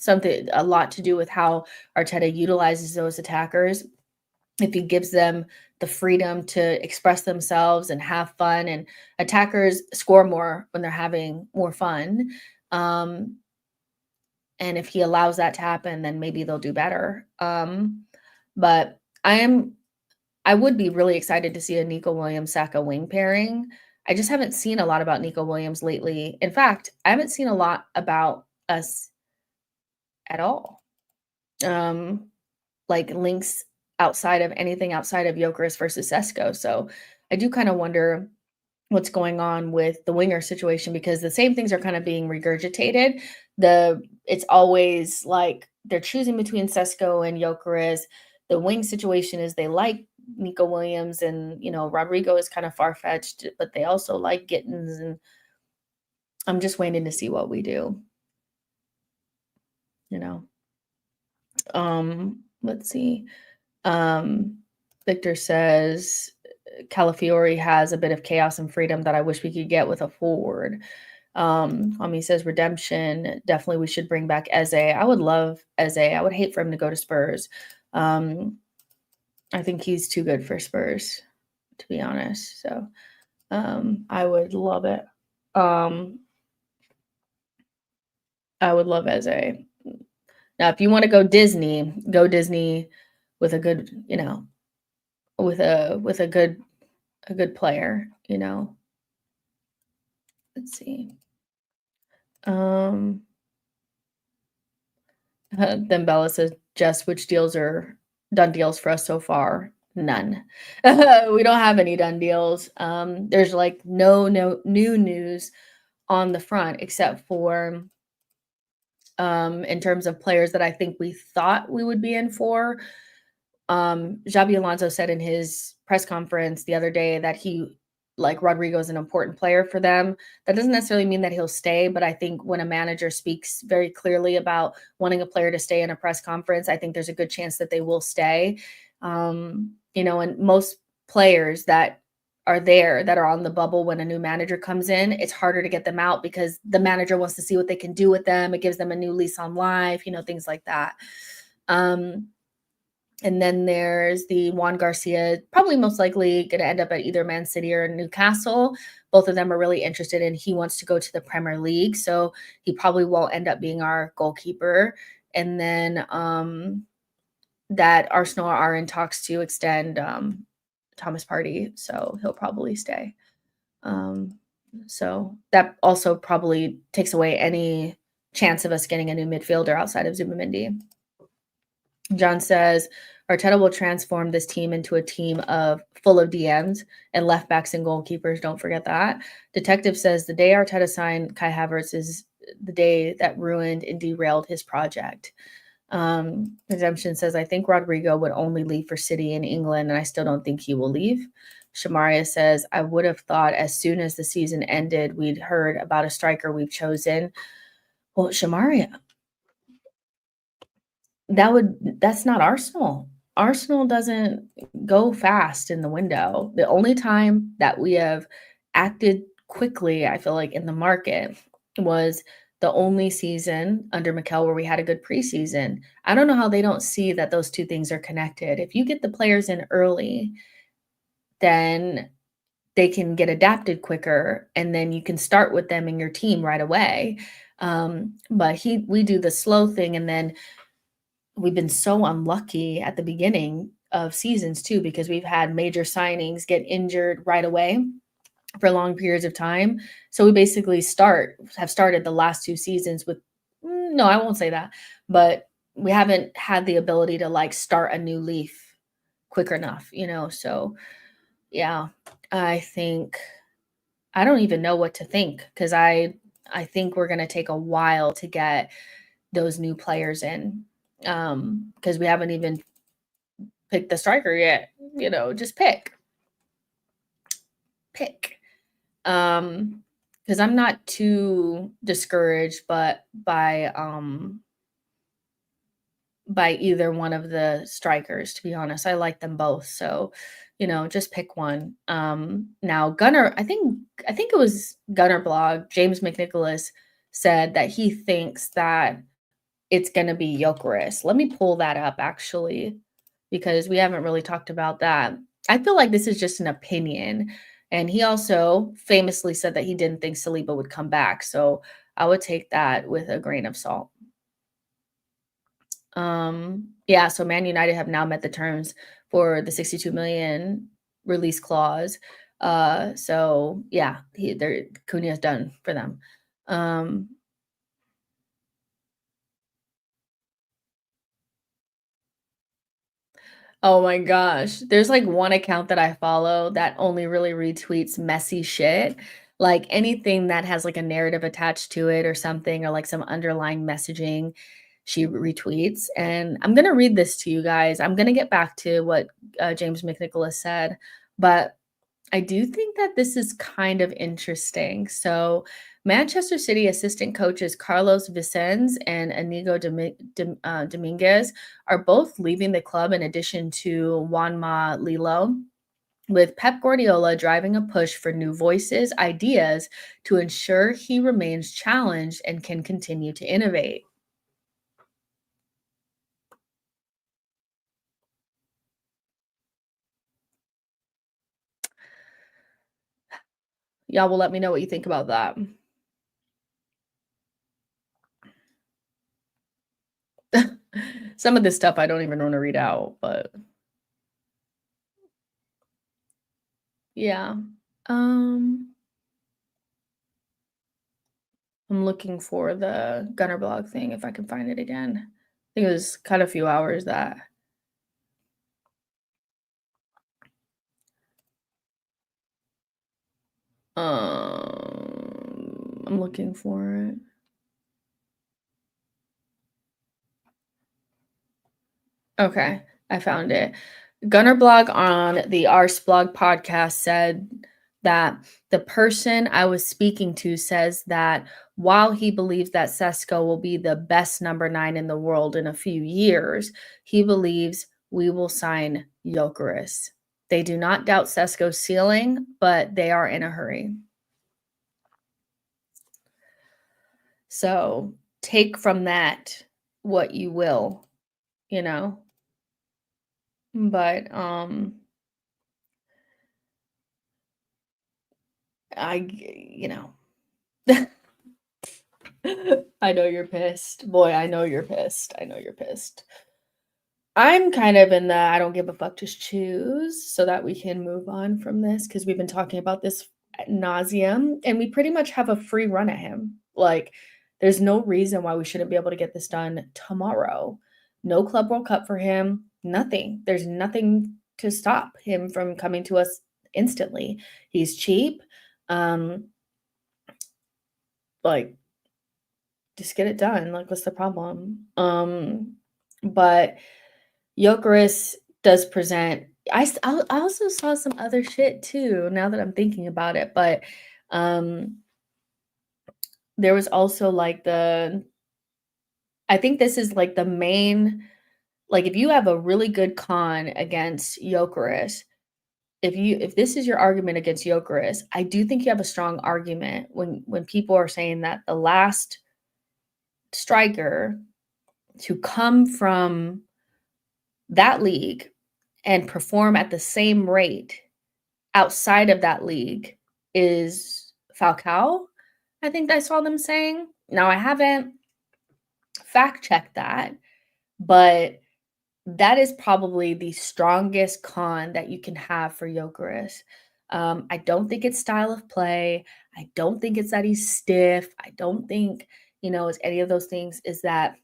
Speaker 1: a lot to do with how Arteta utilizes those attackers. If he gives them the freedom to express themselves and have fun, and attackers score more when they're having more fun. And if he allows that to happen, then maybe they'll do better. But I would be really excited to see a Nico Williams Saka wing pairing. I just haven't seen a lot about Nico Williams lately. In fact, I haven't seen a lot about us at all. Like links outside of anything outside of Gyökeres versus Sesko. So I do kind of wonder what's going on with the winger situation, because the same things are kind of being regurgitated. It's always like they're choosing between Sesko and Gyökeres. The wing situation is they like Nico Williams, and Rodrigo is kind of far-fetched, but they also like Gittins, and I'm just waiting to see what we do. Let's see. Victor says Calafiori has a bit of chaos and freedom that I wish we could get with a forward. Ami says redemption. Definitely we should bring back Eze. I would love Eze. I would hate for him to go to Spurs. I think he's too good for Spurs, to be honest. So I would love it. I would love Eze. Now, if you wanna go Disney with a good, with a good player, you know? Let's see. Um, then Bella says, "Jess, which deals are done deals for us so far?" None. We don't have any done deals. There's, like, no new news on the front except for, in terms of players that I think we thought we would be in for. Xabi Alonso said in his press conference the other day that he like Rodrigo is an important player for them. That doesn't necessarily mean that he'll stay, but I think when a manager speaks very clearly about wanting a player to stay in a press conference, I think there's a good chance that they will stay. And most players that are there that are on the bubble when a new manager comes in, it's harder to get them out because the manager wants to see what they can do with them. It gives them a new lease on life, things like that. Um, and then there's the Juan Garcia, probably most likely going to end up at either Man City or Newcastle. Both of them are really interested in. He wants to go to the Premier League, so he probably won't end up being our goalkeeper. And then that Arsenal are in talks to extend Thomas Partey, so he'll probably stay. Um, so that also probably takes away any chance of us getting a new midfielder outside of Zubimendi. John says Arteta will transform this team into a team of full of DMs and left backs and goalkeepers. Don't forget that. Detective says the day Arteta signed Kai Havertz is the day that ruined and derailed his project. Exemption says I think Rodrigo would only leave for City in England, and I still don't think he will leave. Shamaria says I would have thought as soon as the season ended, we'd heard about a striker we've chosen. Well, Shamaria, that's not Arsenal. Arsenal doesn't go fast in the window. The only time that we have acted quickly, I feel like, in the market was the only season under Mikel where we had a good preseason. I don't know how they don't see that those two things are connected. If you get the players in early, then they can get adapted quicker, and then you can start with them in your team right away. But we do the slow thing, and then we've been so unlucky at the beginning of seasons too, because we've had major signings get injured right away for long periods of time. So we basically have started the last two seasons with no, I won't say that, but we haven't had the ability to like start a new leaf quick enough. So yeah, I think I don't even know what to think because I think we're gonna take a while to get those new players in because we haven't even picked the striker yet. Just pick. Because I'm not too discouraged, but by either one of the strikers. To be honest, I like them both. So, just pick one. Now Gunner, I think it was Gunner blog. James McNicholas said that he thinks that it's gonna be Gyökeres. Let me pull that up actually, because we haven't really talked about that. I feel like this is just an opinion, and he also famously said that he didn't think Saliba would come back, so I would take that with a grain of salt. Yeah, so Man United have now met the terms for the 62 million release clause. So yeah, they're Cunha's done for them. Um, Oh my gosh. There's like one account that I follow that only really retweets messy shit. Like anything that has like a narrative attached to it or something or like some underlying messaging, she retweets. And I'm going to read this to you guys. I'm going to get back to what James McNicholas said, but I do think that this is kind of interesting. So, Manchester City assistant coaches Carlos Vicens and Inigo Dominguez are both leaving the club in addition to Juanma Lilo, with Pep Guardiola driving a push for new voices, ideas to ensure he remains challenged and can continue to innovate. Y'all will let me know what you think about that. Some of this stuff I don't even wanna read out, but yeah. Um, I'm looking for the Gunner blog thing if I can find it again. I think it was cut a few hours that I'm looking for it. Okay, I found it. Gunner blog on the Arse blog podcast said that the person I was speaking to says that while he believes that Sesko will be the best number 9 in the world in a few years, he believes we will sign Gyökeres. They do not doubt Sesko's ceiling, but they are in a hurry. So take from that what you will, you know. But you know, I know you're pissed. Boy, I know you're pissed. I know you're pissed. I'm kind of in the I don't give a fuck, just choose so that we can move on from this because we've been talking about this ad nauseum and we pretty much have a free run at him. Like, there's no reason why we shouldn't be able to get this done tomorrow. No Club World Cup for him, nothing. There's nothing to stop him from coming to us instantly. He's cheap. Um, like, just get it done. Like, what's the problem? But Gyökeres does present I also saw some other shit too, now that I'm thinking about it, but, um, there was also, like, I think this is, like, the main like, if you have a really good con against Gyökeres, if this is your argument against Gyökeres, I do think you have a strong argument when people are saying that the last striker to come from that league and perform at the same rate outside of that league is Falcao, I think I saw them saying. Now, I haven't fact checked that, but that is probably the strongest con that you can have for Gyökeres. I don't think it's style of play. I don't think it's that he's stiff. I don't think, it's any of those things. Is that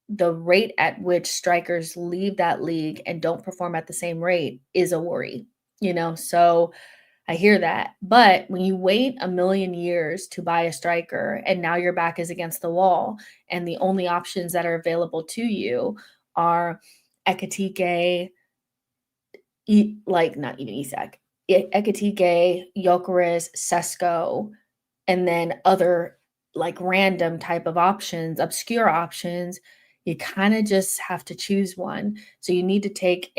Speaker 1: the rate at which strikers leave that league and don't perform at the same rate is a worry. So I hear that. But when you wait a million years to buy a striker and now your back is against the wall and the only options that are available to you are Ekatike, like not even Isak, Ekatike, Gyökeres, Sesko, and then other like random type of options, obscure options, you kind of just have to choose one. So you need to take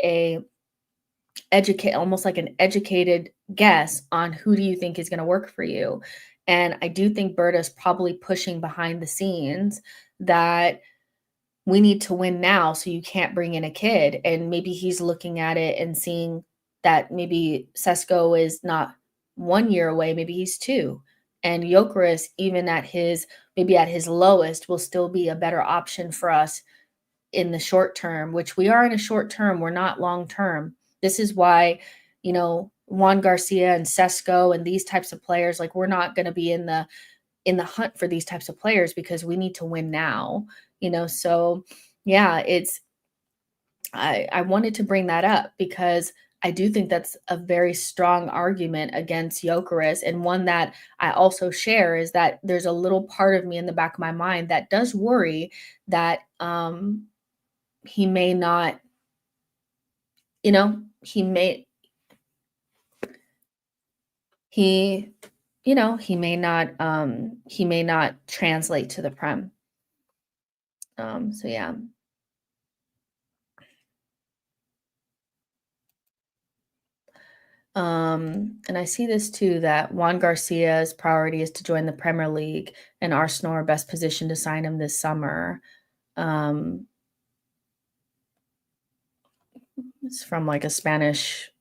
Speaker 1: almost like an educated guess on who do you think is going to work for you. And I do think Berta's probably pushing behind the scenes that we need to win now, so you can't bring in a kid. And maybe he's looking at it and seeing that maybe Sesko is not 1 year away, maybe he's 2. And Gyökeres, even at his maybe at his lowest, will still be a better option for us in the short term, which we are in a short term, we're not long term. This is why, Juan Garcia and Sesko and these types of players, like we're not going to be in the hunt for these types of players because we need to win now. So yeah, I wanted to bring that up because I do think that's a very strong argument against Gyökeres, and one that I also share is that there's a little part of me in the back of my mind that does worry that he may not, he may he he may not translate to the prem. So yeah. And I see this too that Juan Garcia's priority is to join the Premier League, and Arsenal are best positioned to sign him this summer. Um, it's from like a Spanish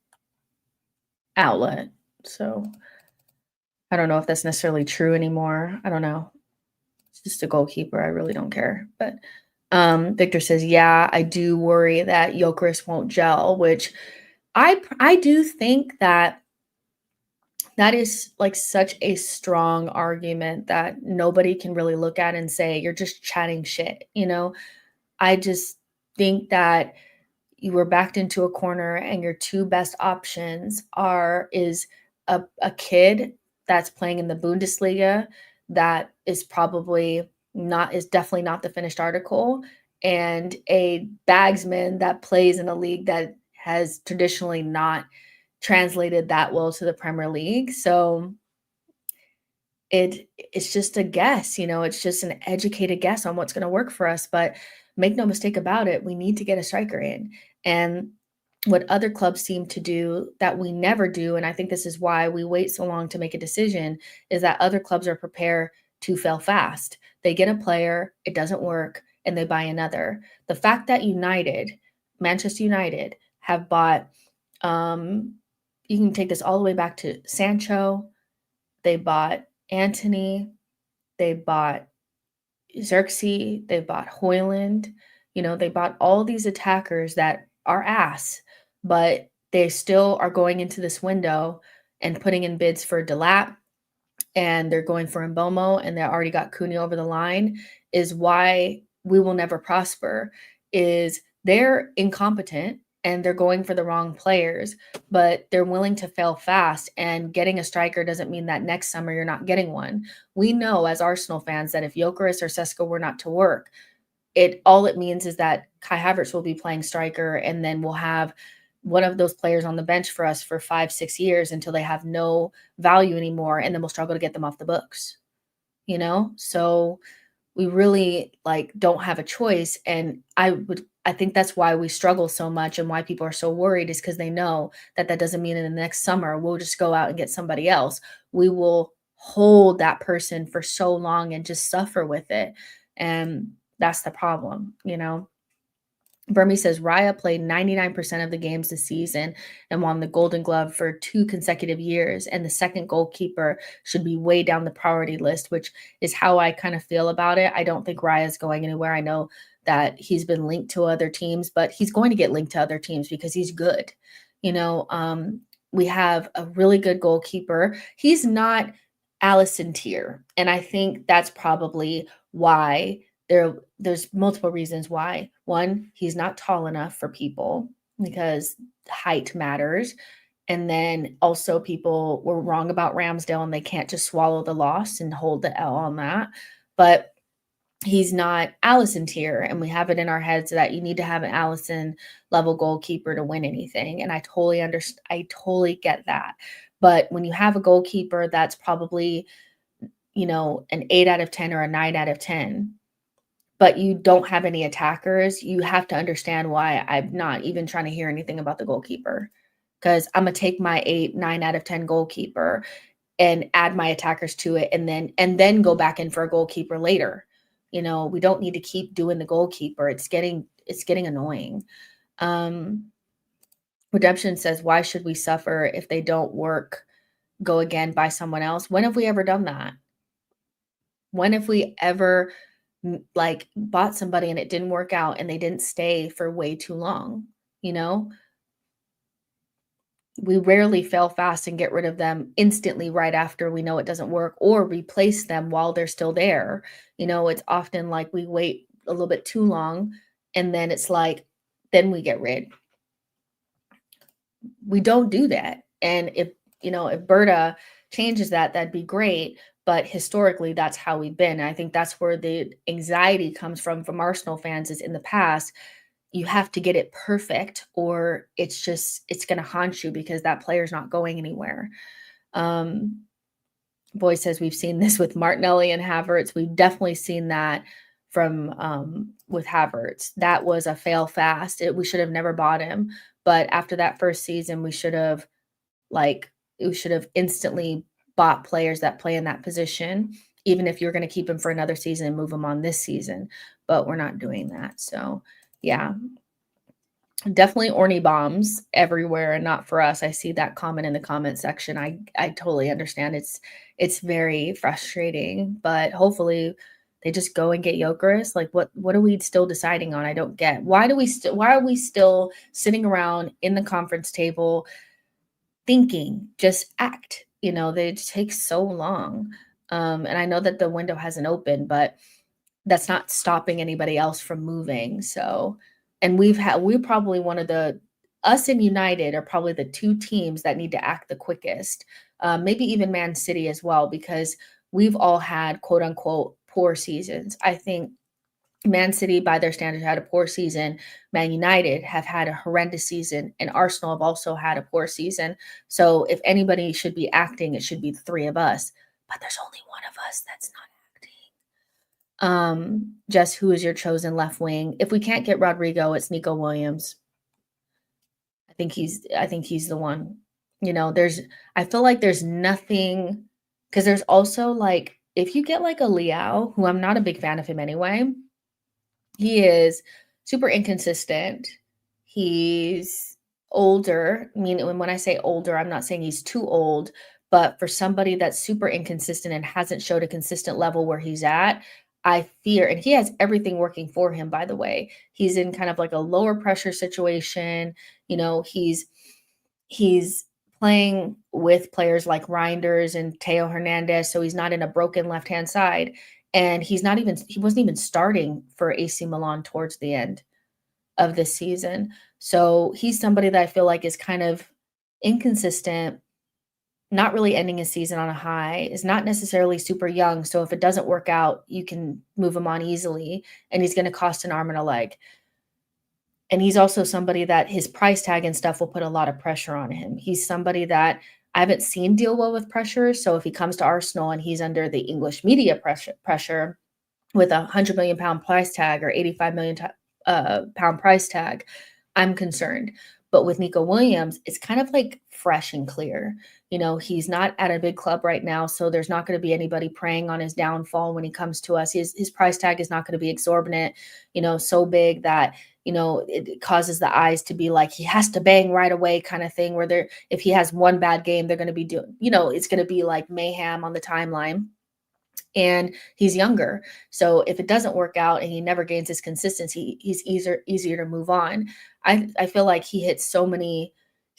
Speaker 1: outlet. So I don't know if that's necessarily true anymore. I don't know. It's just a goalkeeper. I really don't care. But Victor says, "Yeah, I do worry that Jokeris won't gel," which I do think that that is like such a strong argument that nobody can really look at and say you're just chatting shit, you know? I just think that you were backed into a corner and your two best options are is a kid that's playing in the Bundesliga that is definitely not the finished article, and a bagsman that plays in a league that has traditionally not translated that well to the Premier League. So it's just a guess, it's just an educated guess on what's going to work for us, but make no mistake about it, we need to get a striker in. And what other clubs seem to do that we never do, and I think this is why we wait so long to make a decision, is that other clubs are prepared to fail fast. They get a player, it doesn't work, and they buy another. The fact that Manchester United have bought, you can take this all the way back to Sancho. They bought Antony, they bought Xerxes, they bought Hoyland, they bought all these attackers that are ass, but they still are going into this window and putting in bids for Delap, and they're going for Mbomo, and they already got Cunha over the line, is why we will never prosper, is they're incompetent and they're going for the wrong players, but they're willing to fail fast. And getting a striker doesn't mean that next summer you're not getting one. We know as Arsenal fans that if Gyökeres or Sesko were not to work, all it means is that Kai Havertz will be playing striker, and then we'll have one of those players on the bench for us for 5-6 years until they have no value anymore, and then we'll struggle to get them off the books. So we really don't have a choice, and I think that's why we struggle so much and why people are so worried, is because they know that doesn't mean in the next summer we'll just go out and get somebody else. We will hold that person for so long and just suffer with it, and that's the problem. Burmy says Raya played 99% of the games this season and won the Golden Glove for 2 consecutive years, and the second goalkeeper should be way down the priority list, which is how I kind of feel about it. I don't think Raya's going anywhere. I know that he's been linked to other teams, but he's going to get linked to other teams because he's good. We have a really good goalkeeper. He's not Allison tier, and I think that's probably why there's multiple reasons why. One, he's not tall enough for people because height matters. And then also people were wrong about Ramsdale and they can't just swallow the loss and hold the L on that. But he's not Allison tier, and we have it in our heads that you need to have an Allison level goalkeeper to win anything. And I totally understand. I totally get that. But when you have a goalkeeper that's probably, an 8 out of 10 or a 9 out of 10, but you don't have any attackers, you have to understand why I'm not even trying to hear anything about the goalkeeper, because I'm going to take my 8, 9 out of 10 goalkeeper and add my attackers to it, and then go back in for a goalkeeper later. We don't need to keep doing the goalkeeper. It's getting annoying. Redemption says, why should we suffer if they don't work? Go again, buy someone else. When have we ever done that? When have we ever bought somebody and it didn't work out and they didn't stay for way too long? We rarely fail fast and get rid of them instantly right after we know it doesn't work, or replace them while they're still there. It's often like we wait a little bit too long, and then then we get rid. We don't do that. And if Berta changes that'd be great. But historically, that's how we've been. And I think that's where the anxiety comes from Arsenal fans, is in the past, you have to get it perfect, or it's going to haunt you because that player's not going anywhere. Boy says we've seen this with Martinelli and Havertz. We've definitely seen that with Havertz. That was a fail fast. We should have never bought him. But after that first season, we should have instantly bought players that play in that position, even if you're going to keep him for another season and move him on this season. But we're not doing that. So, yeah. Definitely Orny bombs everywhere and not for us. I see that comment in the comment section. I totally understand. It's very frustrating, but hopefully They just go and get Gyökeres? Like, what are we still deciding on? I don't get. Why are we still sitting around in the conference table thinking? Just act. They just take so long. And I know that the window hasn't opened, but that's not stopping anybody else from moving. So, and we're probably one of the us and United are probably the two teams that need to act the quickest. Maybe even Man City as well, because we've all had quote unquote poor seasons. I think Man City, by their standards, had a poor season. Man United have had a horrendous season, and Arsenal have also had a poor season. So, if anybody should be acting, it should be the three of us. But there's only one of us that's not acting. Jess, who is your chosen left wing? If we can't get Rodrigo, it's Nico Williams. I think he's the one. I feel like there's nothing because there's also like if you get like a Liao, who I'm not a big fan of him anyway, he is super inconsistent. He's older. I mean, when I say older, I'm not saying he's too old, but for somebody that's super inconsistent and hasn't showed a consistent level where he's at, I fear, and he has everything working for him, by the way. He's in kind of like a lower pressure situation. He's playing with players like Reinders and Teo Hernandez, so he's not in a broken left-hand side. And he wasn't even starting for AC Milan towards the end of this season. So he's somebody that I feel like is kind of inconsistent, not really ending his season on a high, is not necessarily super young. So if it doesn't work out, you can move him on easily, and he's going to cost an arm and a leg. And he's also somebody that his price tag and stuff will put a lot of pressure on him. He's somebody that I haven't seen deal well with pressure. So if he comes to Arsenal and he's under the English media pressure with a £100 million price tag or £85 million pound price tag, I'm concerned. But with Nico Williams, it's kind of like fresh and clear. He's not at a big club right now, so there's not going to be anybody preying on his downfall when he comes to us. His price tag is not going to be exorbitant, so big that it causes the eyes to be like he has to bang right away kind of thing where if he has one bad game, they're going to be doing, it's going to be like mayhem on the timeline. And he's younger. So if it doesn't work out and he never gains his consistency, he's easier to move on. I feel like he hits so many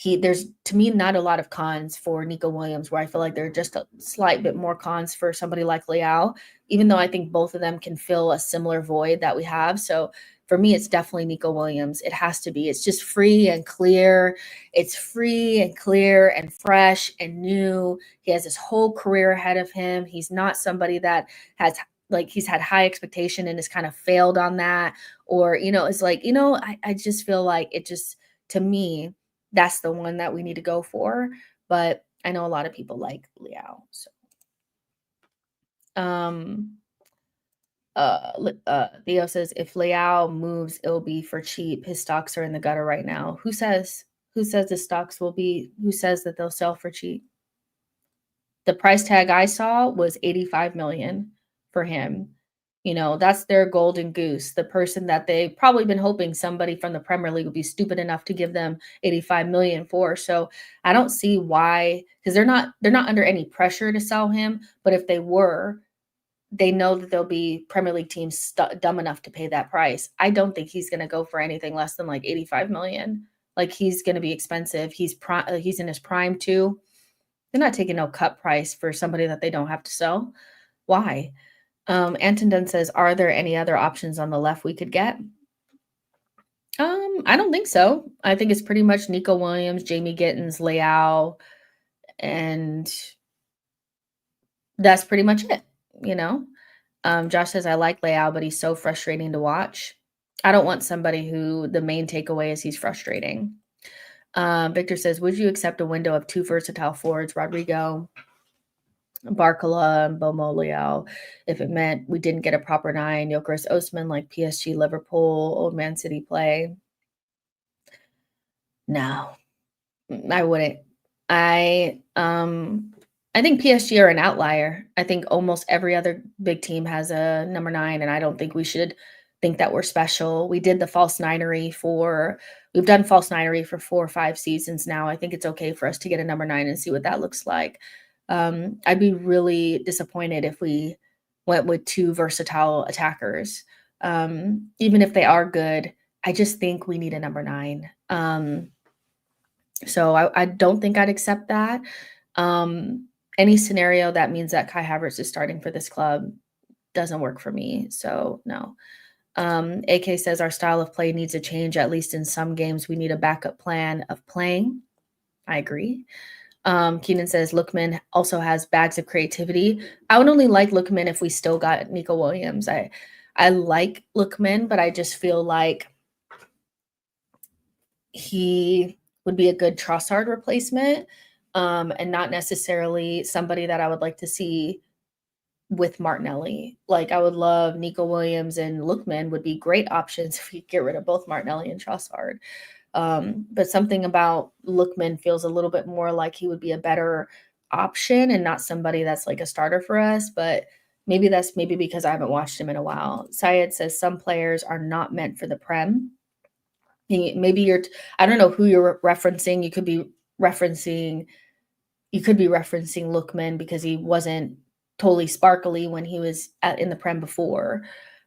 Speaker 1: there's to me not a lot of cons for Nico Williams, where I feel like there are just a slight bit more cons for somebody like Leao, even though I think both of them can fill a similar void that we have. So for me, it's definitely Nico Williams. It has to be. It's just free and clear. It's free and clear and fresh and new. He has his whole career ahead of him. He's not somebody that has he's had high expectation and has kind of failed on that. Or, it's like, I just feel like it just, to me, that's the one that we need to go for. But I know a lot of people like Leao. So, Theo says if Leao moves, it'll be for cheap. His stocks are in the gutter right now. Who says the stocks will be? Who says that they'll sell for cheap? The price tag I saw was 85 million for him. That's their golden goose, the person that they've probably been hoping somebody from the Premier League would be stupid enough to give them 85 million for. So I don't see why, because they're not under any pressure to sell him. But if they were, they know that there'll be Premier League teams dumb enough to pay that price. I don't think he's going to go for anything less than like 85 million. Like he's going to be expensive. He's in his prime too. They're not taking no cut price for somebody that they don't have to sell. Why? Anton Dunn says, are there any other options on the left we could get? I don't think so. I think it's pretty much Nico Williams, Jamie Gittins, Leao, and that's pretty much it. Josh says, I like Leao, but he's so frustrating to watch. I don't want somebody who the main takeaway is he's frustrating. Victor says, would you accept a window of two versatile forwards, Rodrigo, Barcola, and Bomo Leao, if it meant we didn't get a proper 9, Gyökeres Osman like PSG, Liverpool, Old Man City play? No, I wouldn't. I think PSG are an outlier. I think almost every other big team has a number 9, and I don't think we should think that we're special. We've done false ninery for 4 or 5 seasons now. I think it's okay for us to get a number 9 and see what that looks like. I'd be really disappointed if we went with 2 versatile attackers. Even if they are good, I just think we need a number 9. So I don't think I'd accept that. Any scenario that means that Kai Havertz is starting for this club doesn't work for me. So no. AK says our style of play needs a change. At least in some games, we need a backup plan of playing. I agree. Keenan says Lookman also has bags of creativity. I would only like Lookman if we still got Nico Williams. I like Lookman, but I just feel like he would be a good Trossard replacement, and not necessarily somebody that I would like to see with Martinelli. Like, I would love Nico Williams and Lookman would be great options if we get rid of both Martinelli and Trossard. But something about Lookman feels a little bit more like he would be a better option and not somebody that's like a starter for us. But maybe that's because I haven't watched him in a while. Syed says some players are not meant for the Prem. Maybe I don't know who you're referencing. You could be referencing Lookman because he wasn't totally sparkly when he was in the Prem before.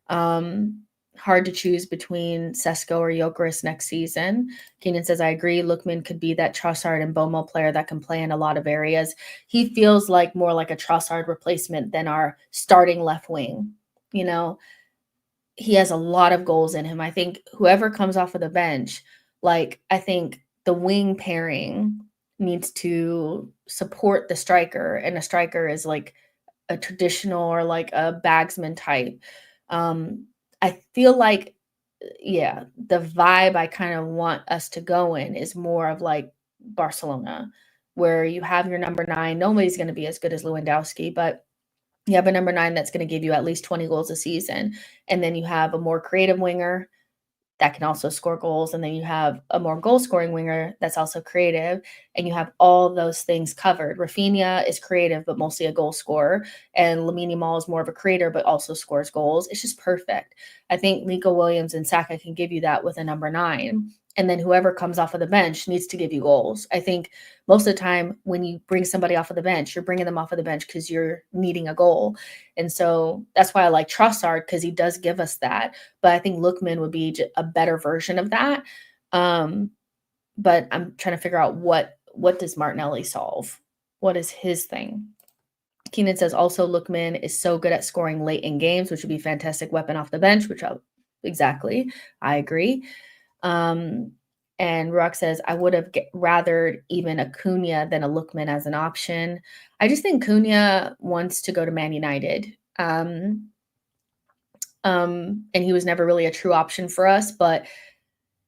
Speaker 1: Hard to choose between Sesko or Gyökeres next season. Keenan says, I agree. Lookman could be that Trossard and Bomo player that can play in a lot of areas. He feels like more like a Trossard replacement than our starting left wing. You know, he has a lot of goals in him. I think whoever comes off of the bench, like, I think the wing pairing needs to support the striker, and a striker is like a traditional or like a bagsman type. I feel like, yeah, the vibe I kind of want us to go in is more of like Barcelona, where you have your number 9. Nobody's going to be as good as Lewandowski, but you have a number 9 that's going to give you at least 20 goals a season. And then you have a more creative winger that can also score goals. And then you have a more goal scoring winger that's also creative. And you have all those things covered. Rafinha is creative, but mostly a goal scorer. And Lamine Yamal is more of a creator, but also scores goals. It's just perfect. I think Nico Williams and Saka can give you that with a number 9. And then whoever comes off of the bench needs to give you goals. I think most of the time when you bring somebody off of the bench, you're bringing them off of the bench because you're needing a goal. And so that's why I like Trossard, because he does give us that. But I think Lookman would be a better version of that. But I'm trying to figure out what does Martinelli solve? What is his thing? Keenan says also Lookman is so good at scoring late in games, which would be a fantastic weapon off the bench, exactly. I agree. And Rock says, I would have rather even a Cunha than a Lookman as an option. I just think Cunha wants to go to Man United. And he was never really a true option for us, but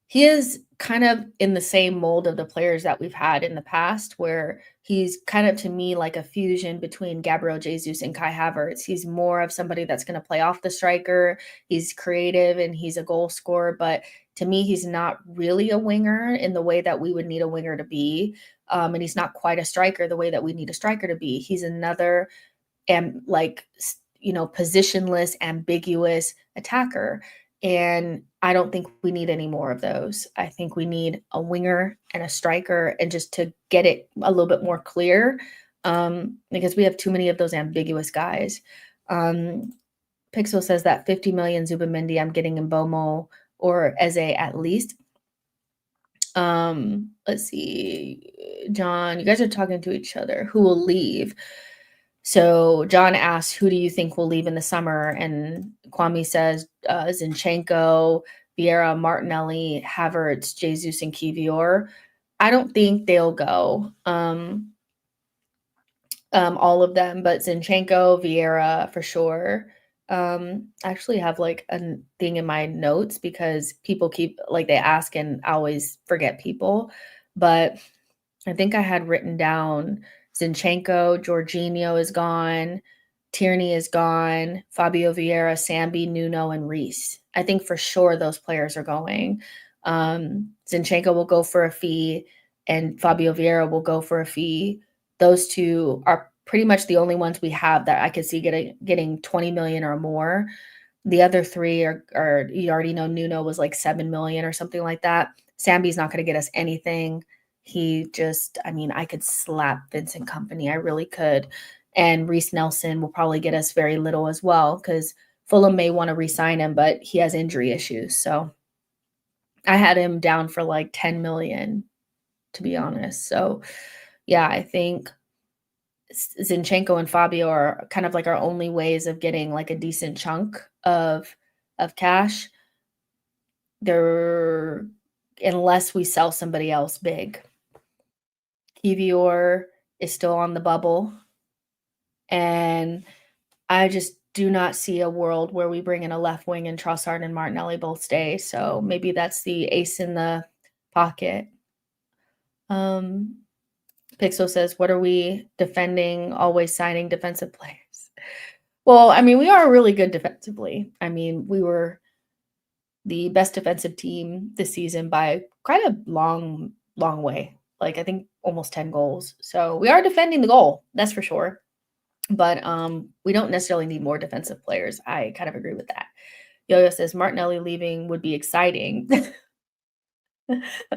Speaker 1: he is kind of in the same mold of the players that we've had in the past, where he's kind of, to me, like a fusion between Gabriel Jesus and Kai Havertz. He's more of somebody that's going to play off the striker. He's creative and he's a goal scorer, but to me, he's not really a winger in the way that we would need a winger to be. And he's not quite a striker the way that we need a striker to be. He's another, positionless, ambiguous attacker. And I don't think we need any more of those. I think we need a winger and a striker, and just to get it a little bit more clear, because we have too many of those ambiguous guys. Pixel says that 50 million Zubimendi I'm getting in Bomo or Eze at least. Let's see. John, you guys are talking to each other. Who will leave? So John asks, who do you think will leave in the summer? And Kwame says Zinchenko, Vieira, Martinelli, Havertz, Jesus, and Kivior. I don't think they'll go. All of them, but Zinchenko, Vieira for sure. I actually have like a thing in my notes because people keep, like, they ask and I always forget people. But I think I had written down Zinchenko, Jorginho is gone, Tierney is gone, Fabio Vieira, Sambi, Nuno, and Reese. I think for sure those players are going. Zinchenko will go for a fee, and Fabio Vieira will go for a fee. Those two are pretty much the only ones we have that I could see getting 20 million or more. The other three are you already know. Nuno was like 7 million or something like that. Sambi's not going to get us anything. I could slap Vincent Kompany. I really could. And Reece Nelson will probably get us very little as well because Fulham may want to re-sign him, but he has injury issues. So I had him down for like 10 million, to be honest. So yeah, I think Zinchenko and Fabio are kind of like our only ways of getting like a decent chunk of cash. They're unless we sell somebody else big. Kivior is still on the bubble, and I just do not see a world where we bring in a left wing and Trossard and Martinelli both stay. So maybe that's the ace in the pocket. Pixel says, "What are we defending? Always signing defensive players." Well, I mean, we are really good defensively. I mean, we were the best defensive team this season by quite a long, long way. Like I think almost 10 goals. So we are defending the goal, that's for sure. But we don't necessarily need more defensive players. I kind of agree with that. Yo-Yo says Martinelli leaving would be exciting.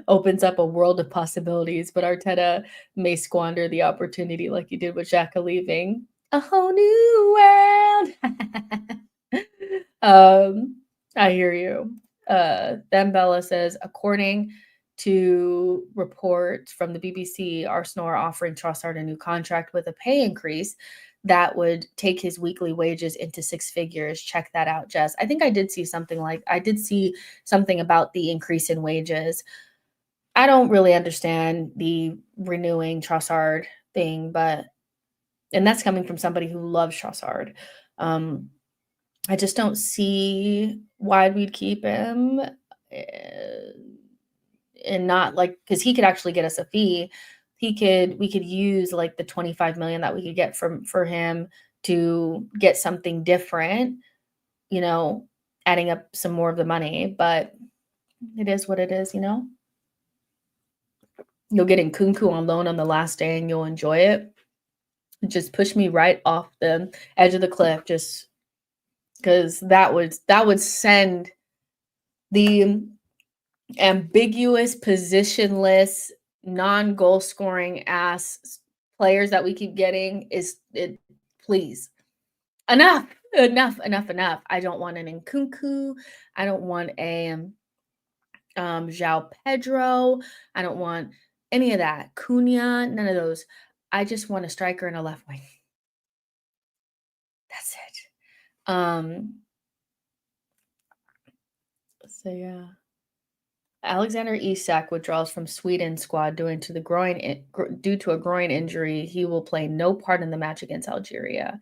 Speaker 1: Opens up a world of possibilities, but Arteta may squander the opportunity like he did with Xhaka leaving. A whole new world. I hear you. Bella says, according to reports from the BBC, Arsenal are offering Trossard a new contract with a pay increase that would take his weekly wages into six figures. Check that out, Jess. I think I did see something about the increase in wages. I don't really understand the renewing Trossard thing, and that's coming from somebody who loves Trossard. I just don't see why we'd keep him, and not like because he could actually get us a fee. We could use like the 25 million that we could get for him to get something different, you know, adding up some more of the money, but it is what it is, you know. You'll get Nkunku on loan on the last day and you'll enjoy it. Just push me right off the edge of the cliff, just because that would send the ambiguous, positionless, non-goal scoring ass players that we keep getting please. Enough. I don't want an Nkunku. I don't want a João Pedro. I don't want any of that. Cunha, none of those. I just want a striker and a left wing. That's it. So yeah. Alexander Isak withdraws from Sweden squad due to a groin injury. He will play no part in the match against Algeria.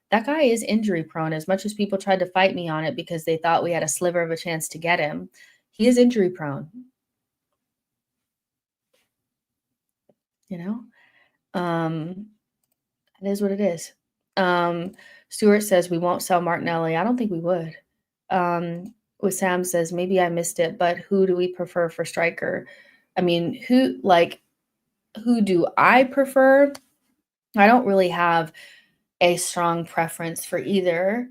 Speaker 1: That guy is injury prone. As much as people tried to fight me on it because they thought we had a sliver of a chance to get him, he is injury prone. You know, it is what it is. Stuart says we won't sell Martinelli. I don't think we would. Sam says maybe I missed it, but who do we prefer for striker? I mean, who do I prefer? I don't really have a strong preference for either,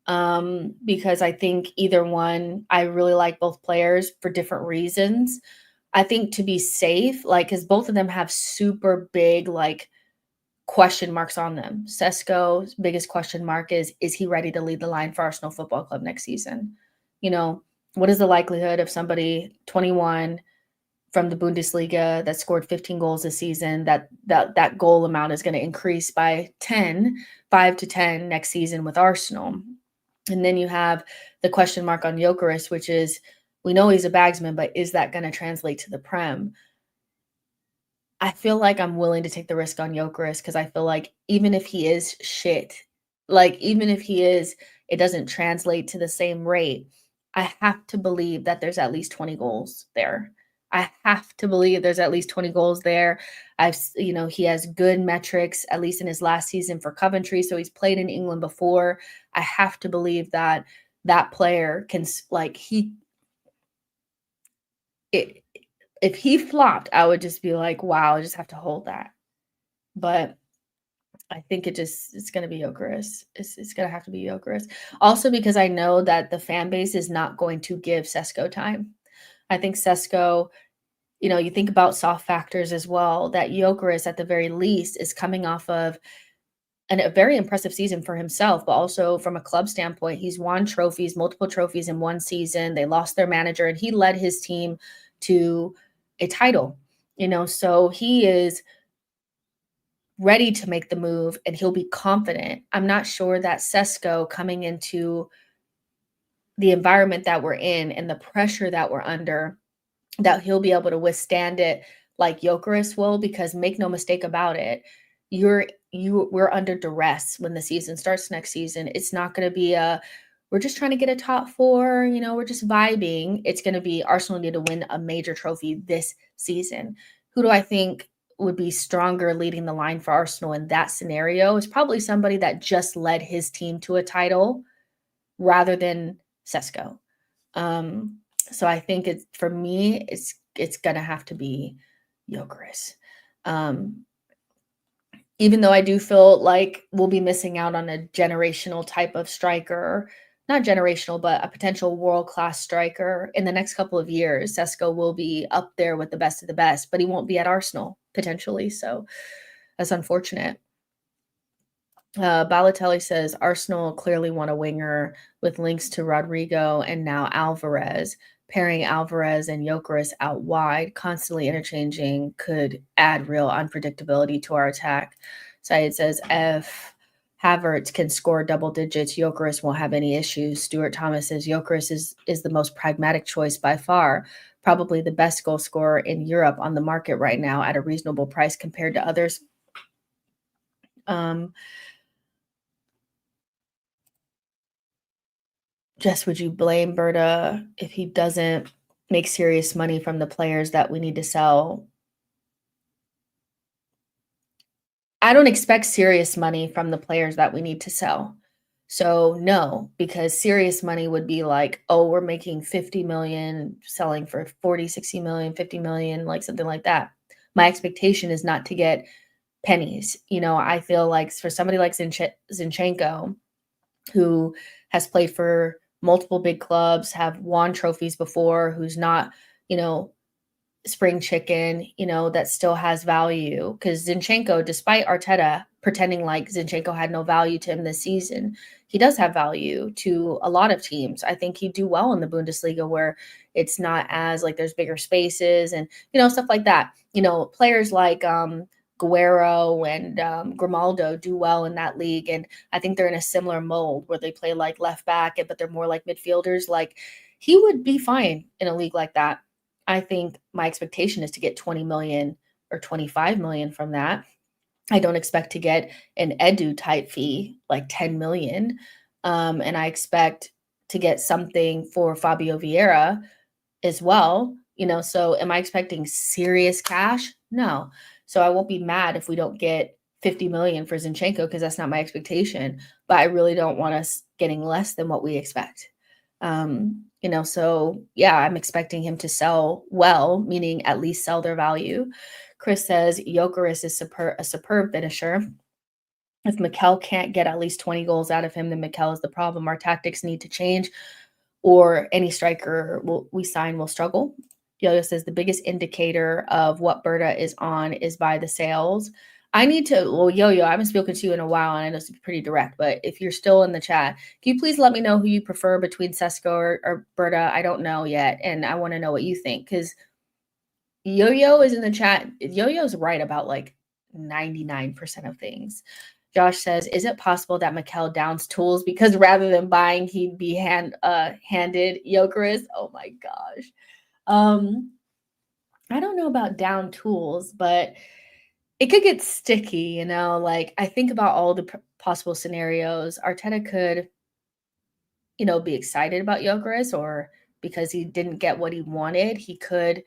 Speaker 1: because I think either one, I really like both players for different reasons. I think to be safe, because both of them have super big, question marks on them. Sesko's biggest question mark is he ready to lead the line for Arsenal Football Club next season? You know, what is the likelihood of somebody 21 from the Bundesliga that scored 15 goals this season, that goal amount is going to increase by 5 to 10 next season with Arsenal? And then you have the question mark on Gyökeres, which is, we know he's a bagsman, but is that going to translate to the Prem? I feel like I'm willing to take the risk on Gyökeres because I feel like even if he is shit, it doesn't translate to the same rate. I have to believe that there's at least 20 goals there. I have to believe there's at least 20 goals there. He has good metrics, at least in his last season for Coventry. So he's played in England before. I have to believe that player can, if he flopped, I would just be like, wow, I just have to hold that. But I think it's going to be Gyökeres. It's going to have to be Gyökeres. Also because I know that the fan base is not going to give Sesko time. I think Sesko, you think about soft factors as well, that Gyökeres at the very least is coming off of a very impressive season for himself, but also from a club standpoint, he's won trophies, multiple trophies in one season. They lost their manager, and he led his team to a title. So he is ready to make the move and he'll be confident. I'm not sure that Sesko coming into the environment that we're in and the pressure that we're under, that he'll be able to withstand it like Gyökeres will, because make no mistake about it, we're under duress when the season starts next season. It's not going to be we're just trying to get a top four, we're just vibing. It's going to be Arsenal need to win a major trophy this season. Who do I think would be stronger leading the line for Arsenal in that scenario? Is probably somebody that just led his team to a title rather than Sesko. So I think for me, it's gonna have to be Gyökeres. Even though I do feel like we'll be missing out on a generational type of striker, not generational, but a potential world-class striker in the next couple of years. Sesko will be up there with the best of the best, but he won't be at Arsenal potentially. So that's unfortunate. Balotelli says Arsenal clearly want a winger with links to Rodrigo and now Alvarez. Pairing Alvarez and Gyökeres out wide, constantly interchanging, could add real unpredictability to our attack. Saeed says if Havertz can score double digits, Gyökeres won't have any issues. Stuart Thomas says Gyökeres is the most pragmatic choice by far, probably the best goal scorer in Europe on the market right now at a reasonable price compared to others. Jess, would you blame Berta if he doesn't make serious money from the players that we need to sell? I don't expect serious money from the players that we need to sell. So no, because serious money would be like, oh, we're making 50 million, selling for 40, 60 million, 50 million, like something like that. My expectation is not to get pennies. I feel like for somebody like Zinchenko, who has played for multiple big clubs, have won trophies before, who's not, spring chicken, that still has value. Because Zinchenko, despite Arteta pretending like Zinchenko had no value to him this season, he does have value to a lot of teams. I think he'd do well in the Bundesliga where it's not as like there's bigger spaces and, stuff like that. Players like Guerrero and Grimaldo do well in that league. And I think they're in a similar mold where they play like left back, but they're more like midfielders. Like he would be fine in a league like that. I think my expectation is to get 20 million or 25 million from that. I don't expect to get an Edu type fee, like 10 million. And I expect to get something for Fabio Vieira as well. So am I expecting serious cash? No. So I won't be mad if we don't get 50 million for Zinchenko because that's not my expectation. But I really don't want us getting less than what we expect. So yeah, I'm expecting him to sell well, meaning at least sell their value. Chris says Gyökeres is a superb finisher. If Mikel can't get at least 20 goals out of him, then Mikel is the problem. Our tactics need to change, or any striker we sign will struggle. Yo-Yo says the biggest indicator of what Berta is on is by the sales. Yo-Yo, I haven't spoken to you in a while, and I know it's pretty direct, but if you're still in the chat, can you please let me know who you prefer between Sesko or Berta? I don't know yet, and I want to know what you think, because Yo-Yo is in the chat. Yo-Yo's right about like 99% of things. Josh says, is it possible that Mikel downs tools because rather than buying, he'd be handed Gyökeres? Oh my gosh. I don't know about down tools, but it could get sticky, like I think about all the possible scenarios. Arteta could, be excited about Gyökeres, or because he didn't get what he wanted, he could,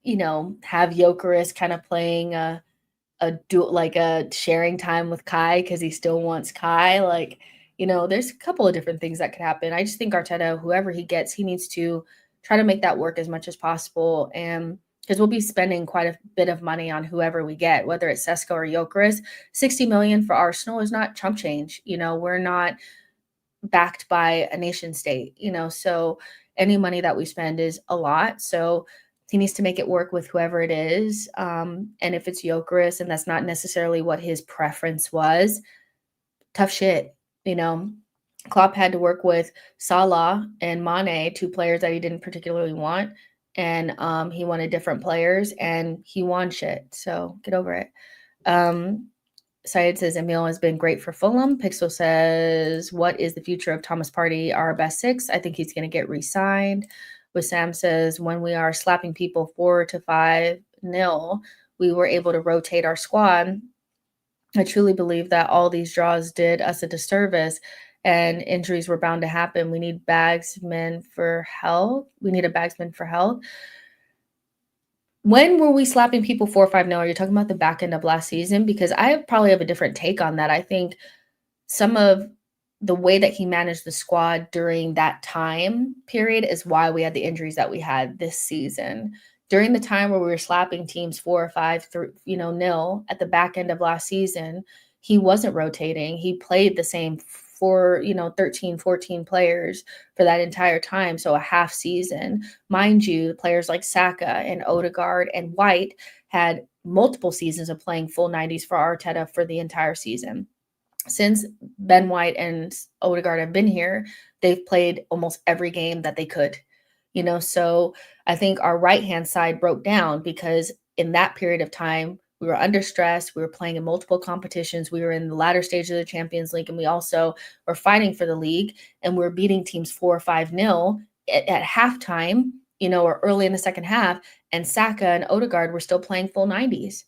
Speaker 1: have Gyökeres kind of playing a sharing time with Kai because he still wants Kai. Like, there's a couple of different things that could happen. I just think Arteta, whoever he gets, he needs to try to make that work as much as possible. And because we'll be spending quite a bit of money on whoever we get, whether it's Sesko or Gyökeres. 60 million for Arsenal is not chump change. We're not backed by a nation state, so any money that we spend is a lot. So he needs to make it work with whoever it is. And if it's Gyökeres and that's not necessarily what his preference was, tough shit. You know, Klopp had to work with Salah and Mane, two players that he didn't particularly want, and he wanted different players, and he won shit. So get over it. Syed says Emil has been great for Fulham. Pixel says, what is the future of Thomas Partey, our best six? I think he's going to get re-signed. Wissam says, when we are slapping people 4-5-0, we were able to rotate our squad. I truly believe that all these draws did us a disservice and injuries were bound to happen. We need bagsmen for health. We need a bagsman for health. When were we slapping people 4-5-0? Are you talking about the back end of last season? Because I probably have a different take on that. I think some of the way that he managed the squad during that time period is why we had the injuries that we had this season. During the time where we were slapping teams 4-5-0 at the back end of last season, he wasn't rotating. He played the same 13, 14 players for that entire time. So a half season. Mind you, players like Saka and Odegaard and White had multiple seasons of playing full 90s for Arteta for the entire season. Since Ben White and Odegaard have been here, they've played almost every game that they could. So I think our right-hand side broke down because in that period of time, we were under stress. We were playing in multiple competitions. We were in the latter stage of the Champions League, and we also were fighting for the league, and we were beating teams 4-5-0 at halftime, or early in the second half, and Saka and Odegaard were still playing full 90s.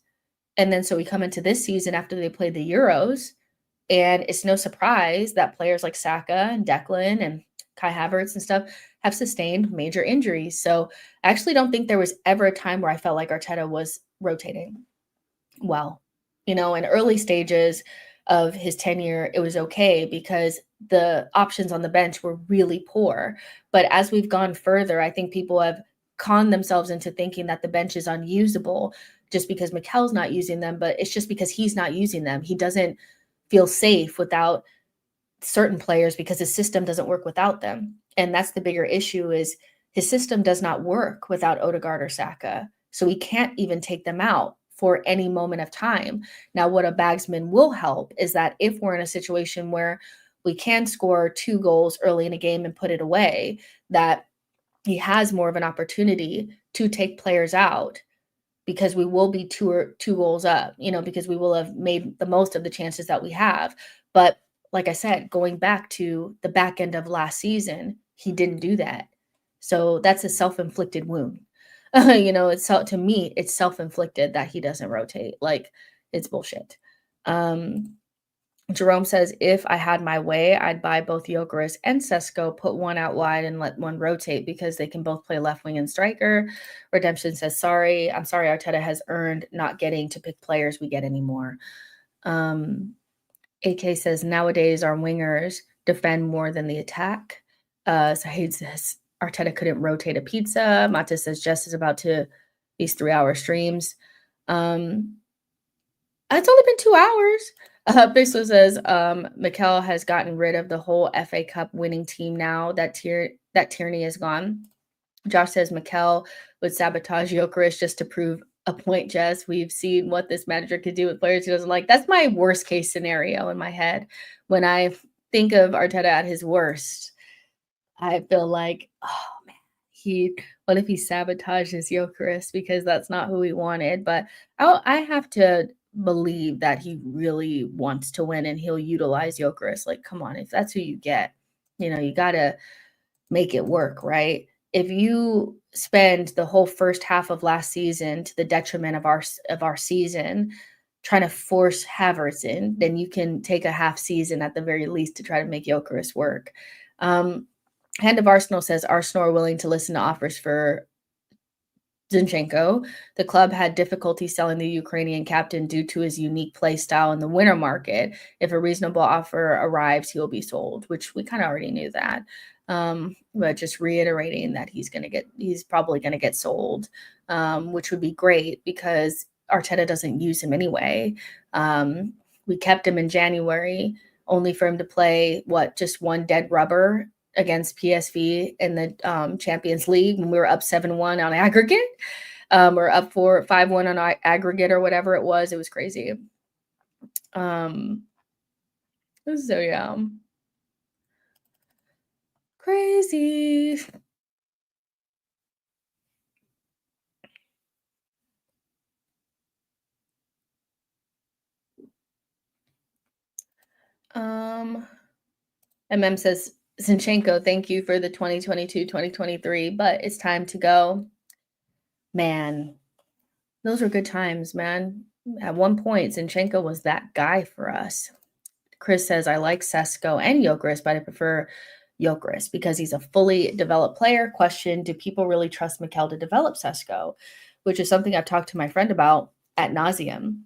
Speaker 1: And then so we come into this season after they played the Euros, and it's no surprise that players like Saka and Declan and Kai Havertz and stuff have sustained major injuries. So I actually don't think there was ever a time where I felt like Arteta was rotating well. In early stages of his tenure, it was okay because the options on the bench were really poor. But as we've gone further, I think people have conned themselves into thinking that the bench is unusable just because Mikel's not using them, but it's just because he's not using them. He doesn't feel safe without certain players because his system doesn't work without them. And that's the bigger issue is his system does not work without Odegaard or Saka. So he can't even take them out for any moment of time. Now, what a bagsman will help is that if we're in a situation where we can score 2 goals early in a game and put it away, that he has more of an opportunity to take players out because we will be two goals up, because we will have made the most of the chances that we have. But like I said, going back to the back end of last season, he didn't do that. So that's a self-inflicted wound. To me, it's self-inflicted that he doesn't rotate. Like, it's bullshit. Jerome says, if I had my way, I'd buy both Gyökeres and Sesko, put one out wide and let one rotate because they can both play left wing and striker. Redemption says, sorry. I'm sorry Arteta has earned not getting to pick players we get anymore. AK says, nowadays our wingers defend more than the attack. Saeed says, Arteta couldn't rotate a pizza. Mata says, Jess is about to these 3-hour streams. It's only been 2 hours. Bissell says, Mikel has gotten rid of the whole FA Cup winning team now that Tierney is gone. Josh says Mikel would sabotage Gyökeres just to prove a point, Jess. We've seen what this manager could do with players he doesn't like. That's my worst case scenario in my head. When I think of Arteta at his worst, I feel like, oh man, what if he sabotages Gyökeres because that's not who he wanted? But I have to believe that he really wants to win and he'll utilize Gyökeres. Like, come on, if that's who you get, you got to make it work, right? If you spend the whole first half of last season to the detriment of our season trying to force Havertz in, then you can take a half season at the very least to try to make Gyökeres work. Hand of Arsenal says Arsenal are willing to listen to offers for Zinchenko. The club had difficulty selling the Ukrainian captain due to his unique play style in the winter market. If a reasonable offer arrives, he will be sold, which we kind of already knew that. But just reiterating that he's probably going to get sold, which would be great because Arteta doesn't use him anyway. We kept him in January only for him to play just one dead rubber against PSV in the Champions League when we were up 7-1 on aggregate, or up 5-1 on aggregate or whatever it was. It was crazy. So yeah, crazy. MM says, Zinchenko, thank you for the 2022-2023, but it's time to go. Man, those were good times, man. At one point, Zinchenko was that guy for us. Chris says, I like Sesko and Gyökeres, but I prefer Gyökeres because he's a fully developed player. Question, do people really trust Mikel to develop Sesko? Which is something I've talked to my friend about ad nauseum.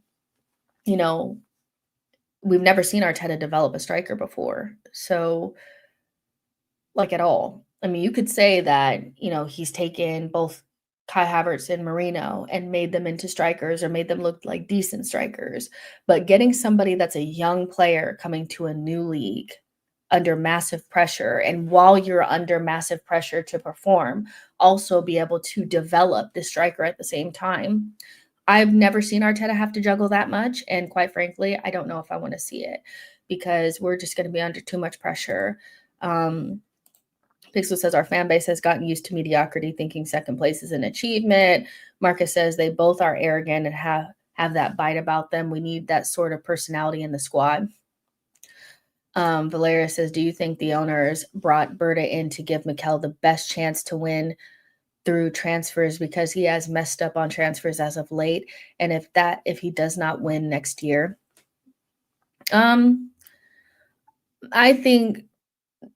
Speaker 1: You know, we've never seen Arteta develop a striker before. So, like, at all. I mean, you could say that, he's taken both Kai Havertz and Marino and made them into strikers or made them look like decent strikers. But getting somebody that's a young player coming to a new league under massive pressure, and while you're under massive pressure to perform, also be able to develop the striker at the same time. I've never seen Arteta have to juggle that much. And quite frankly, I don't know if I want to see it because we're just going to be under too much pressure. Pixel says our fan base has gotten used to mediocrity, thinking second place is an achievement. Marcus says they both are arrogant and have that bite about them. We need that sort of personality in the squad. Valeria says, do you think the owners brought Berta in to give Mikel the best chance to win through transfers because he has messed up on transfers as of late? And if he does not win next year, I think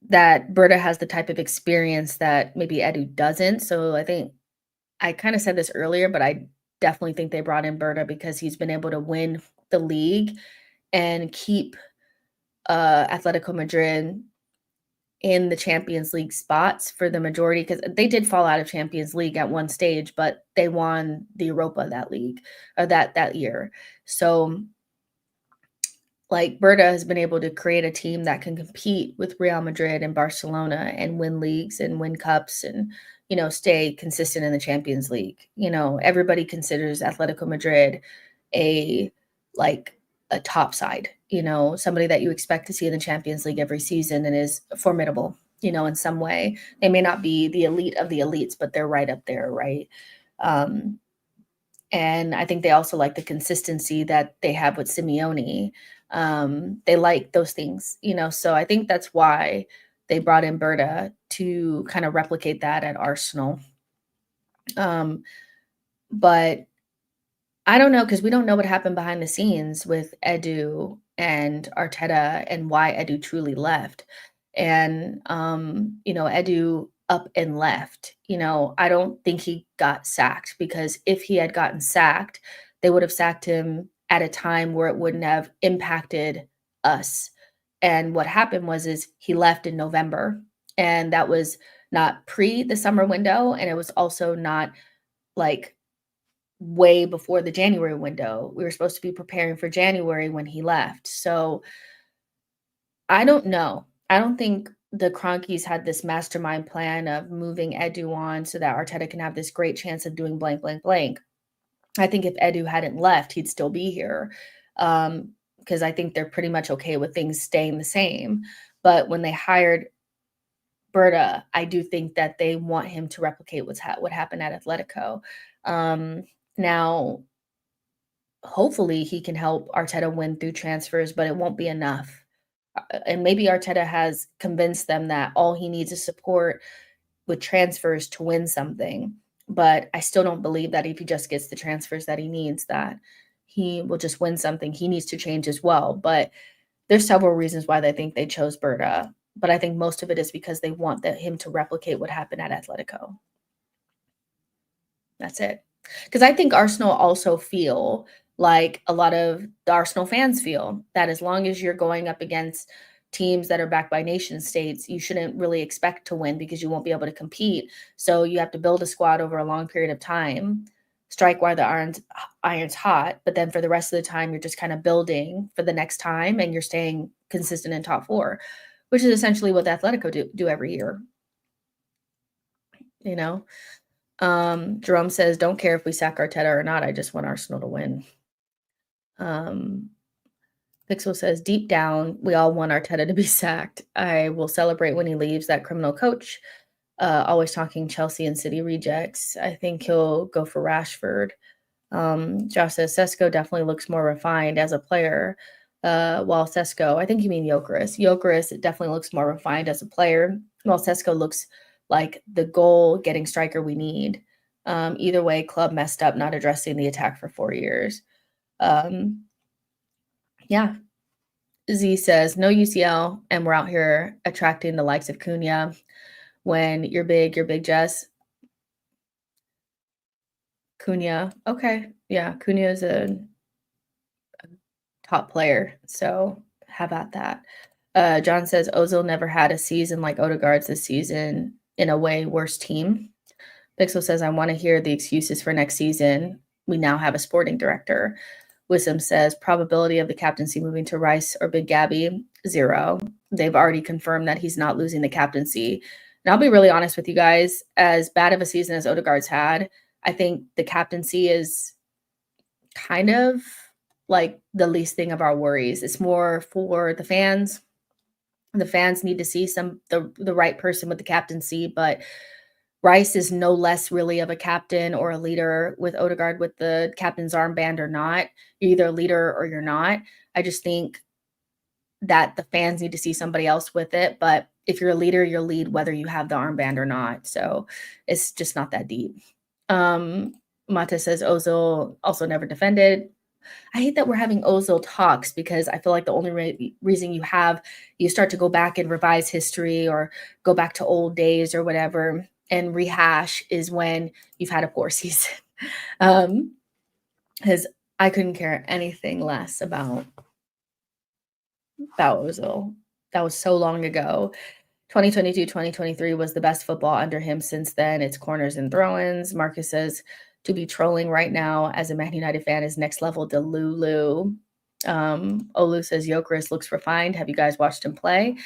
Speaker 1: that Berta has the type of experience that maybe Edu doesn't. So I think I kind of said this earlier, but I definitely think they brought in Berta because he's been able to win the league and keep Atletico Madrid in the Champions League spots for the majority, because they did fall out of Champions League at one stage, but they won the Europa that league or that year. So like Berta has been able to create a team that can compete with Real Madrid and Barcelona and win leagues and win cups and, stay consistent in the Champions League. Everybody considers Atletico Madrid a top side, somebody that you expect to see in the Champions League every season and is formidable, in some way. They may not be the elite of the elites, but they're right up there, right? And I think they also like the consistency that they have with Simeone. They like those things, so I think that's why they brought in Berta to kind of replicate that at Arsenal. But I don't know, because we don't know what happened behind the scenes with Edu and Arteta and why Edu truly left. And, Edu up and left. I don't think he got sacked, because if he had gotten sacked, they would have sacked him at a time where it wouldn't have impacted us. And what happened is he left in November, and that was not pre the summer window. And it was also not like way before the January window. We were supposed to be preparing for January when he left. So I don't know. I don't think the Cronkies had this mastermind plan of moving Edu on so that Arteta can have this great chance of doing blank, blank, blank. I think if Edu hadn't left, he'd still be here, because I think they're pretty much okay with things staying the same. But when they hired Berta, I do think that they want him to replicate what happened at Atletico. Now, hopefully he can help Arteta win through transfers, but it won't be enough. And maybe Arteta has convinced them that all he needs is support with transfers to win something. But I still don't believe that if he just gets the transfers that he needs, that he will just win something. He needs to change as well. But there's several reasons why they think they chose Berta. But I think most of it is because they want him to replicate what happened at Atletico. That's it. Because I think Arsenal also feel like a lot of the Arsenal fans feel that as long as you're going up against teams that are backed by nation states, you shouldn't really expect to win because you won't be able to compete. So you have to build a squad over a long period of time, strike while the iron's hot, but then for the rest of the time, you're just kind of building for the next time and you're staying consistent in top four. which is essentially what the Atletico do every year, you know? Jerome says, "Don't care if we sack Arteta or not. I just want Arsenal to win." Um, Pixel says, "Deep down, we all want Arteta to be sacked. I will celebrate when he leaves, that criminal coach. Always talking Chelsea and City rejects. I think he'll go for Rashford." Josh says, "Sesko definitely looks more refined as a player. While Sesko, I think you mean Gyökeres. Gyökeres definitely looks more refined as a player, while Sesko looks like the goal-getting striker we need. Either way, club messed up not addressing the attack for 4 years." Um, yeah. Z says, "No UCL, and we're out here attracting the likes of Cunha. When you're big, Jess." Cunha. Okay. Yeah, Cunha is a top player, so how about that? John says, "Ozil never had a season like Odegaard's this season, in a way worse team." Pixel says, "I wanna hear the excuses for next season. We now have a sporting director." Wisdom says, "Probability of the captaincy moving to Rice or Big Gabby, 0. They've already confirmed that he's not losing the captaincy." And I'll be really honest with you guys, as bad of a season as Odegaard's had, I think the captaincy is kind of like the least thing of our worries. It's more for the fans. The fans need to see the right person with the captaincy, but Rice is no less really of a captain or a leader with Odegaard with the captain's armband or not. You're either a leader or you're not. I just think that the fans need to see somebody else with it. But if you're a leader, you'll lead whether you have the armband or not. So it's just not that deep. Mata says Ozil also never defended. I hate that we're having Ozil talks because I feel like the only reason you start to go back and revise history or go back to old days or whatever and rehash is when you've had a poor season. Because I couldn't care anything less about Ozil. That was so long ago. 2022, 2023 was the best football under him since then. It's corners and throw-ins. Marcus says, "To be trolling right now as a Man United fan is next level Delulu." Olu says, "Gyökeres looks refined. Have you guys watched him play?"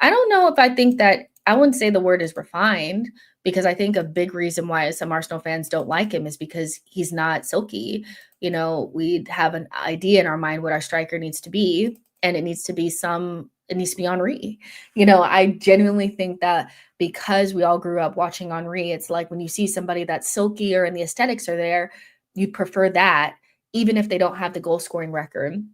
Speaker 1: I don't know if I think that I wouldn't say the word is refined because I think a big reason why some Arsenal fans don't like him is because he's not silky. We have an idea in our mind what our striker needs to be, and it needs to be Henry. I genuinely think that because we all grew up watching Henry, it's like when you see somebody that's silkier and the aesthetics are there, you'd prefer that, even if they don't have the goal scoring record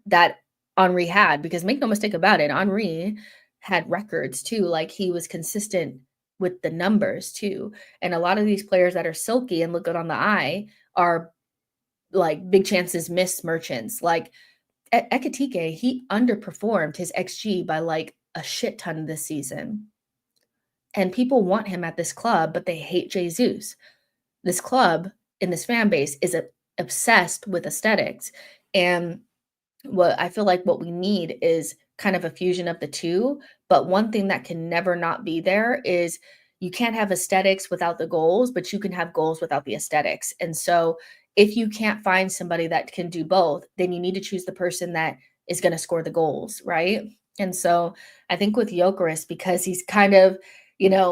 Speaker 1: that Henry had. Because make no mistake about it, Henry had records too. Like he was consistent with the numbers too. And a lot of these players that are silky and look good on the eye are like big chances missed merchants. Like Ekitike, he underperformed his XG by like a shit ton this season. And people want him at this club, but they hate Jesus. This club and this fan base is obsessed with aesthetics. And I feel like what we need is kind of a fusion of the two. But one thing that can never not be there is you can't have aesthetics without the goals, but you can have goals without the aesthetics. And so if you can't find somebody that can do both, then you need to choose the person that is going to score the goals, right? And so I think with Gyökeres, because he's kind of,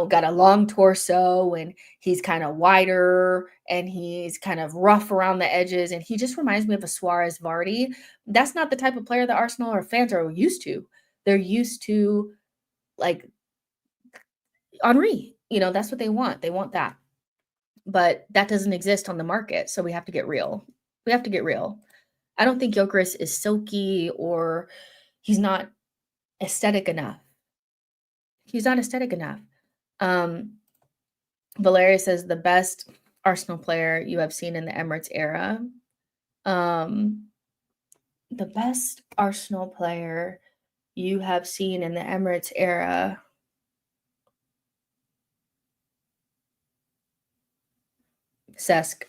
Speaker 1: got a long torso and he's kind of wider and he's kind of rough around the edges. And he just reminds me of a Suarez Vardy. That's not the type of player that Arsenal or fans are used to. They're used to like Henry. That's what they want. They want that. But that doesn't exist on the market. So we have to get real. We have to get real. I don't think Gyökeres is silky or he's not aesthetic enough. He's not aesthetic enough. Valeria says the best Arsenal player you have seen in the Emirates era. The best Arsenal player you have seen in the Emirates era. Cesc.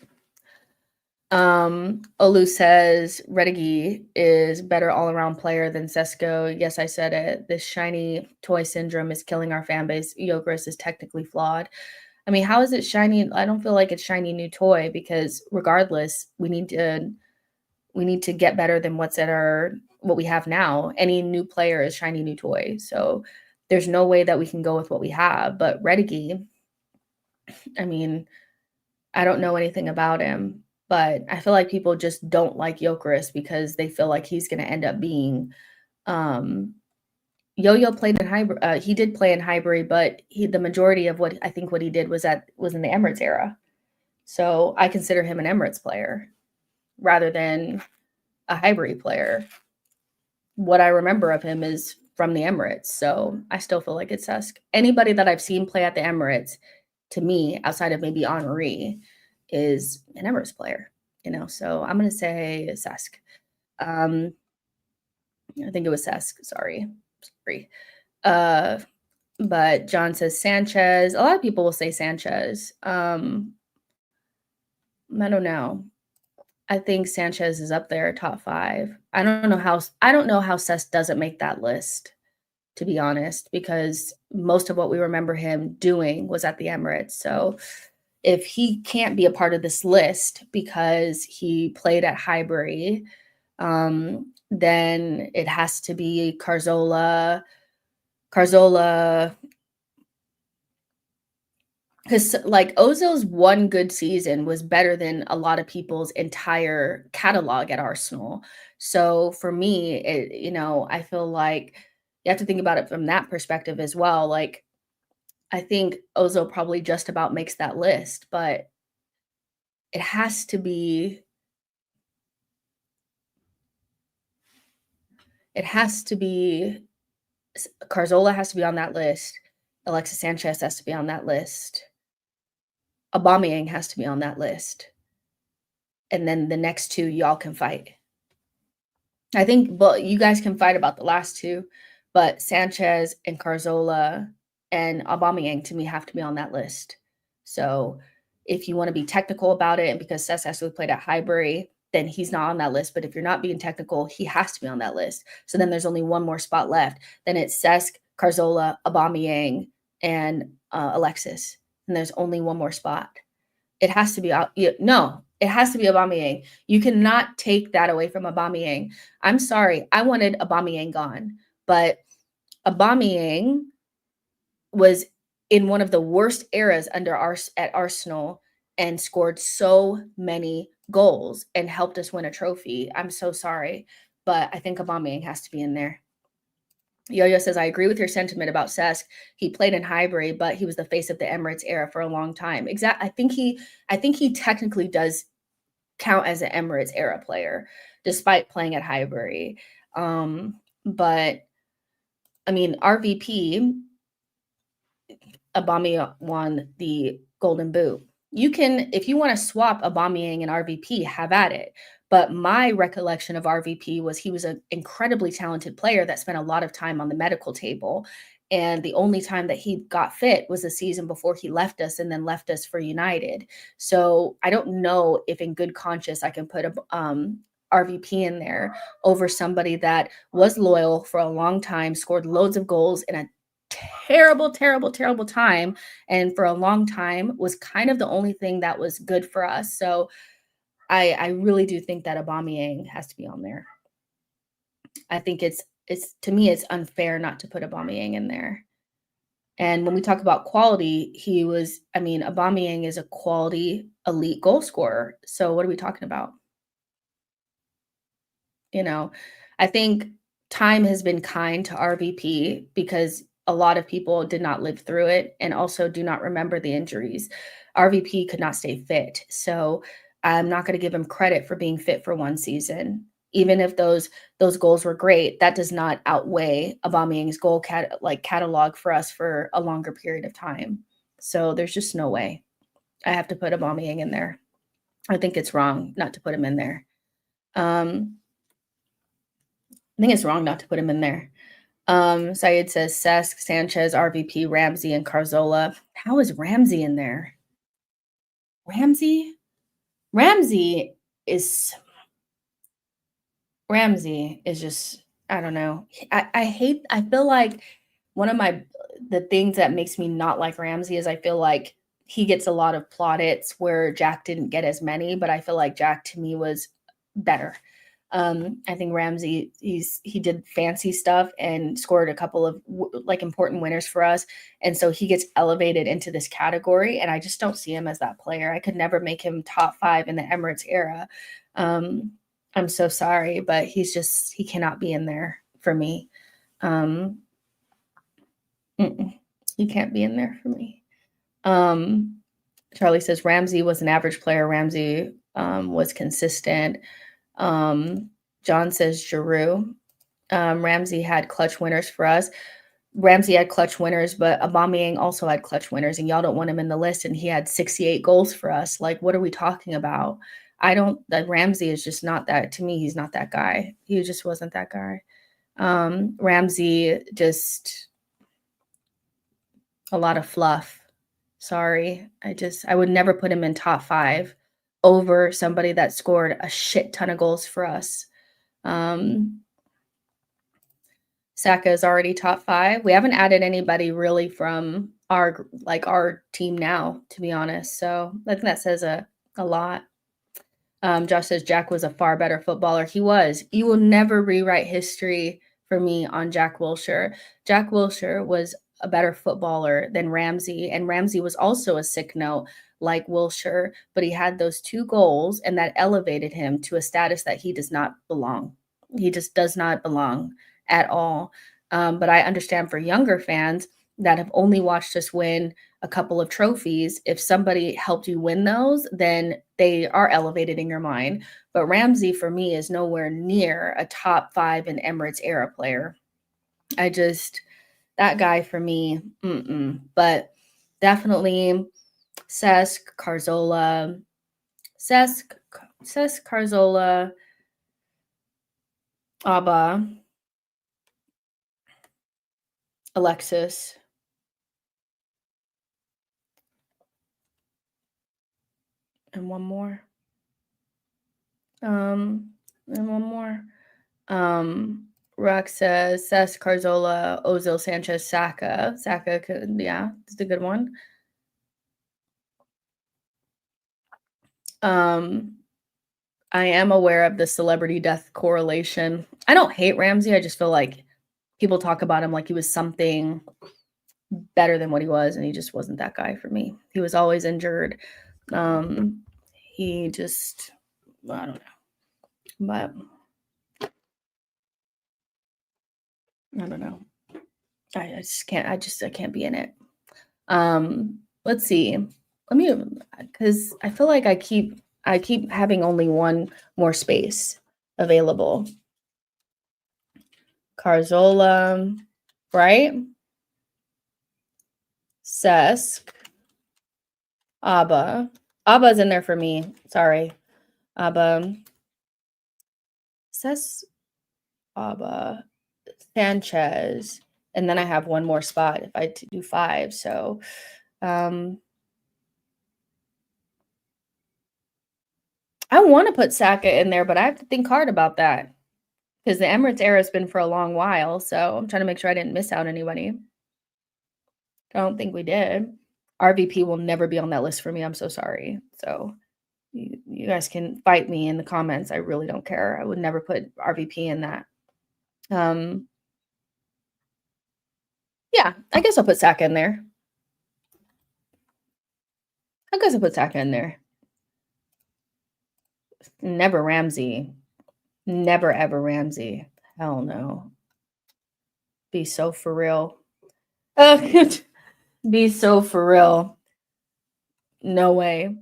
Speaker 1: Olu says Redigi is better all-around player than Sesko. Yes, I said it. This shiny toy syndrome is killing our fan base. Gyökeres is technically flawed. I mean, how is it shiny? I don't feel like it's shiny new toy because regardless, we need to get better than what's at our what we have now. Any new player is shiny new toy. So there's no way that we can go with what we have. But Redigi, I mean, I don't know anything about him, but I feel like people just don't like Gyökeres because they feel like he's gonna end up being, um Yo-Yo played in Highbury. He did play in Highbury, but the majority of what he did was in the Emirates era. So I consider him an Emirates player rather than a Highbury player. What I remember of him is from the Emirates, so I still feel like it's Cesc. Anybody that I've seen play at the Emirates, to me, outside of maybe Henri, is an Emirates player. So I'm gonna say Cesc. Um, I think it was Cesc. Sorry. Uh, but John says Sanchez. A lot of people will say Sanchez. I don't know. I think Sanchez is up there, top 5. I don't know how Cesc doesn't make that list, to be honest, because most of what we remember him doing was at the Emirates. So if he can't be a part of this list because he played at Highbury, then it has to be Carzola. Because like Ozil's one good season was better than a lot of people's entire catalog at Arsenal. So for me, I feel like you have to think about it from that perspective as well. Like I think Ozil probably just about makes that list, but it has to be it has to be Carzola has to be on that list. Alexis Sanchez has to be on that list. Aubameyang has to be on that list. And then the next 2 y'all can fight. I think, but you guys can fight about the last 2, but Sanchez and Carzola and Aubameyang to me have to be on that list. So if you want to be technical about it, and because Cesc actually played at Highbury, then he's not on that list. But if you're not being technical, he has to be on that list. So then there's only one more spot left. Then it's Cesc, Carzola, Aubameyang, and Alexis. And there's only one more spot. It has to be no, it has to be Aubameyang. You cannot take that away from Aubameyang. I'm sorry, I wanted Aubameyang gone, but Aubameyang was in one of the worst eras at Arsenal and scored so many goals and helped us win a trophy. I'm so sorry, but I think Aubameyang has to be in there. Yo-Yo says, I agree with your sentiment about Cesc. He played in Highbury, but he was the face of the Emirates era for a long time. Exactly. I think he technically does count as an Emirates era player, despite playing at Highbury. But I mean, RVP, Aubameyang won the Golden Boot. You can, if you want to swap Aubameyang and RVP, have at it. But my recollection of RVP was he was an incredibly talented player that spent a lot of time on the medical table. And the only time that he got fit was the season before he left us and then left us for United. So I don't know if in good conscience I can put a RVP in there over somebody that was loyal for a long time, scored loads of goals in a terrible, terrible, terrible time. And for a long time was kind of the only thing that was good for us. So I really do think that Aubameyang has to be on there. I think it's to me, it's unfair not to put Aubameyang in there. And when we talk about quality, Aubameyang is a quality elite goal scorer. So what are we talking about? I think time has been kind to RVP because a lot of people did not live through it and also do not remember the injuries. RVP could not stay fit. So I'm not going to give him credit for being fit for one season. Even if those goals were great, that does not outweigh Aubameyang's goal catalog for us for a longer period of time. So there's just no way. I have to put Aubameyang in there. I think it's wrong not to put him in there. I think it's wrong not to put him in there. Syed says Cesc, Sanchez, RVP, Ramsey, and Carzola. How is Ramsey in there? Ramsey is just, I don't know. I feel like one of the things that makes me not like Ramsey is I feel like he gets a lot of plaudits where Jack didn't get as many, but I feel like Jack to me was better. I think Ramsey, he did fancy stuff and scored a couple of like important winners for us. And so he gets elevated into this category. And I just don't see him as that player. I could never make him top 5 in the Emirates era. I'm so sorry, but he cannot be in there for me. He can't be in there for me. Charlie says Ramsey was an average player. Ramsey was consistent. John says Giroud. Ramsey had clutch winners for us. Ramsey had clutch winners, but Aubameyang also had clutch winners, and y'all don't want him in the list. And he had 68 goals for us. Like, what are we talking about? Ramsey is just not that. To me, he's not that guy. He just wasn't that guy. Ramsey just a lot of fluff. Sorry. I would never put him in top 5 over somebody that scored a shit ton of goals for us. Saka is already top 5. We haven't added anybody really from our team now, to be honest. So I think that says a lot. Josh says Jack was a far better footballer. He was. You will never rewrite history for me on Jack Wilshere. Jack Wilshere was a better footballer than Ramsey, and Ramsey was also a sick note like Wilshere, but he had those 2 goals, and that elevated him to a status that he does not belong. He just does not belong at all. But I understand for younger fans that have only watched us win a couple of trophies, if somebody helped you win those, then they are elevated in your mind. But Ramsey, for me, is nowhere near a top 5 in Emirates era player. That guy for me, but definitely Cesc, Carzola, Abba, Alexis. And one more. Rox says Cesc, Carzola, Ozil, Sanchez, Saka. Saka, yeah, it's a good one. I am aware of the celebrity death correlation. I don't hate Ramsey. I just feel like people talk about him like he was something better than what he was, and he just wasn't that guy for me. He was always injured. He just, I don't know. But I don't know. I can't be in it. Let's see. Because I feel like I keep having only one more space available. Carzola, right? Cesc, Abba. Abba's in there for me. Sorry. Abba. Cesc, Abba, Sanchez. And then I have one more spot if I do 5. So, I want to put Saka in there, but I have to think hard about that because the Emirates era has been for a long while. So I'm trying to make sure I didn't miss out anybody. I don't think we did. RVP will never be on that list for me. I'm so sorry. So you guys can fight me in the comments. I really don't care. I would never put RVP in that. Yeah, I guess I'll put Saka in there. Never Ramsey. Never ever Ramsey. Hell no. Be so for real. Be so for real. No way.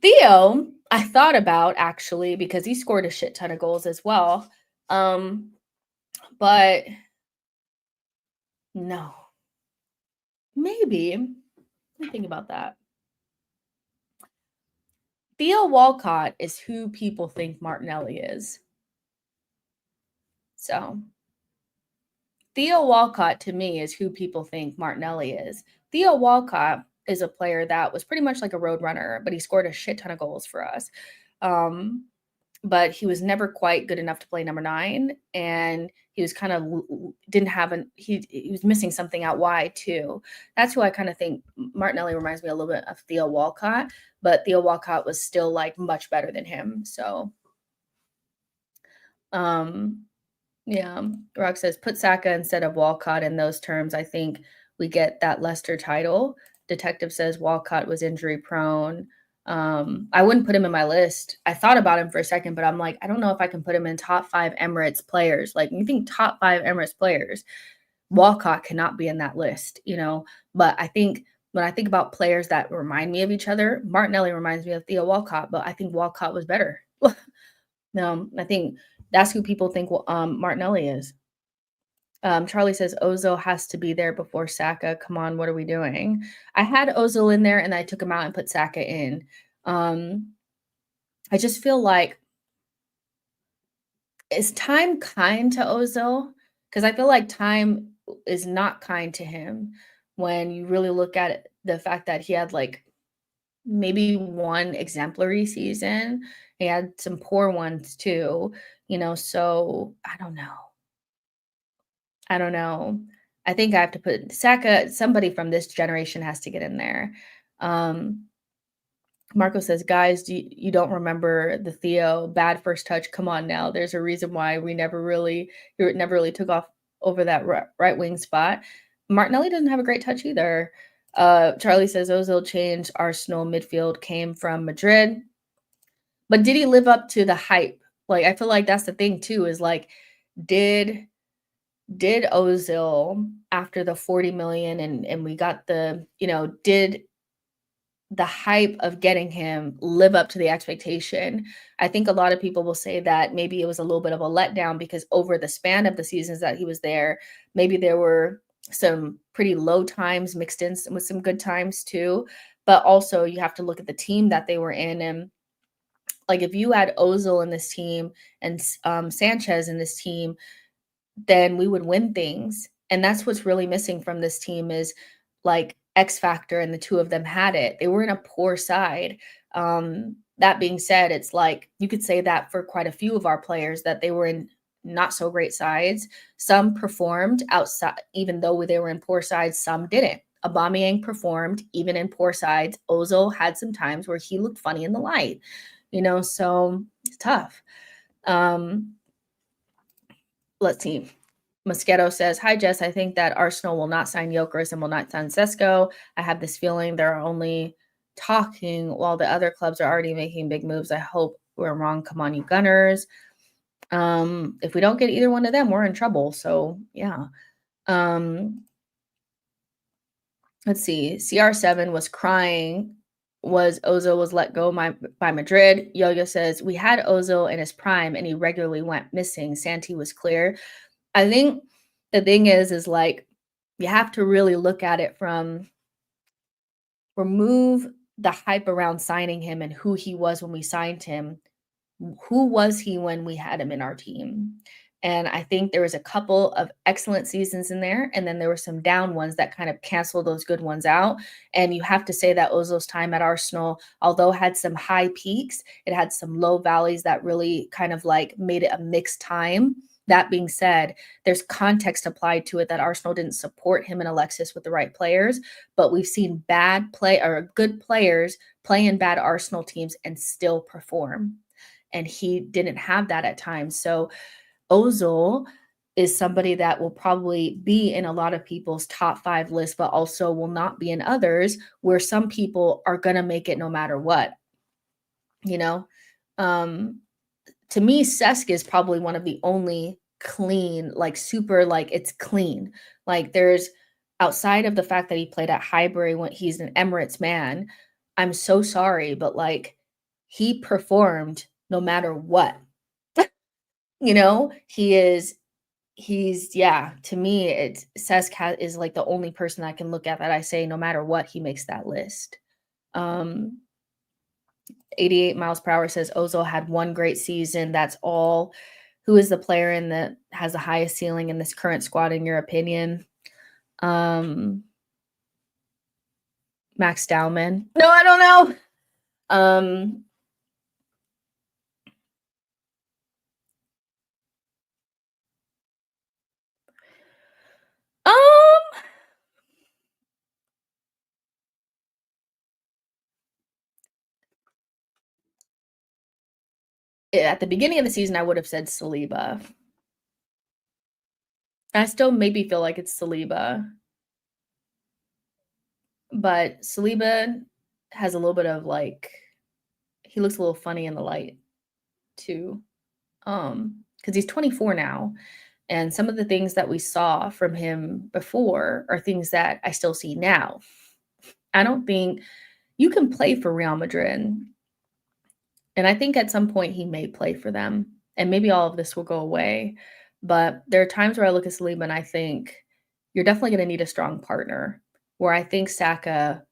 Speaker 1: Theo, I thought about actually because he scored a shit ton of goals as well. But no. Maybe. Let me think about that. Theo Walcott is who people think Martinelli is. So Theo Walcott to me is who people think Martinelli is. Theo Walcott is a player that was pretty much like a road runner, but he scored a shit ton of goals for us. But he was never quite good enough to play number 9, and he was kind of he was missing something out wide too. That's who I kind of think Martinelli reminds me a little bit of Theo Walcott, but Theo Walcott was still like much better than him. So Um, yeah, Rock says, "Put Saka instead of Walcott in those terms, I think we get that Leicester title." Detective says, "Walcott was injury prone." I wouldn't put him in my list. I thought about him for a second, but I'm like, I don't know if I can put him in top 5 Emirates players. Like, you think top 5 Emirates players, Walcott cannot be in that list, you know? But I think when I think about players that remind me of each other, Martinelli reminds me of Theo Walcott, but I think Walcott was better. No, I think that's who people think Martinelli is. Charlie says Ozil has to be there before Saka. Come on, what are we doing? I had Ozil in there and I took him out and put Saka in. Um, I just feel like is time kind to Ozil? Because I feel like time is not kind to him when you really look at it, the fact that he had like maybe one exemplary season. He had some poor ones too, you know. So I don't know. I don't know. I think I have to put Saka, somebody from this generation has to get in there. Um, Marco says, guys, you don't remember the Theo bad first touch. Come on now. There's a reason why we never really took off over that right wing spot. Martinelli doesn't have a great touch either. Charlie says Ozil changed Arsenal midfield came from Madrid. But did he live up to the hype? Like, I feel like that's the thing too, is like, did did Ozil after the 40 million and we got the, you know, did the hype of getting him live up to the expectation? I think a lot of people will say that maybe it was a little bit of a letdown because over the span of the seasons that he was there, maybe there were some pretty low times mixed in with some good times too. But also you have to look at the team that they were in, and like if you had Ozil in this team and Sanchez in this team, then we would win things. And that's what's really missing from this team is like X factor, and the two of them had it. They were in a poor side. That being said, it's like you could say that for quite a few of our players that they were in not so great sides. Some performed outside, even though they were in poor sides. Some didn't. Aubameyang performed even in poor sides. Ozil had some times where he looked funny in the light, you know. So it's tough. Um, let's see. Mosquito says, "Hi, Jess. I think that Arsenal will not sign Yokers and will not sign Sesko. I have this feeling they're only talking while the other clubs are already making big moves. I hope we're wrong. Come on, you Gunners. If we don't get either one of them, we're in trouble." So, yeah. Um, let's see. CR7 was crying. Was Ozil was let go by Madrid. Yo-Yo says, "We had Ozil in his prime and he regularly went missing. Santi was clear." I think the thing is like you have to really look at it from remove the hype around signing him and who he was when we signed him. Who was he when we had him in our team? And I think there was a couple of excellent seasons in there, and then there were some down ones that kind of canceled those good ones out. And you have to say that Ozil's time at Arsenal, although had some high peaks, it had some low valleys that really kind of like made it a mixed time. That being said, there's context applied to it that Arsenal didn't support him and Alexis with the right players, but we've seen bad play or good players play in bad Arsenal teams and still perform, and he didn't have that at times. So Ozil is somebody that will probably be in a lot of people's top 5 lists, but also will not be in others, where some people are going to make it no matter what, you know? Um, to me, Cesc is probably one of the only clean, like super, like it's clean. Like there's outside of the fact that he played at Highbury when he's an Emirates man, I'm so sorry, but like he performed no matter what. You know, yeah, to me, it's Cesc is like the only person I can look at that I say no matter what, he makes that list. Um, 88 miles per hour says Ozil had one great season. That's all. Who is the player in that has the highest ceiling in this current squad, in your opinion? Um, Max Dowman. No, I don't know. Um, um, At the beginning of the season, I would have said Saliba. I still maybe feel like it's Saliba, but Saliba has a little bit of, like, he looks a little funny in the light too, because he's 24 now, and some of the things that we saw from him before are things that I still see now. I don't think you can play for Real Madrid, and I think at some point he may play for them, and maybe all of this will go away, but there are times where I look at Saliba and I think, "You're definitely gonna need a strong partner," where I think Saka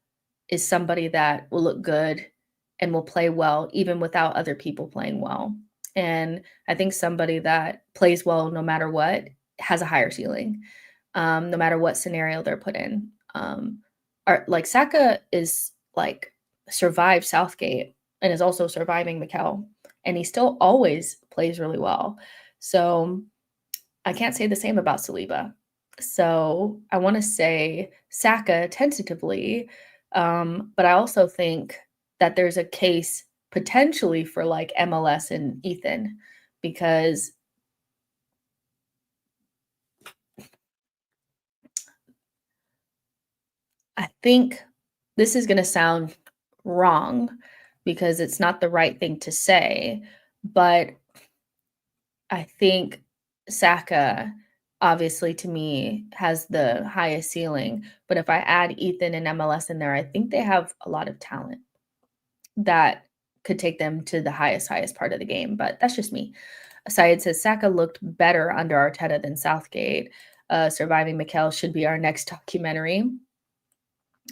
Speaker 1: is somebody that will look good and will play well even without other people playing well. And I think somebody that plays well no matter what has a higher ceiling, no matter what scenario they're put in. Like Saka is like survived Southgate and is also surviving Mikel, and he still always plays really well. So I can't say the same about Saliba. So I want to say Saka tentatively, but I also think that there's a case potentially for like MLS and Ethan because I think this is going to sound wrong because it's not the right thing to say, but I think Saka, obviously, to me, has the highest ceiling, but if I add Ethan and MLS in there, I think they have a lot of talent that could take them to the highest part of the game, but that's just me. Syed says, "Saka looked better under Arteta than Southgate. Surviving Mikel should be our next documentary."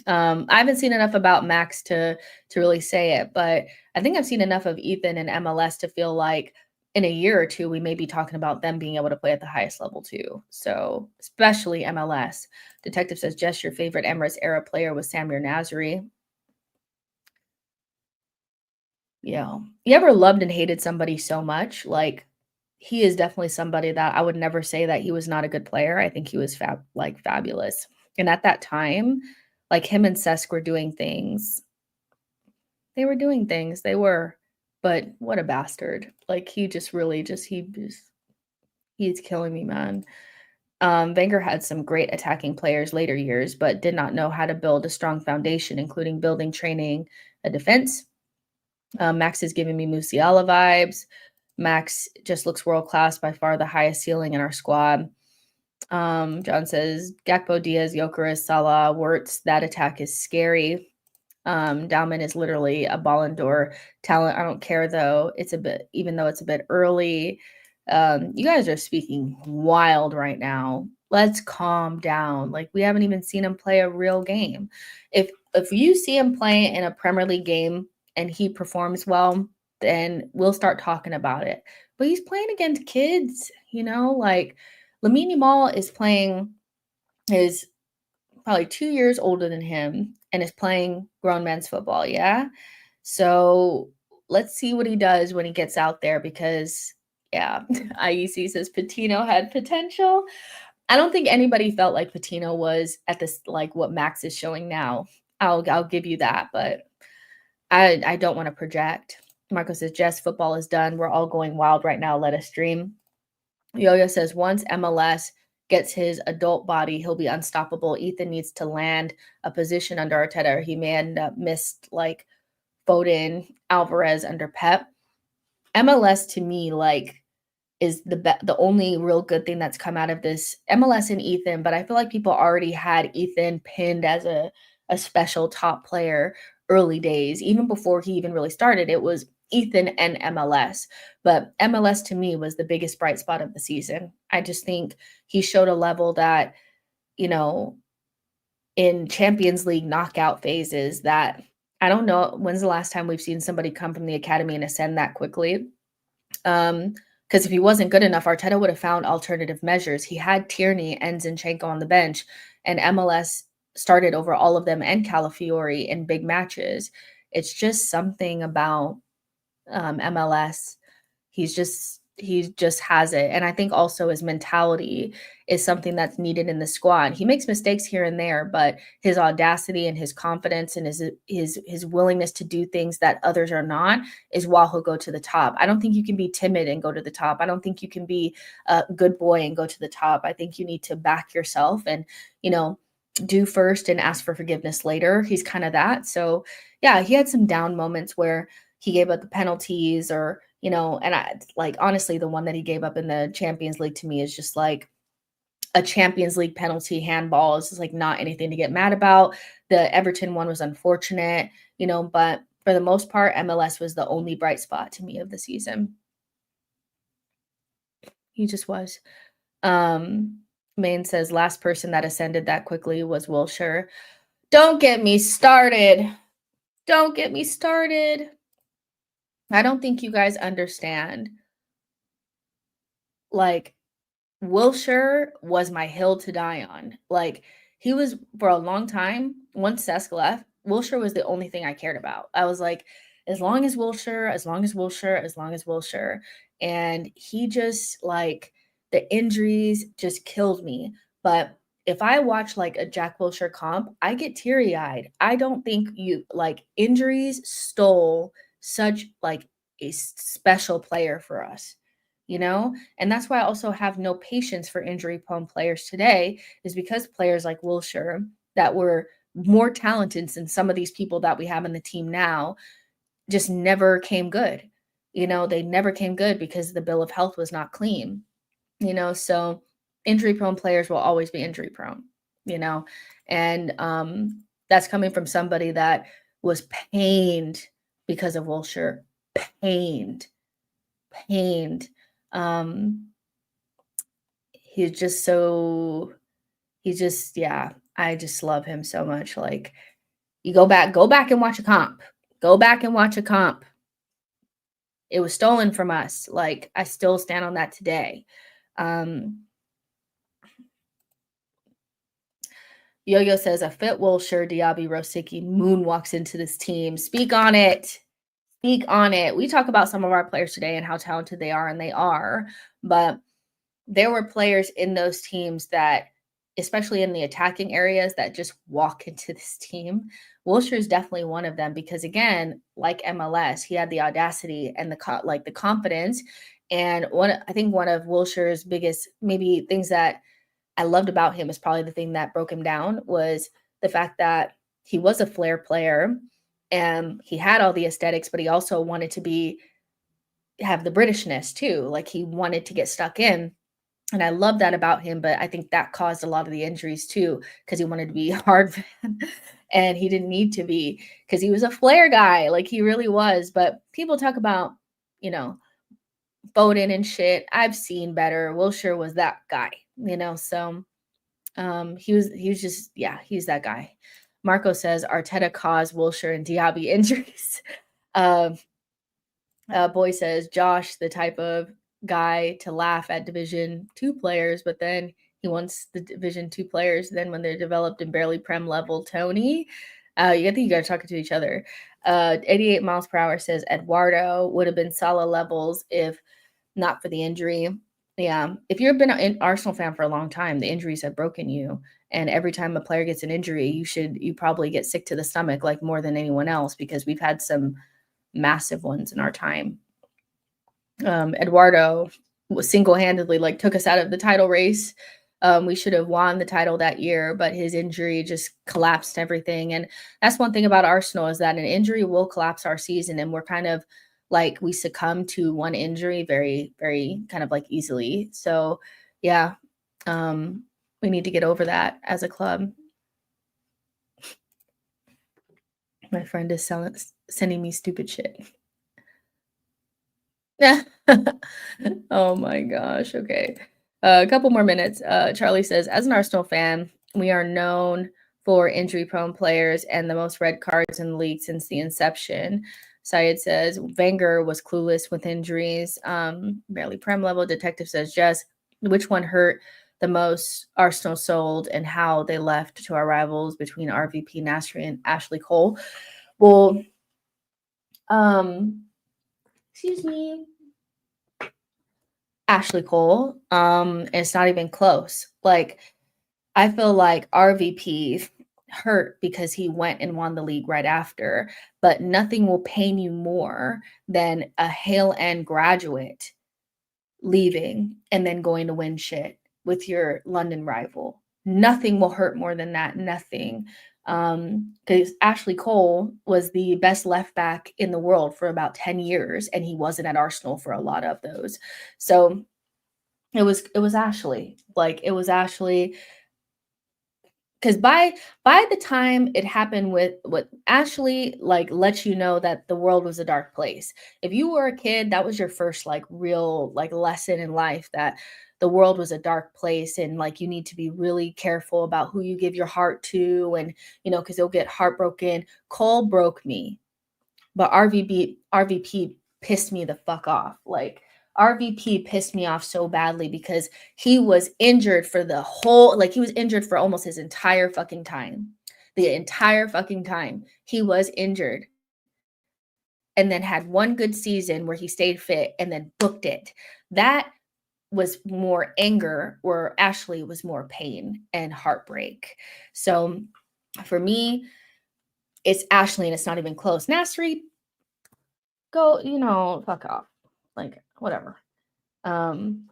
Speaker 1: I haven't seen enough about Max to really say it, but I think I've seen enough of Ethan and MLS to feel like in a year or two we may be talking about them being able to play at the highest level too. So especially MLS. Detective says, "Jess, your favorite Emirates era player was Samir Nasri." Yeah. You ever loved and hated somebody so much? Like he is definitely somebody that I would never say that he was not a good player. I think he was fabulous. And at that time, like him and Cesc were doing things. They were doing things. They were. But what a bastard. Like he just really he's killing me, man. Wenger had some great attacking players later years, but did not know how to build a strong foundation, including building, training, a defense. Max is giving me Musiala vibes. Max just looks world class, by far the highest ceiling in our squad. John says Gakpo, Diaz, Jokeris, Salah, Wirtz. That attack is scary. Dalman is literally a Ballon d'Or talent. I don't care though. It's a bit, even though it's a bit early. You guys are speaking wild right now. Let's calm down. Like we haven't even seen him play a real game. If you see him play in a Premier League game and he performs well, then we'll start talking about it. But he's playing against kids, like Lamine Yamal is playing his probably 2 years older than him and is playing grown men's football, yeah? So, let's see what he does when he gets out there because yeah, IEC says Patino had potential. I don't think anybody felt like Patino was at this like what Max is showing now. I'll give you that, but I don't wanna project. Marco says, "Jess, football is done. We're all going wild right now. Let us dream." Yo-Yo says, "Once MLS gets his adult body, he'll be unstoppable. Ethan needs to land a position under Arteta, or he may end up missed like Foden, Alvarez under Pep." MLS to me, like, is the only real good thing that's come out of this MLS and Ethan, but I feel like people already had Ethan pinned as a special top player early days. Even before he even really started, it was Ethan and MLS. But MLS to me was the biggest bright spot of the season. I just think he showed a level that, you know, in Champions League knockout phases that I don't know when's the last time we've seen somebody come from the academy and ascend that quickly. Because if he wasn't good enough, Arteta would have found alternative measures. He had Tierney and Zinchenko on the bench, and MLS started over all of them and Calafiori in big matches. It's just something about MLS. He's just he just has it. And I think also his mentality is something that's needed in the squad. He makes mistakes here and there, but his audacity and his confidence and his willingness to do things that others are not is why he'll go to the top. I don't think you can be timid and go to the top. I don't think you can be a good boy and go to the top. I think you need to back yourself and, you know, do first and ask for forgiveness later. He's kind of that. So, yeah, he had some down moments where he gave up the penalties or, you know, and I like honestly, the one that he gave up in the Champions League to me is just like a Champions League penalty handball. It's just like not anything to get mad about. The Everton one was unfortunate, you know, but for the most part, MLS was the only bright spot to me of the season. He just was. Maine says last person that ascended that quickly was Wilshire. Don't get me started. Don't get me started. I don't think you guys understand. Like, Wilshire was my hill to die on. Like, he was for a long time, once Cesc left, Wilshire was the only thing I cared about. I was like, as long as Wilshire, as long as Wilshire, as long as Wilshire. And he just like the injuries just killed me. But if I watch like a Jack Wilshire comp, I get teary-eyed. I don't think you like injuries stole such like a special player for us, you know? And that's why I also have no patience for injury prone players today, is because players like Wilshire that were more talented than some of these people that we have in the team now just never came good. You know, they never came good because the bill of health was not clean, you know? So injury prone players will always be injury prone, you know? And that's coming from somebody that was pained because of Wilshire, pained, pained. Um, he's just so he's just yeah, I just love him so much. Like you go back and watch a comp. Go back and watch a comp. It was stolen from us. Like I still stand on that today. Um Yo-Yo says a fit Wilshire, Diaby, Rosicky moonwalks into this team. Speak on it. Speak on it. We talk about some of our players today and how talented they are, and they are, but there were players in those teams that, especially in the attacking areas, that just walk into this team. Wilshire is definitely one of them because, again, like MLS, he had the audacity and the confidence. And I think one of Wilshire's biggest maybe things that I loved about him is probably the thing that broke him down was the fact that he was a flair player and he had all the aesthetics, but he also wanted to have the Britishness too. Like he wanted to get stuck in. And I love that about him, but I think that caused a lot of the injuries too, because he wanted to be hard and he didn't need to be because he was a flair guy. Like he really was. But people talk about, you know, Foden and shit. I've seen better. Wilshire was that guy, you know. So he was just he's that guy. Marco says Arteta caused Wilshire and Diaby injuries. Um Boy says Josh, the type of guy to laugh at Division Two players, but then he wants the Division Two players. Then when they're developed and barely Prem level, Tony, I think you guys are talking to each other. 88 miles per hour says Eduardo would have been Salah levels if not for the injury. Yeah, if you've been an Arsenal fan for a long time, the injuries have broken you. And every time a player gets an injury, you probably get sick to the stomach like more than anyone else because we've had some massive ones in our time. Eduardo was single-handedly like took us out of the title race. We should have won the title that year, but his injury just collapsed everything. And that's one thing about Arsenal is that an injury will collapse our season, and we're kind of like we succumb to one injury very, very kind of like easily. So yeah, we need to get over that as a club. My friend is sending me stupid shit. Oh my gosh. Okay. A couple more minutes. Charlie says, as an Arsenal fan, we are known for injury prone players and the most red cards in the league since the inception. Syed says, Wenger was clueless with injuries. Barely Prem level. Detective says, Jess, which one hurt the most Arsenal sold and how they left to our rivals between RVP Nasri and Ashley Cole? Well, excuse me. Ashley Cole, and it's not even close. Like, I feel like RVP hurt because he went and won the league right after, but nothing will pain you more than a Hale End graduate leaving and then going to win shit with your London rival. Nothing will hurt more than that. Nothing. Because Ashley Cole was the best left back in the world for about 10 years, and he wasn't at Arsenal for a lot of those. So it was Ashley. Like it was Ashley, because by the time it happened with what Ashley like lets you know that the world was a dark place. If you were a kid, that was your first like real like lesson in life that the world was a dark place and like you need to be really careful about who you give your heart to and because you'll get heartbroken. Cole broke me, but RVP pissed me the fuck off. Like RVP pissed me off so badly because he was injured for the whole like he was injured for almost his entire fucking time. The entire fucking time he was injured and then had one good season where he stayed fit and then booked it. That was more anger where Ashley was more pain and heartbreak. So for me, it's Ashley and it's not even close. Nasri, go, fuck off. Like, whatever. Um,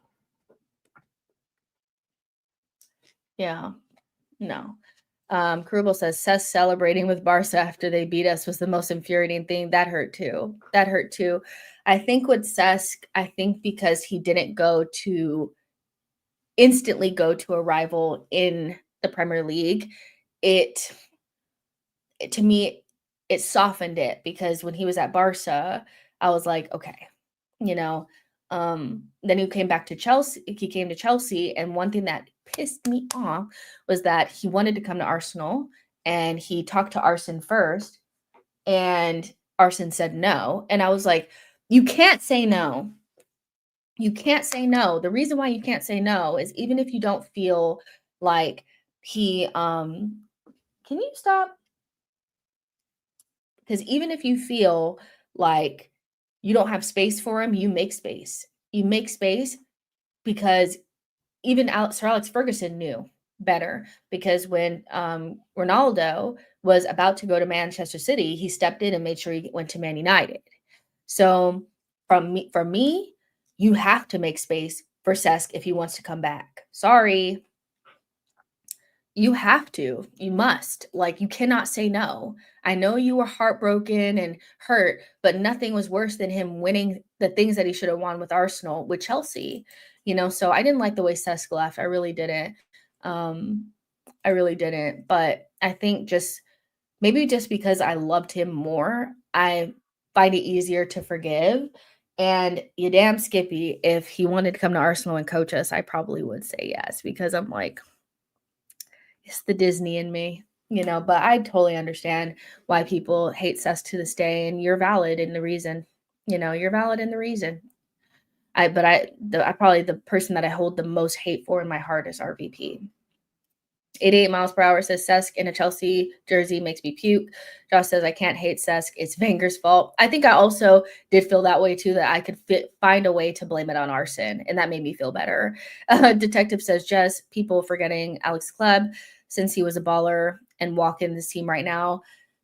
Speaker 1: yeah, no. Krubel says Seth celebrating with Barca after they beat us was the most infuriating thing. That hurt too. That hurt too. I think with Cesc, I think because he didn't instantly go to a rival in the Premier League, it to me, it softened it because when he was at Barca, I was like, okay, you know. Then he came back to Chelsea. He came to Chelsea, and one thing that pissed me off was that he wanted to come to Arsenal, and he talked to Arsene first, and Arsene said no, and I was like, you can't say no. You can't say no. The reason why you can't say no is even if you don't feel like he can you stop? Because even if you feel like you don't have space for him, you make space. You make space because even Sir Alex Ferguson knew better because when Ronaldo was about to go to Manchester City, he stepped in and made sure he went to Man United. So for me, you have to make space for Cesc if he wants to come back. Sorry, you have to. You must. Like, you cannot say no. I know you were heartbroken and hurt, but nothing was worse than him winning the things that he should have won with Arsenal, with Chelsea. So I didn't like the way Cesc left. I really didn't. Um, I really didn't. But I think maybe just because I loved him more, I find it easier to forgive. And you damn Skippy, if he wanted to come to Arsenal and coach us, I probably would say yes because I'm like, it's the Disney in me, but I totally understand why people hate Cess to this day, and you're valid in the reason. You're valid in the reason. I probably the person that I hold the most hate for in my heart is RVP. 88 miles per hour says Cesc in a Chelsea jersey makes me puke. Josh says I can't hate Cesc. It's Wenger's fault. I think I also did feel that way too, that I could find a way to blame it on Arsene, and that made me feel better. Detective says Jess, people forgetting Alex Kleb since he was a baller and walk in this team right now.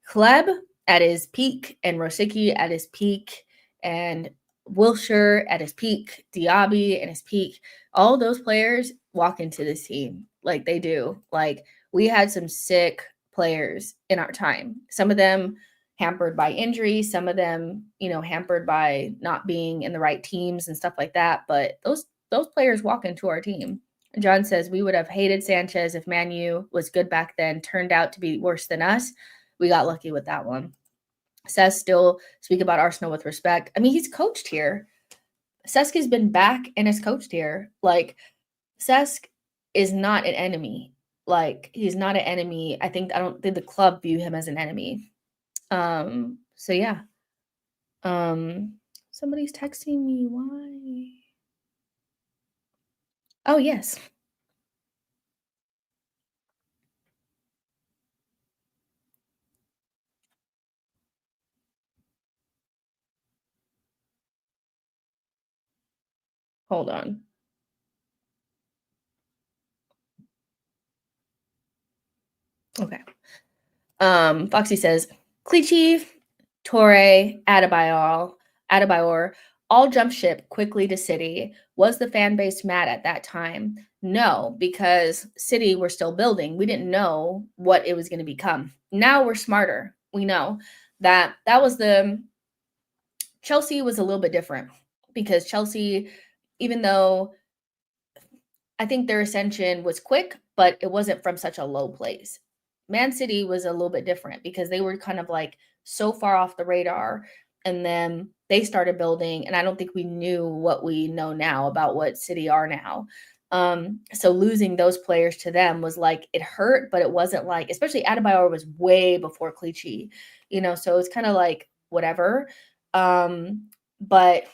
Speaker 1: Kleb at his peak and Rosicky at his peak and Wilshire at his peak, Diaby at his peak. All those players walk into this team like they do. Like we had some sick players in our time. Some of them hampered by injury, some of them, hampered by not being in the right teams and stuff like that. But those players walk into our team. John says we would have hated Sanchez if Man U was good back then, turned out to be worse than us. We got lucky with that one. Says still speak about Arsenal with respect. I mean, he's coached here. Cesc has been back and has coached here. Like, Cesc is not an enemy. Like, he's not an enemy. I don't think the club view him as an enemy. So yeah. Somebody's texting me. Why? Oh, yes. Hold on. Okay. Foxy says, Clichy, Torre, Adebayor all jumped ship quickly to City. Was the fan base mad at that time? No, because City were still building. We didn't know what it was going to become. Now we're smarter. We know that was the Chelsea was a little bit different because Chelsea, even though I think their ascension was quick, but it wasn't from such a low place. Man City was a little bit different because they were kind of like so far off the radar. And then they started building, and I don't think we knew what we know now about what City are now. So losing those players to them was like it hurt, but it wasn't like, especially Adebayor was way before Clichy, so it's kind of like whatever. But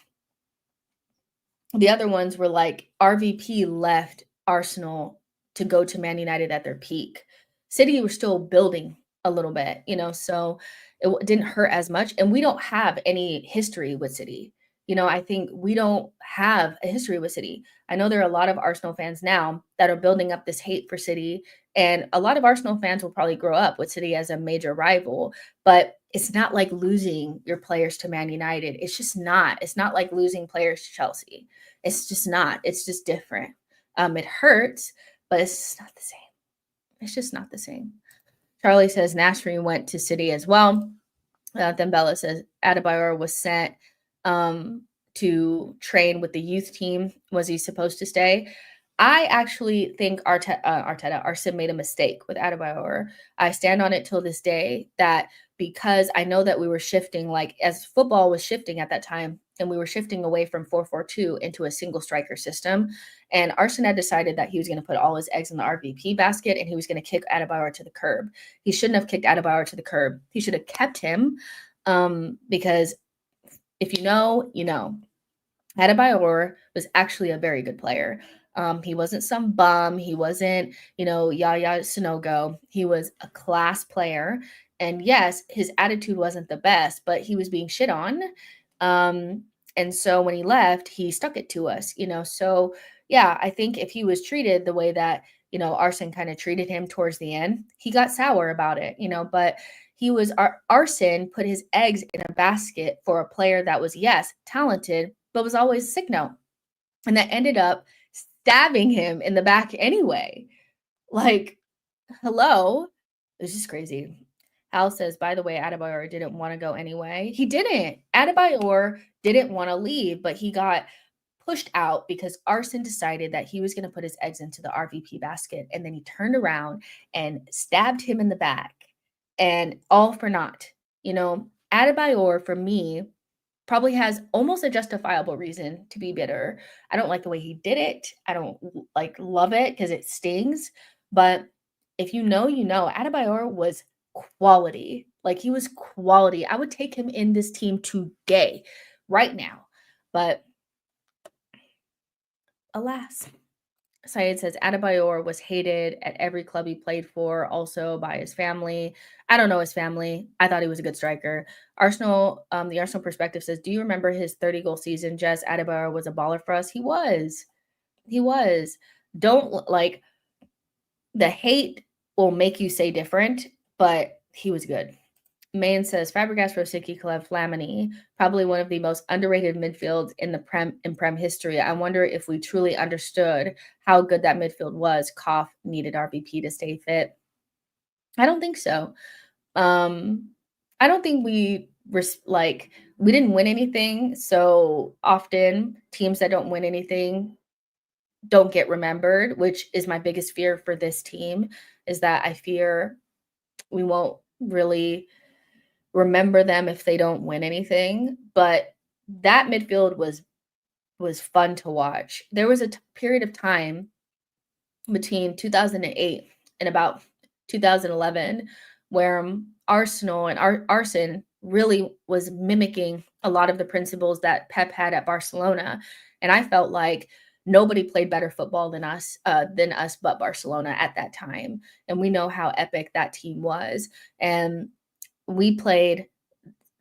Speaker 1: the other ones were like RVP left Arsenal to go to Man United at their peak. City were still building a little bit, so it didn't hurt as much. And we don't have any history with City. I think we don't have a history with City. I know there are a lot of Arsenal fans now that are building up this hate for City. And a lot of Arsenal fans will probably grow up with City as a major rival, but it's not like losing your players to Man United. It's just not. It's not like losing players to Chelsea. It's just not. It's just different. It hurts, but it's not the same. It's just not the same. Charlie says Nasri went to City as well. Then Bella says Adebayor was sent to train with the youth team. Was he supposed to stay? I actually think Arsene made a mistake with Adebayor. I stand on it till this day that because I know that we were shifting, like as football was shifting at that time, and we were shifting away from 4-4-2 into a single striker system. And Arsene had decided that he was going to put all his eggs in the RVP basket and he was going to kick Adebayor to the curb. He shouldn't have kicked Adebayor to the curb. He should have kept him because if you know, you know. Adebayor was actually a very good player. He wasn't some bum. He wasn't, Yaya Sanogo. He was a class player. And yes, his attitude wasn't the best, but he was being shit on. And so when he left, he stuck it to us, So yeah, I think if he was treated the way that, Arsene kind of treated him towards the end, he got sour about it, but he was Arsene put his eggs in a basket for a player that was, yes, talented, but was always a sick note. And that ended up stabbing him in the back anyway. Like, hello. This is crazy. Hal says, by the way, Adebayor didn't want to go anyway. He didn't. Adebayor didn't want to leave, but he got pushed out because Arsene decided that he was going to put his eggs into the RVP basket. And then he turned around and stabbed him in the back. And all for naught. Adebayor, for me, probably has almost a justifiable reason to be bitter. I don't like the way he did it. I don't love it because it stings. But if you know, Adebayor was quality. Like he was quality. I would take him in this team today, right now. But alas. Syed says Adebayor was hated at every club he played for, also by his family. I don't know his family. I thought he was a good striker. Arsenal, the Arsenal perspective says, do you remember his 30-goal season? Jess Adebayor was a baller for us. He was. He was. Don't the hate will make you say different, but he was good. Maine says Fabregas, Rosicky, Kalev, Flamini, probably one of the most underrated midfields in the Prem history. I wonder if we truly understood how good that midfield was. Koff needed RVP to stay fit. I don't think so. I don't think we didn't win anything. So often teams that don't win anything don't get remembered, which is my biggest fear for this team, is that I fear we won't really remember them if they don't win anything. But that midfield was fun to watch. There was a period of time between 2008 and about 2011 where Arsenal and Arsene really was mimicking a lot of the principles that Pep had at Barcelona. And I felt like nobody played better football than us but Barcelona at that time. And we know how epic that team was. And we played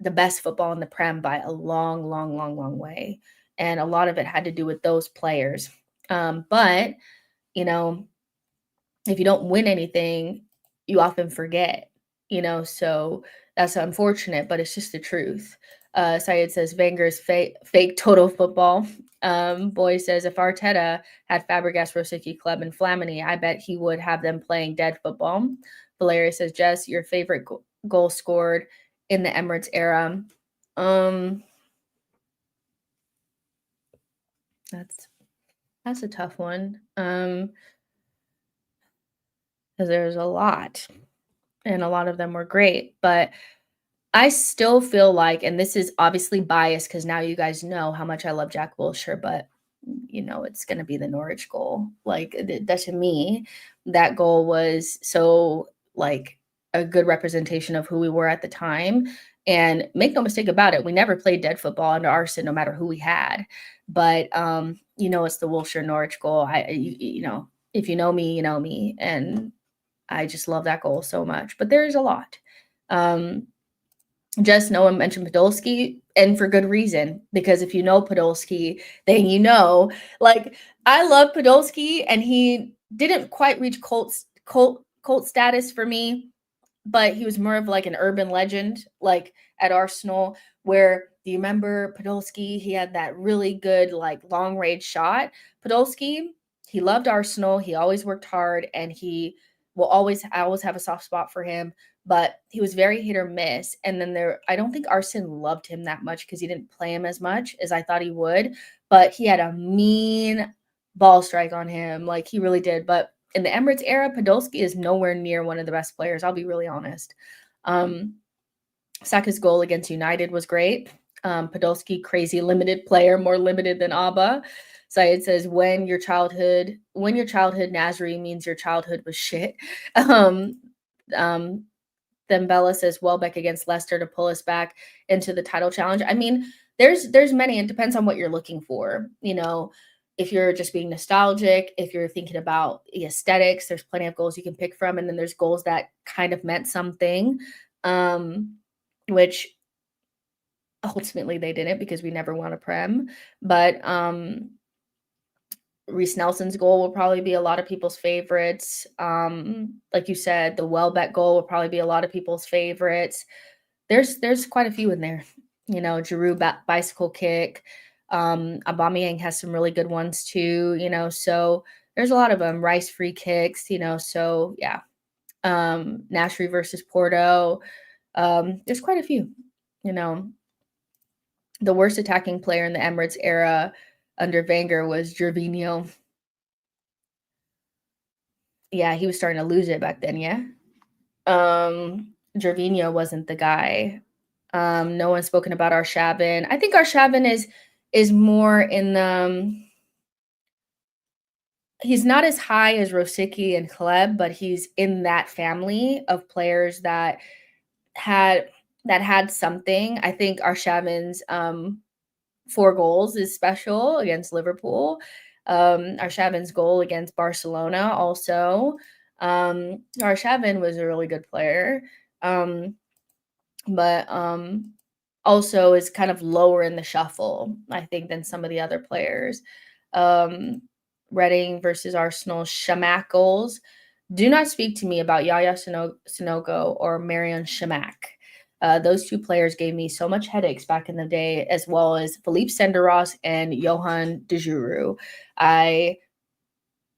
Speaker 1: the best football in the Prem by a long, long, long, long way. and a lot of it had to do with those players. But you know, if you don't win anything, you often forget, so that's unfortunate, but it's just the truth. Syed says Wenger's fake total football. Boy says if Arteta had Fabregas, Rosicky, Club, and Flamini, I bet he would have them playing dead football. Valeria says, Jess, your favorite goal scored in the Emirates era. Um, that's a tough one. Because there's a lot, and a lot of them were great, but I still feel like, and this is obviously biased because now you guys know how much I love Jack Wilshere, but it's going to be the Norwich goal. Like that to me, that goal was so like a good representation of who we were at the time. And make no mistake about it, we never played dead football under Arsene, no matter who we had. But it's the Wilshere Norwich goal. If you know me, you know me, and I just love that goal so much. But there's a lot. Just Noah mentioned Podolski, and for good reason, because if you know Podolski, then like, I love Podolski, and he didn't quite reach cult status for me, but he was more of like an urban legend, like at Arsenal, where do you remember Podolski? He had that really good, like, long range shot. Podolski, he loved Arsenal. He always worked hard, and I always have a soft spot for him, but he was very hit or miss. And then I don't think Arsene loved him that much because he didn't play him as much as I thought he would, but he had a mean ball strike on him. Like, he really did. But in the Emirates era, Podolski is nowhere near one of the best players. I'll be really honest. Saka's goal against United was great. Podolski, crazy limited player, more limited than Abba. Syed says, when your childhood Nasri means your childhood was shit. Then Bella says Welbeck against Leicester to pull us back into the title challenge. I mean, there's many. It depends on what you're looking for. If you're just being nostalgic, if you're thinking about the aesthetics, there's plenty of goals you can pick from, and then there's goals that kind of meant something, which ultimately they didn't because we never won a Prem. But Reece Nelson's goal will probably be a lot of people's favorites. Like you said, the Welbeck goal will probably be a lot of people's favorites. There's quite a few in there. Giroud bicycle kick. Aubameyang has some really good ones too. So there's a lot of them. Rice free kicks. So yeah. Nasri versus Porto. There's quite a few. The worst attacking player in the Emirates era under Wenger was Gervinho. Yeah, he was starting to lose it back then, yeah. Gervinho wasn't the guy. No one's spoken about Arshavin. I think Arshavin is more in the he's not as high as Rosicky and Kleb, but he's in that family of players that had something. I think Arshavin's 4 goals is special against Liverpool. Arshavin's goal against Barcelona also. Arshavin was a really good player, but also is kind of lower in the shuffle, I think, than some of the other players. Reading versus Arsenal, Shamak goals. Do not speak to me about Yaya Sanogo or Marion Shamak. Those 2 players gave me so much headaches back in the day, as well as Philippe Senderos and Johan de Giroud. I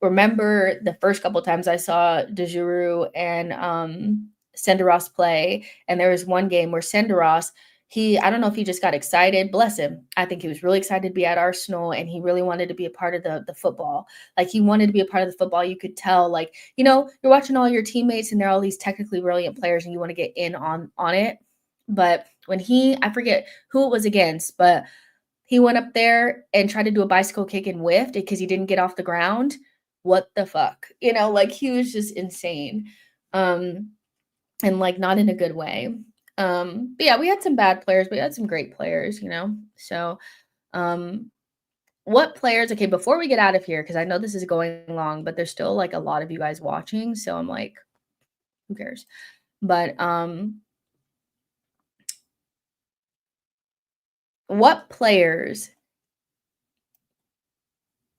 Speaker 1: remember the first couple times I saw de Giroud and Senderos play, and there was one game where Senderos, I don't know if he just got excited. Bless him. I think he was really excited to be at Arsenal, and he really wanted to be a part of the football. Like, he wanted to be a part of the football. You could tell, like, you're watching all your teammates, and they're all these technically brilliant players, and you want to get in on it. But when I forget who it was against, but he went up there and tried to do a bicycle kick and whiffed because he didn't get off the ground. What the fuck? Like, he was just insane. And like, not in a good way. But yeah, we had some bad players, but we had some great players, So what players, okay, before we get out of here, because I know this is going long, but there's still like a lot of you guys watching, so I'm like, who cares? But what players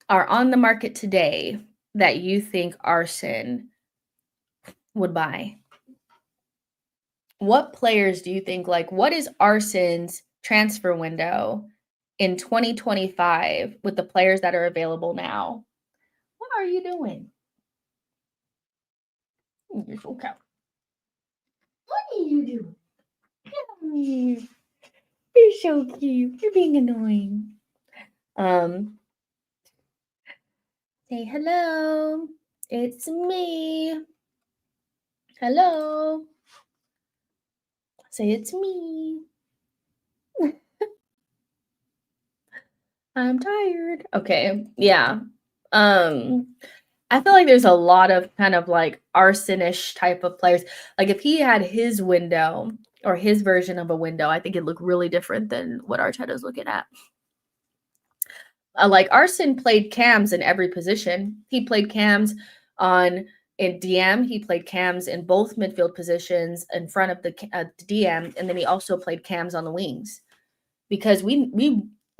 Speaker 1: are on the market today that you think Arsenal would buy? What players do you think, like, what is Arsenal's transfer window in 2025 with the players that are available now? What are you doing? You're so cute. What are you doing? Come here. You're so cute. You're being annoying. Um, Say hello. It's me. Hello. Say it's me. I'm tired. Okay. Yeah. Um, I feel like there's a lot of kind of like arsonish type of players. Like if he had his window or his version of a window, I think it'd look really different than what Arteta's looking at. Like Arson played cams in every position. He played cams on in DM. He played cams in both midfield positions in front of the DM, and then he also played cams on the wings. Because we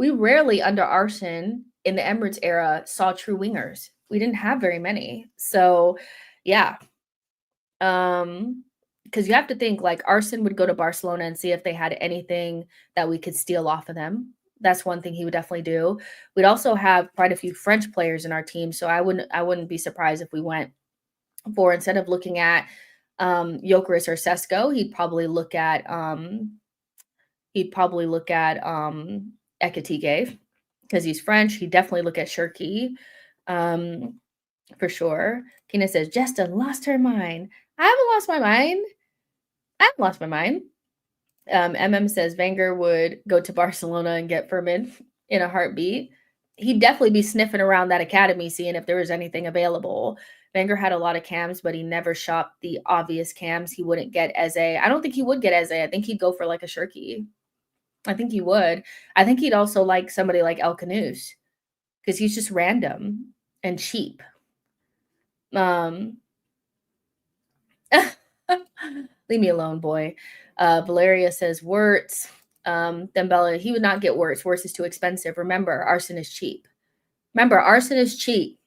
Speaker 1: rarely under Arson in the Emirates era saw true wingers. We didn't have very many. So, yeah. Because you have to think like Arson would go to Barcelona and see if they had anything that we could steal off of them. That's one thing he would definitely do. We'd also have quite a few French players in our team, so I wouldn't be surprised if we went for, instead of looking at Gyökeres or Sesko, he'd probably look at Ekitike because he's French. He'd definitely look at Shirky, for sure. Kina says, Jesta lost her mind. I haven't lost my mind. I haven't lost my mind. says Wenger would go to Barcelona and get Furman in a heartbeat. He'd definitely be sniffing around that academy, seeing if there was anything available. Wenger had a lot of cams, but he never shopped the obvious cams. He wouldn't get Eze. I don't think he would get Eze. I think he'd go for like a Shirky. I think he would. I think he'd also like somebody like El Canus because he's just random and cheap. Leave me alone, boy. Valeria says Wirtz. Dembele, he would not get Wirtz. Wirtz is too expensive. Remember, Arson is cheap. Arson is cheap.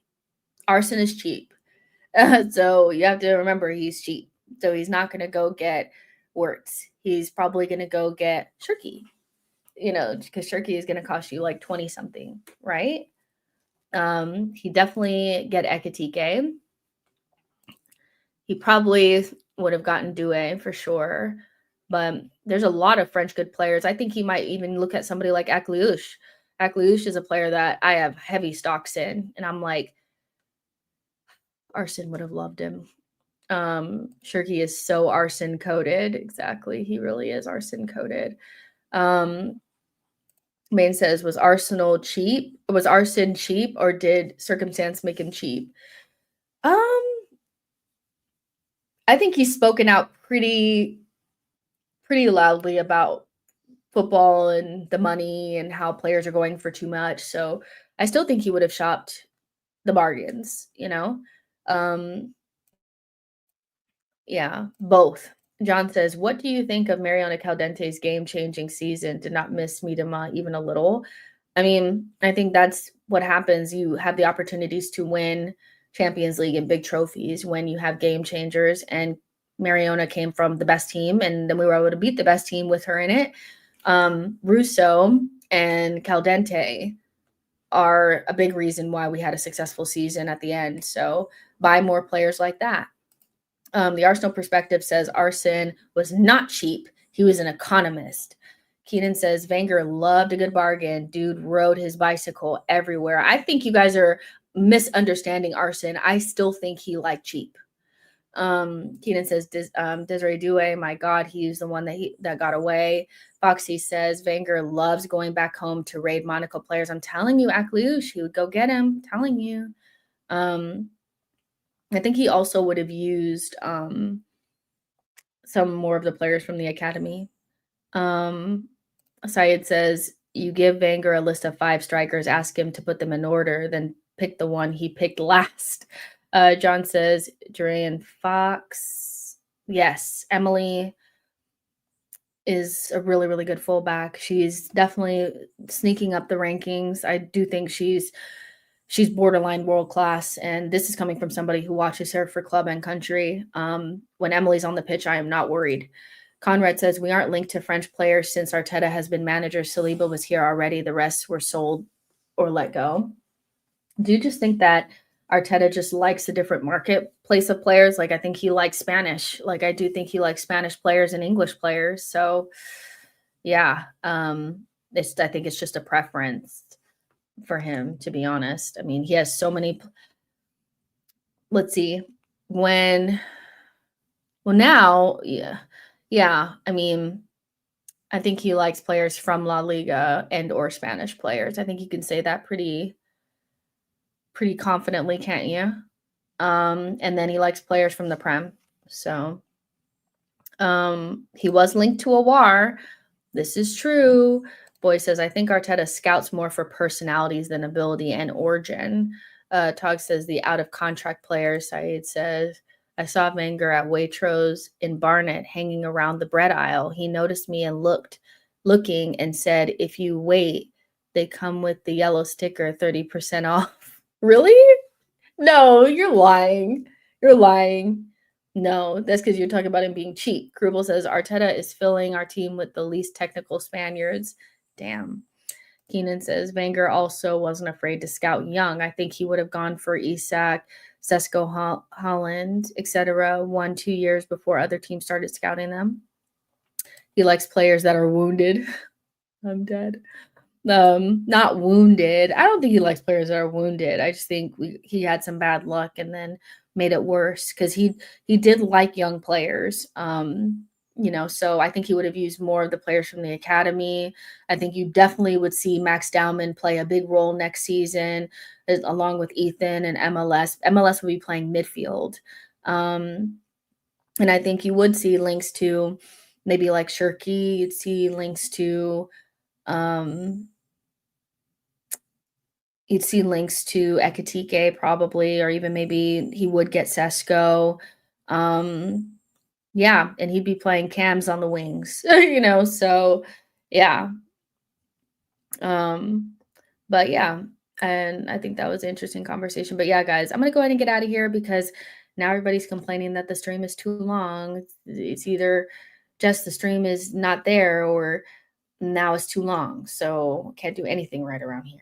Speaker 1: Arson is cheap. So you have to remember he's cheap. So he's not going to go get Wirtz. He's probably going to go get Shirky. Because Shirky is going to cost you like 20 something, right? He definitely get Ekitike. He probably would have gotten Doué for sure. But there's a lot of French good players. I think he might even look at somebody like Akliouche. Akliouche is a player that I have heavy stocks in. And I'm like, Arson would have loved him. Shirky is so arson coded. Exactly. He really is arson coded. Main says, was Arson cheap or did circumstance make him cheap? I think he's spoken out pretty loudly about football and the money and how players are going for too much. So I still think he would have shopped the bargains, Yeah, both. John says, what do you think of Mariana Caldente's game-changing season? Did not miss Miedema even a little. I mean, I think that's what happens. You have the opportunities to win Champions League and big trophies when you have game changers. And Mariona came from the best team, and then we were able to beat the best team with her in it. Russo and Caldente are a big reason why we had a successful season at the end. So buy more players like that. The Arsenal perspective says Arson was not cheap. He was an economist. Keenan says Wenger loved a good bargain. Dude rode his bicycle everywhere. I think you guys are misunderstanding Arson. I still think he liked cheap. Keenan says Desiree Doué, my God, he's the one that got away. Foxy says Wenger loves going back home to raid Monaco players. I'm telling you, Akliouche, he would go get him. I'm telling you. I think he also would have used some more of the players from the academy. Syed says, you give Wenger a list of 5 strikers, ask him to put them in order, then pick the one he picked last. John says, Durian Fox. Yes, Emily is a really, really good fullback. She's definitely sneaking up the rankings. I do think she's she's borderline world class. And this is coming from somebody who watches her for club and country. When Emily's on the pitch, I am not worried. Conrad says, we aren't linked to French players since Arteta has been manager. Saliba was here already. The rest were sold or let go. Do you just think that Arteta just likes a different marketplace of players? Like, I think he likes Spanish. Like, I do think he likes Spanish players and English players. So, yeah, I think it's just a preference for him, to be honest. I mean, he has so many. Let's see, when, well, now, yeah. I mean, I think he likes players from La Liga and or Spanish players. I think you can say that pretty confidently, can't you? And then he likes players from the Prem. So, he was linked to a war. This is true. Boy says, I think Arteta scouts more for personalities than ability and origin. Tog says the out of contract players. Saeed says, I saw Wenger at Waitrose in Barnet hanging around the bread aisle. He noticed me and looking and said, if you wait, they come with the yellow sticker, 30% off. Really? No, you're lying. You're lying. No, that's because you're talking about him being cheap. Krubel says Arteta is filling our team with the least technical Spaniards. Damn. Keenan says Wenger also wasn't afraid to scout young. I think he would have gone for Isak, Sesko Holland, etc. 1-2 years before other teams started scouting them. He likes players that are wounded. I'm dead. Not wounded. I don't think he likes players that are wounded. I just think he had some bad luck and then made it worse because he did like young players. So I think he would have used more of the players from the academy. I think you definitely would see Max Dowman play a big role next season, along with Ethan and MLS. MLS will be playing midfield. And I think you would see links to maybe like Shirky. You'd see links to you'd see links to Ekitike probably, or even maybe he would get Sesko. Yeah, and he'd be playing cams on the wings, so yeah. But yeah, and I think that was an interesting conversation. But yeah, guys, I'm gonna go ahead and get out of here because now everybody's complaining that the stream is too long. It's either just the stream is not there or now it's too long. So can't do anything right around here.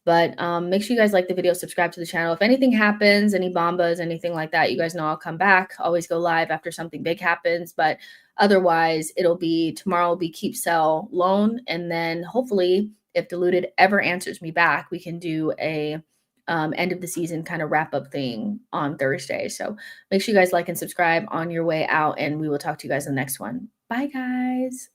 Speaker 1: But make sure you guys like the video, subscribe to the channel. If anything happens, any bombas, anything like that, you guys know I'll come back. Always go live after something big happens. But otherwise, tomorrow will be keep, sell, loan. And then hopefully, if Diluted ever answers me back, we can do a end of the season kind of wrap up thing on Thursday. So make sure you guys like and subscribe on your way out. And we will talk to you guys in the next one. Bye, guys.